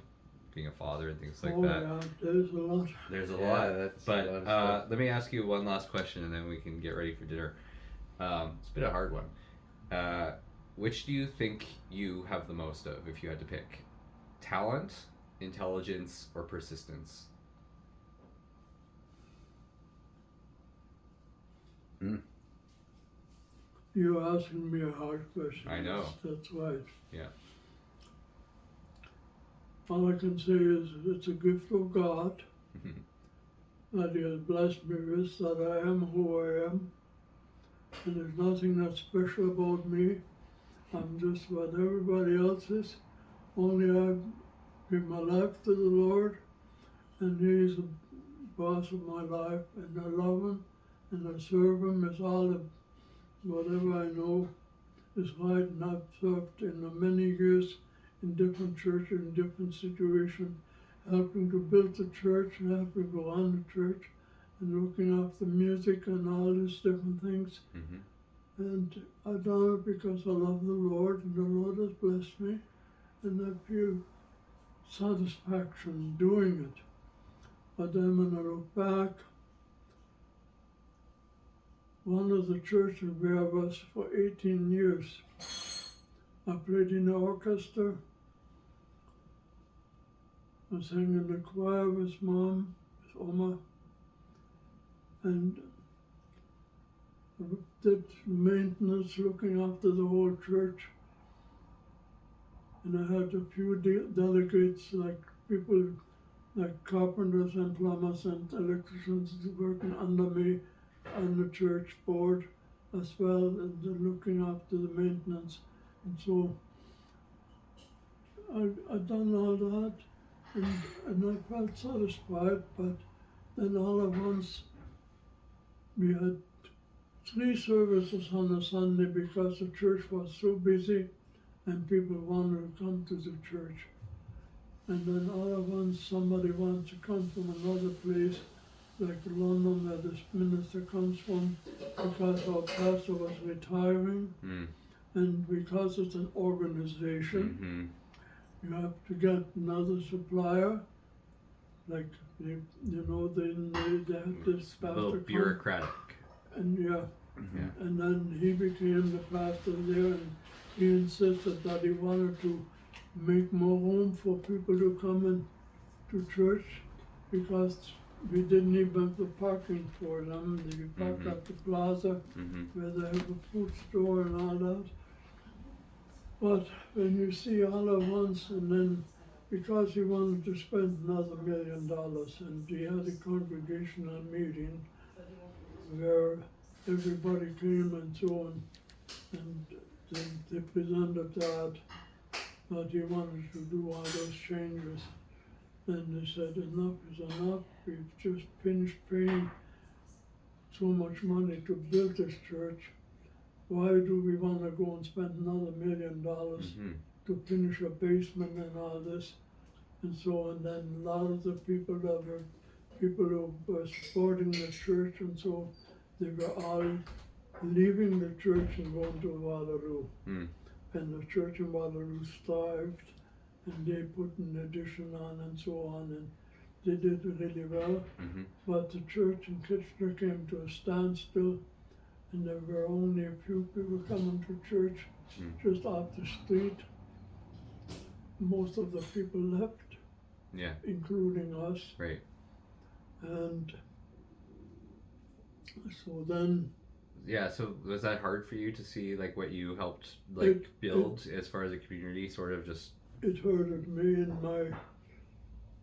being a father and things like Oh that. yeah, there's a lot. There's a Yeah, lot. that's But a lot of stuff. let me ask you one last question, and then we can get ready for dinner. It's been a hard one. Which do you think you have the most of, if you had to pick? Talent, intelligence, or persistence? You're asking me a hard question. I know. That's right. Yeah. All I can say is it's a gift of God that He has blessed me with, that I am who I am. And there's nothing that's special about me. I'm just what everybody else is. Only I give my life to the Lord, and He's the boss of my life, and I love Him, and I serve Him as all of whatever I know is right. And I've served in many years in different churches, in different situations, helping to build the church and helping to run the church, and looking after music and all these different things. Mm-hmm. And I've done it because I love the Lord, and the Lord has blessed me, and I feel satisfaction doing it. But then when I look back, one of the churches where I was for 18 years, I played in the orchestra, I sang in the choir with Mom, with Oma, and I did maintenance, looking after the whole church. And I had a few delegates, like people like carpenters and plumbers and electricians working under me on the church board as well, and looking after the maintenance. And so I've done all that, and I felt satisfied, but then all at once we had 3 services on a Sunday because the church was so busy and people wanted to come to the church. And then all at once somebody wanted to come from another place, like London, where this minister comes from, because our pastor was retiring, and because it's an organization, you have to get another supplier, like they have this A little pastor bureaucratic. come, and Yeah. and then he became the pastor there, and he insisted that he wanted to make more room for people to come in to church, because we didn't even have the parking for them. They park at the plaza where they have a food store and all that. But when you see all at once, and then because he wanted to spend another $1 million, and he had a congregational meeting where everybody came and so on, and they presented that he wanted to do all those changes. And they said, enough is enough, we've just finished paying so much money to build this church. Why do we want to go and spend another $1 million to finish a basement and all this? And so, and then a lot of the people who were supporting the church, and so they were all leaving the church and going to Waterloo. And the church in Waterloo starved, and they put an addition on and so on, and they did really well. But the church in Kitchener came to a standstill, and there were only a few people coming to church just off the street. Most of the people left, including us. Right. And so then. Yeah, so was that hard for you to see like what you helped like build as far as a community sort of just? It hurted me in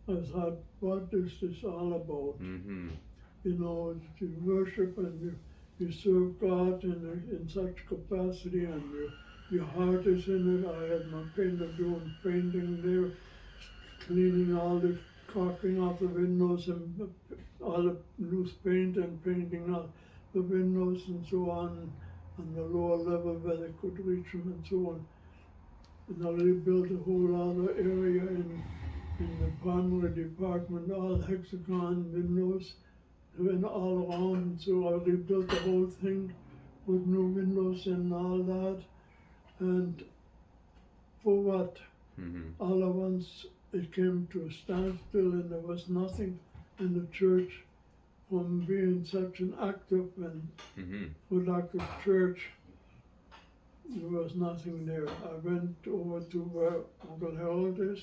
I thought, what is this all about? You know, you worship and you serve God in such capacity, and your heart is in it. I had my painter doing painting there, cleaning all the caulking off the windows and all the loose paint and painting out the windows and so on the lower level where they could reach them and so on. And I rebuilt a whole other area in the primary department, all hexagon windows, went all around, and so I rebuilt the whole thing with new windows and all that. And for what? All at once it came to a standstill, and there was nothing in the church from being such an active and productive church. There was nothing there. I went over to where Uncle Harold is,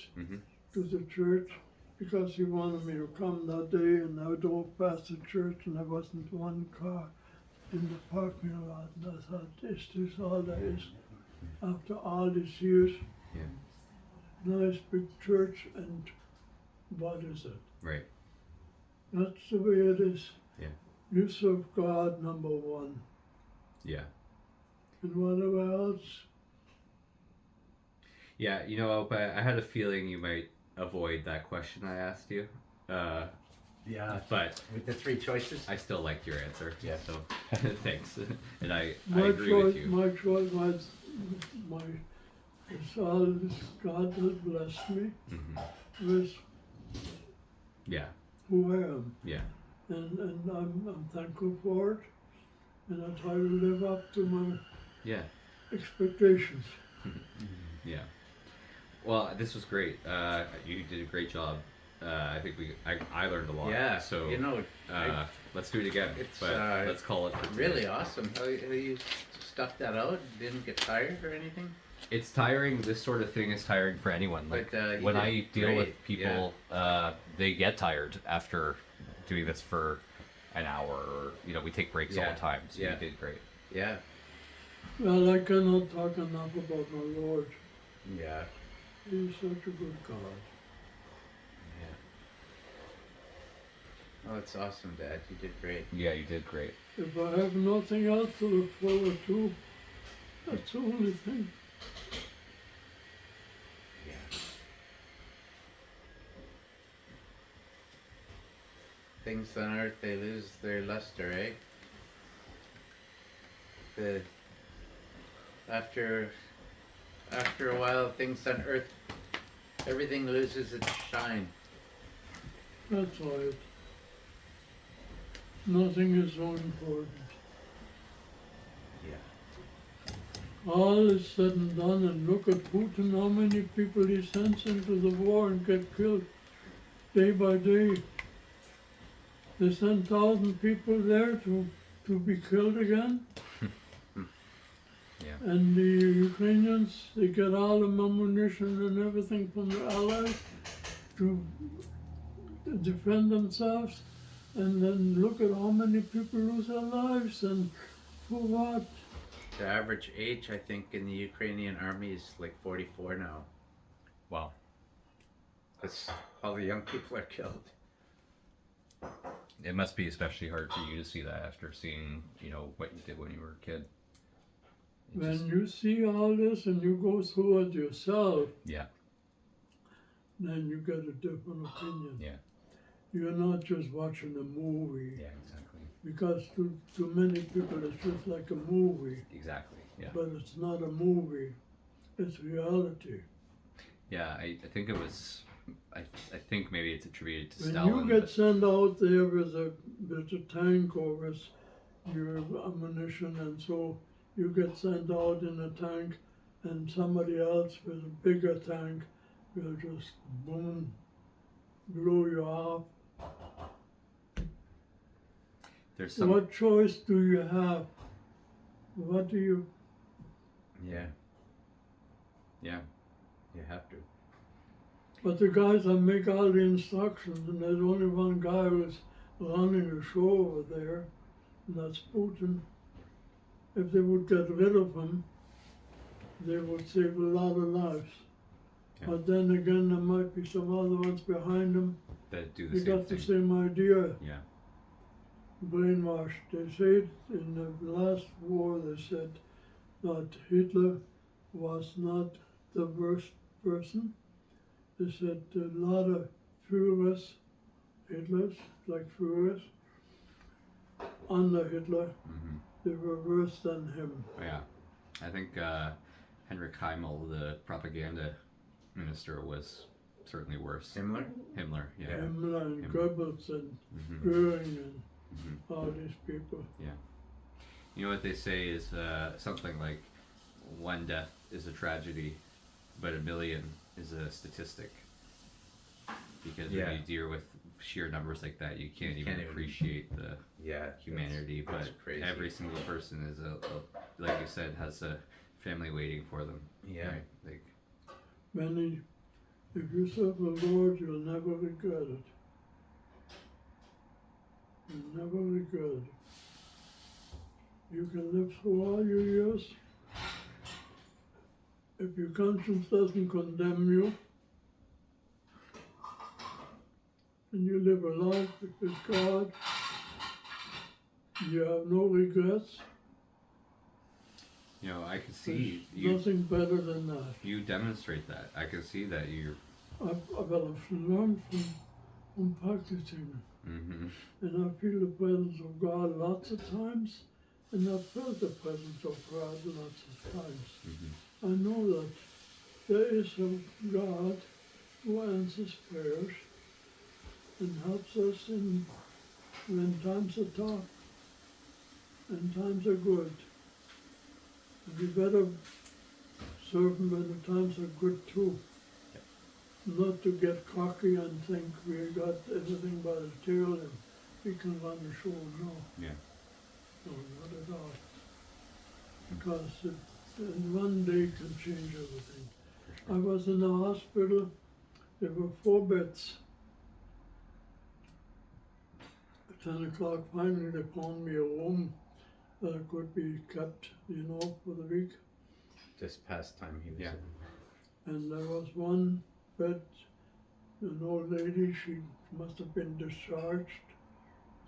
to the church, because he wanted me to come that day, and I drove past the church and there wasn't one car in the parking lot, and I thought, is this all there is? After all these years, nice big church, and what is it? Right. That's the way it is. Yeah. You serve God, number one. Yeah. And whatever else. Yeah, you know, I had a feeling you might avoid that question I asked you. Yeah. But with the three choices, I still liked your answer. Yeah. So thanks. And I agree choice, with you. My choice was it's all this God has blessed me with who I am. Yeah. And I'm thankful for it. And I try to live up to my expectations. Yeah. Well, this was great. You did a great job. I think I learned a lot. Yeah. So you know, let's do it again. But let's call it for today. Really awesome. How you stuck that out? Didn't get tired or anything? It's tiring. This sort of thing is tiring for anyone. Like But, when I deal great. with people, they get tired after doing this for an hour. Or, you know, we take breaks all the time. So you did great. Yeah. Well, I cannot talk enough about my Lord. Yeah. He's such a good God. Oh, it's awesome, Dad. You did great. Yeah, you did great. If I have nothing else to look forward to, that's the only thing. Yeah. Things on earth, they lose their luster, eh? After a while, things on earth, everything loses its shine. That's right. Nothing is so important. Yeah. All is said and done, and look at Putin, how many people he sends into the war and get killed day by day. They send 1,000 people there to be killed again. Yeah. And the Ukrainians, they get all the ammunition and everything from the Allies to defend themselves. And then look at how many people lose their lives, and for what? The average age, I think, in the Ukrainian army is like 44 now. Wow. That's all the young people are killed. It must be especially hard for you to see that after seeing, you know, what you did when you were a kid. When you see all this and you go through it yourself, then you get a different opinion. Yeah. You're not just watching a movie. Yeah, exactly. because to many people it's just like a movie, Exactly. Yeah. but it's not a movie, it's reality. Yeah. I think it was. I think maybe it's attributed to When Stalin. you get sent out there with a tank or with your ammunition, and so you get sent out in a tank, and somebody else with a bigger tank will just boom, blow you up. There's some. What choice do you have? What do you? Yeah. Yeah. You have to. But the guys that make all the instructions, and there's only one guy who's running the show over there, and that's Putin. If they would get rid of him, they would save a lot of lives. Yeah. But then again, there might be some other ones behind him. That do the They same got thing. the same idea. Yeah. Brainwashed. They said in the last war, they said that Hitler was not the worst person. They said a lot of Führers, Hitlers, like Führers, under Hitler, Mm-hmm. they were worse than him. Yeah. I think Henrik Heimel, the propaganda minister, was certainly worse. Himmler? Himmler. Yeah. Himmler and Himmler. Goebbels and Mm-hmm. Goering and Mm-hmm. all these people. You know what they say is something like one death is a tragedy, but a million is a statistic. Because Yeah. when you deal with sheer numbers like that, you can't even can't even- appreciate the Yeah. humanity. that's But crazy. every single person is like you said, has a family waiting for them. Yeah. Right? Like, Many, if you serve the Lord, you'll never regret it. You'll never regret it. You can live through all your years. If your conscience doesn't condemn you, and you live a life with God, you have no regrets. you know, I can There's see you. nothing better than that. You demonstrate that. I can see that you're. I've learned from practicing. Mm-hmm. And I feel the presence of God lots of times, and I've felt the presence of God lots of times. Mm-hmm. I know that there is a God who answers prayers and helps us when times are tough and times are good. And we better serve Him when the times are good too. Not to get cocky and think we got everything by the tail and we can run the show. No. Yeah. No, not at all. Because and one day can change everything. I was in the hospital. There were 4 beds. At 10 o'clock, finally they found me a room that could be kept, for the week. Just past time he was Yeah. in. And there was one bed, an old lady, she must have been discharged,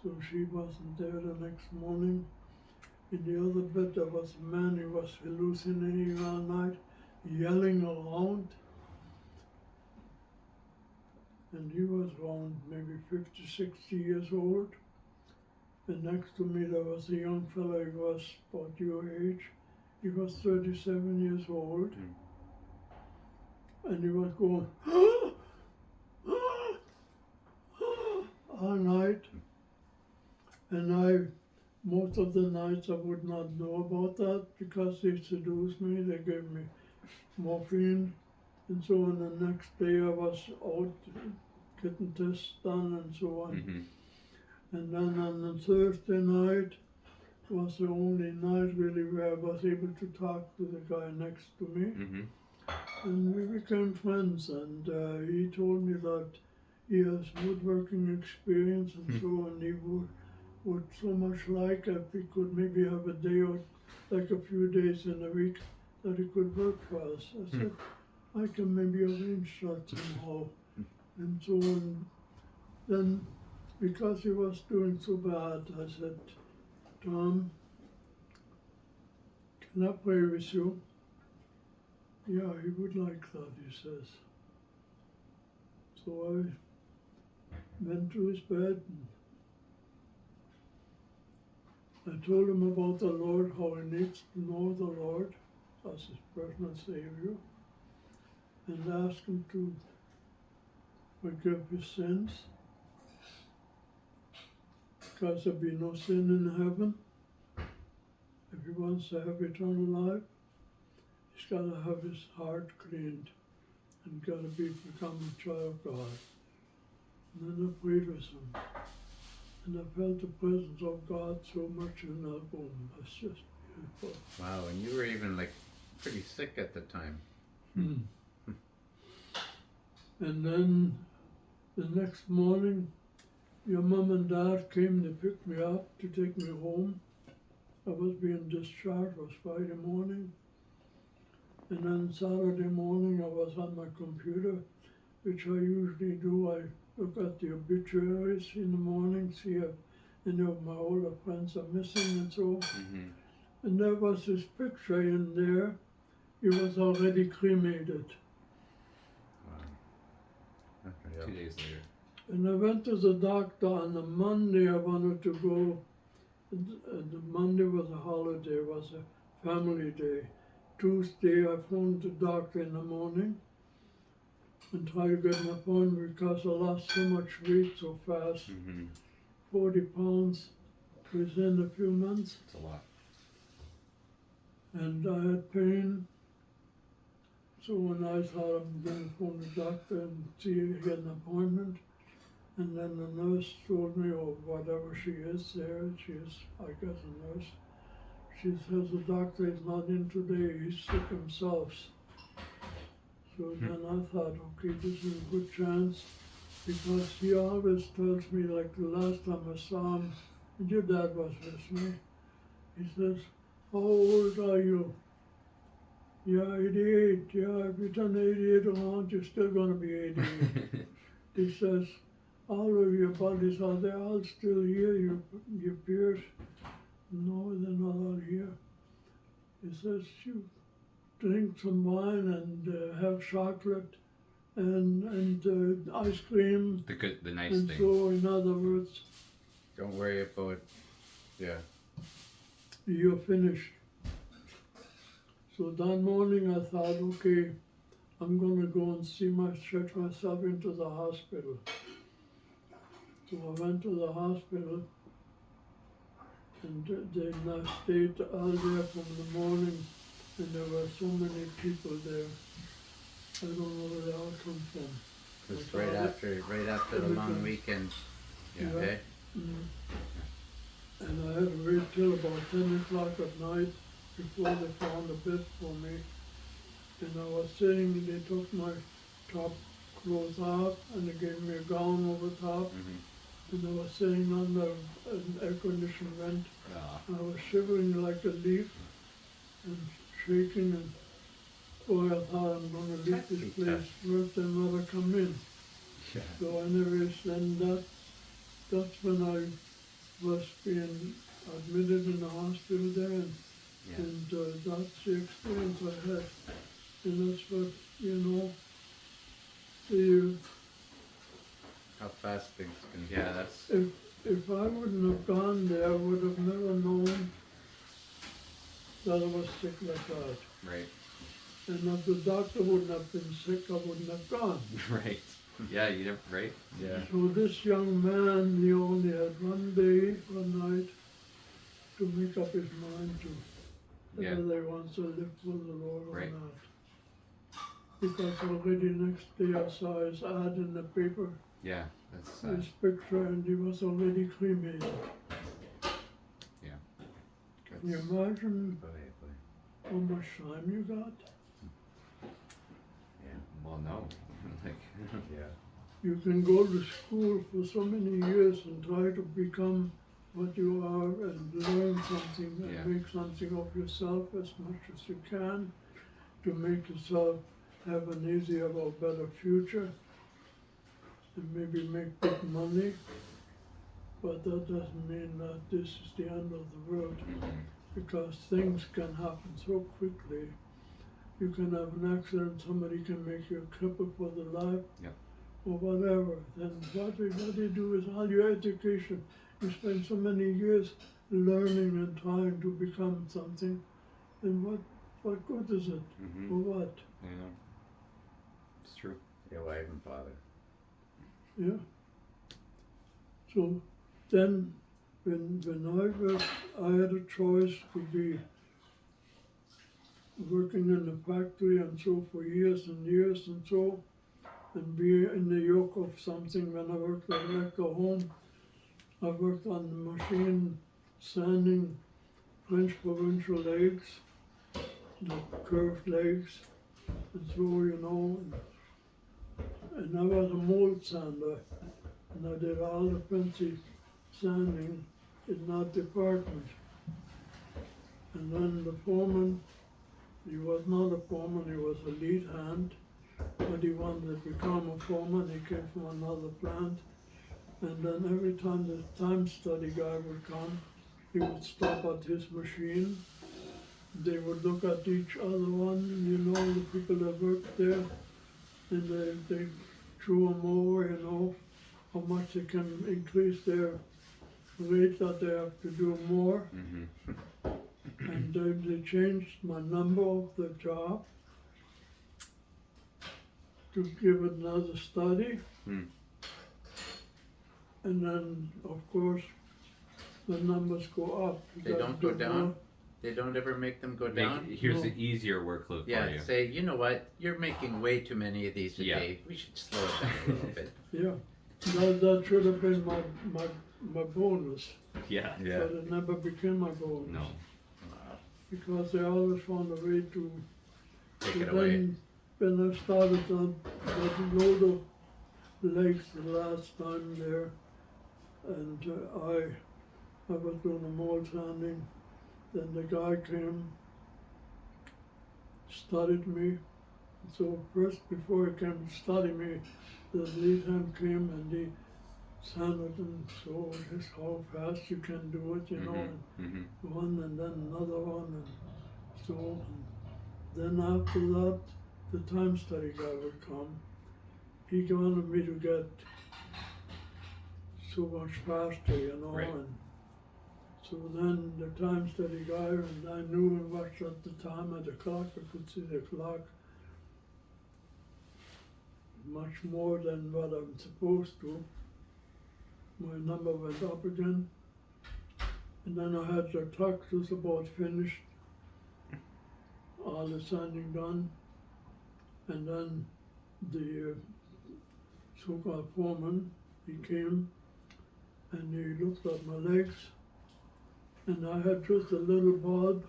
so she wasn't there the next morning. In the other bed there was a man who was hallucinating all night, yelling around. And he was around maybe 50, 60 years old. And next to me there was a young fellow, he was about your age. He was 37 years old. And he was going, all night. And most of the nights I would not know about that because they seduced me, they gave me morphine. And so on the next day I was out getting tests done and so on. Mm-hmm. And then on the Thursday night was the only night really where I was able to talk to the guy next to me. Mm-hmm. And we became friends, and he told me that he has woodworking experience and so on. He would so much like if he could maybe have a day or like a few days in a week that he could work for us. I said, I can maybe arrange that somehow. And so on. Then, because he was doing so bad, I said, Tom, can I pray with you? Yeah, he would like that, he says. So I went to his bed and I told him about the Lord, how he needs to know the Lord as his personal Savior, and ask him to forgive his sins, because there'll be no sin in heaven. If he wants to have eternal life, he's got to have his heart cleaned and got to become a child of God. And then I prayed with him. And I felt the presence of God so much in that room. It's just beautiful. Wow, and you were even like pretty sick at the time. And then the next morning, your mom and dad came to pick me up to take me home. I was being discharged, it was Friday morning. And then Saturday morning I was on my computer, which I usually do. I look at the obituaries in the morning, see if any of my older friends are missing and so. Mm-hmm. And there was this picture in there. He was already cremated. Wow. Yeah. 2 days later. And I went to the doctor on the Monday. I wanted to go. And the Monday was a holiday, it was a family day. Tuesday I phoned the doctor in the morning and tried to get an appointment because I lost so much weight so fast. Mm-hmm. 40 pounds within a few months. It's a lot. And I had pain. So when I thought I'm going to phone the doctor and see, get an appointment. And then the nurse told me, or whatever she is there, she is, I guess, a nurse. She says the doctor is not in today, he's sick himself. So then I thought, okay, this is a good chance, because he always tells me, like the last time I saw him, and your dad was with me, he says, how old are you? Yeah, 88. Yeah, if you turn 88 around, you're still going to be 88. He says, all of your bodies, are they all still here? Your peers? No, they're not all here. He says, you drink some wine and have chocolate and ice cream. The nice and thing. so, in other words, Don't worry about, yeah. you're finished. So that morning I thought, okay, I'm going to go and check myself into the hospital. So I went to the hospital, and then I stayed all there from the morning, and there were so many people there. I don't know where they all come from. It was right after the long weekend. Yeah. Okay? And I had to wait till about 10 o'clock at night before they found a bed for me. And I was sitting, they took my top clothes off and they gave me a gown over top. Mm-hmm. And I was sitting under an air-conditioned vent. Ah. I was shivering like a leaf and shaking, and boy, I thought I'm going to leave this place. First, I never come in. Yeah. So anyways, then that's when I was being admitted in the hospital there, and, Yeah. and that's the experience I had. And that's what, the How fast things can be. Yeah, that's if I wouldn't have gone there, I would have never known that I was sick like that. right. And if the doctor wouldn't have been sick, I wouldn't have gone. Right. Yeah, you never, right? Yeah. So this young man, he only had one day, one night, to make up his mind to Yeah. whether he wants to live for the Lord or Right. not. Because already next day I saw his ad in the paper, Yeah, that's his picture, and he was already cremated. Can you imagine how much time you got? well, no. Like, Yeah. You can go to school for so many years and try to become what you are and learn something and Yeah. make something of yourself as much as you can to make yourself have an easier or better future and maybe make big money. But that doesn't mean that this is the end of the world, because things can happen so quickly. You can have an accident, somebody can make you a cripple for the life, Yep. or whatever. Then what they do is all your education. You spend so many years learning and trying to become something, then what good is it? Mm-hmm. For what? Yeah. It's true. Yeah, why even bother? Yeah. So then, when I had a choice to be working in the factory and so for years and years and so, and be in the yoke of something. When I worked at Electro Home, I worked on the machine sanding French provincial legs, the curved legs, and so, you know, and I was a mold sander, and I did all the fancy sanding in that department. And then the foreman, he was not a foreman, he was a lead hand, but he wanted to become a foreman. He came from another plant. And then every time the time study guy would come, he would stop at his machine. They would look at each other one, you know, the people that worked there, and they threw them over, you know, how much they can increase their rate that they have to do more. Mm-hmm. And they changed my number of the job to give it another study. Mm. And then, of course, the numbers go up. You They gotta don't go do down? more. They don't ever make them go down? Here's No. the easier workload for Yeah, you. say, you know what, you're making way too many of these a Yeah. day. We should slow it down a little bit. Yeah, that should have been my bonus, Yeah. Yeah. but it never became my bonus. No. Because they always found a way to. Take So it away. then, when I started on that load of legs the last time there, and I was doing the mold sanding, then the guy came, studied me. So first, before he came to study me, the lead hand came and he sanded and so this how fast you can do it, you know, Mm-hmm. and Mm-hmm. one and then another one and so. And then after that, the time study guy would come. He wanted me to get so much faster, you know, Right. and so then the time study guy, and I knew and watched at the time at the clock, I could see the clock much more than what I'm supposed to. My number went up again, and then I had the truck just about finished, all the sanding done, and then the so-called foreman, he came and he looked at my legs, and I had just a little bulb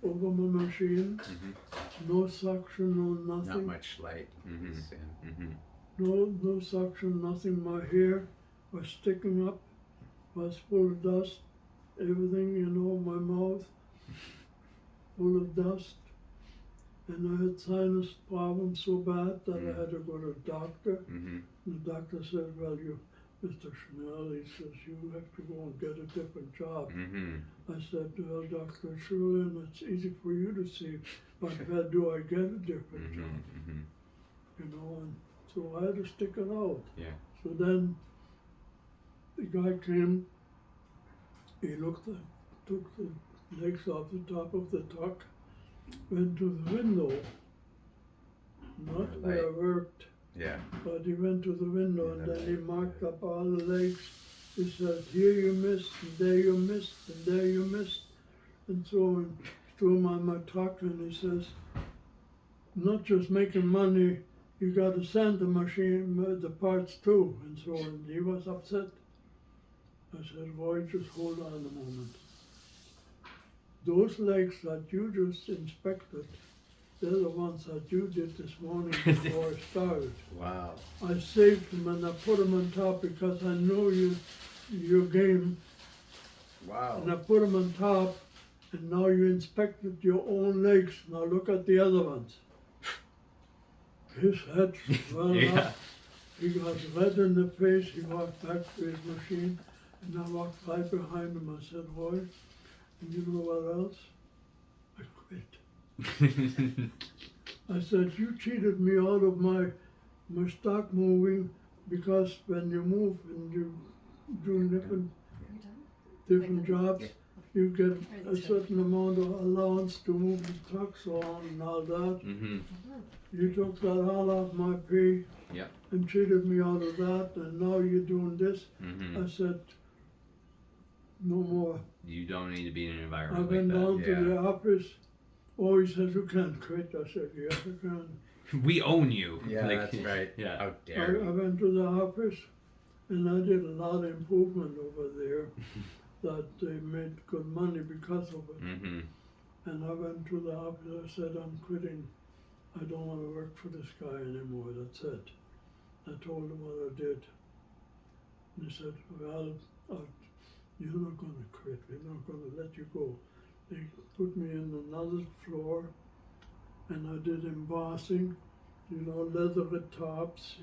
over my machine, Mm-hmm. no suction, no Not nothing, much light. Mm-hmm. It's in. Mm-hmm. no suction, nothing. My hair was sticking up, was full of dust, everything, you know, my mouth full of dust. And I had sinus problems so bad that I had to go to the doctor. Mm-hmm. The doctor said, well, you, Mr. Schnell, he says, you have to go and get a different job. Mm-hmm. I said, well, Doctor, sure, and it's easy for you to see, but where do I get a different Mm-hmm. job? Mm-hmm. You know, and so I had to stick it out. Yeah. So then the guy came, he looked at, took the legs off the top of the truck, went to the window, not where I worked, Yeah. but he went to the window In and the then he light, marked yeah. up all the legs. He said, here you missed, and there you missed, and there you missed. And so he threw him on my truck and he says, not just making money, you got to send the machine, the parts too. And so and he was upset. I said, boy, just hold on a moment. Those legs that you just inspected, they're the ones that you did this morning before I started. Wow. I saved them and I put them on top because I know your game, Wow. and I put them on top, and now you inspected your own legs. Now look at the other ones. His head swelled Yeah. up. He got red in the face. He walked back to his machine, and I walked right behind him. I said, boy, and you know what else? I quit. I said, you cheated me out of my stock moving, because when you move and you do different Are you done? jobs, you get a certain amount of allowance to move the trucks on and all that. Mm-hmm. You took that all off my pay. Yep. And treated me out of that, and now you're doing this. Mm-hmm. I said, no more. You don't need to be in an I environment went like down that. to the office. Oh, he said, you can't quit. I said, yes, I can. We own you. Yeah, Like, that's right. Yeah. How I dare you? went to the office, and I did a lot of improvement over there that they made good money because of it. Mm-hmm. And I went to the office. I said, I'm quitting. I don't want to work for this guy anymore. That's it. I told him what I did. And he said, well, you're not going to quit. We're not going to let you go. They put me in another floor, and I did embossing, leather tops,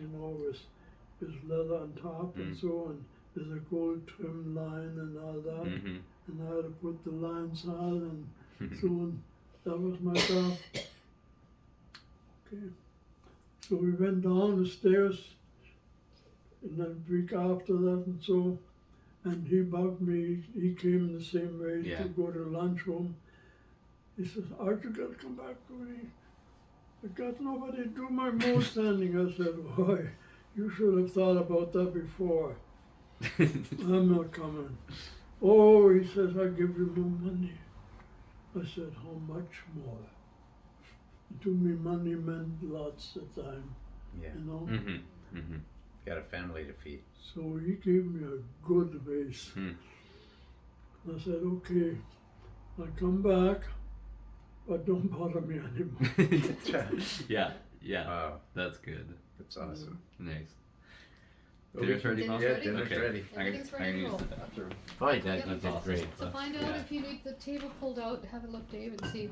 with leather on top and so on. There's a gold trim line and all that. Mm-hmm. And I had to put the lines on and so on. That was my job. Okay. So we went down the stairs in the week after that and so, and he bugged me. He came the same way Yeah. to go to lunchroom. He says, aren't you going to come back to me? I got nobody to do my mow standing. I said, why? You should have thought about that before. I'm not coming. Oh, he says, I'll give you more money. I said, how much more? To me, money meant lots of time, Yeah. Mm-hmm. Mm-hmm. Got a family to feed. So he gave me a good raise. I said, okay, I'll come back, but don't bother me anymore. Yeah. Yeah. Wow, That's good. that's awesome. Nice. Well, Dinner's ready, Mom? Yeah, ready? dinner's Okay. ready. Everything's I'm ready gonna to use go. the bathroom. Fine, Yep. you did awesome. great. So find out Yeah. if you need the table pulled out, have a look, Dave, and see.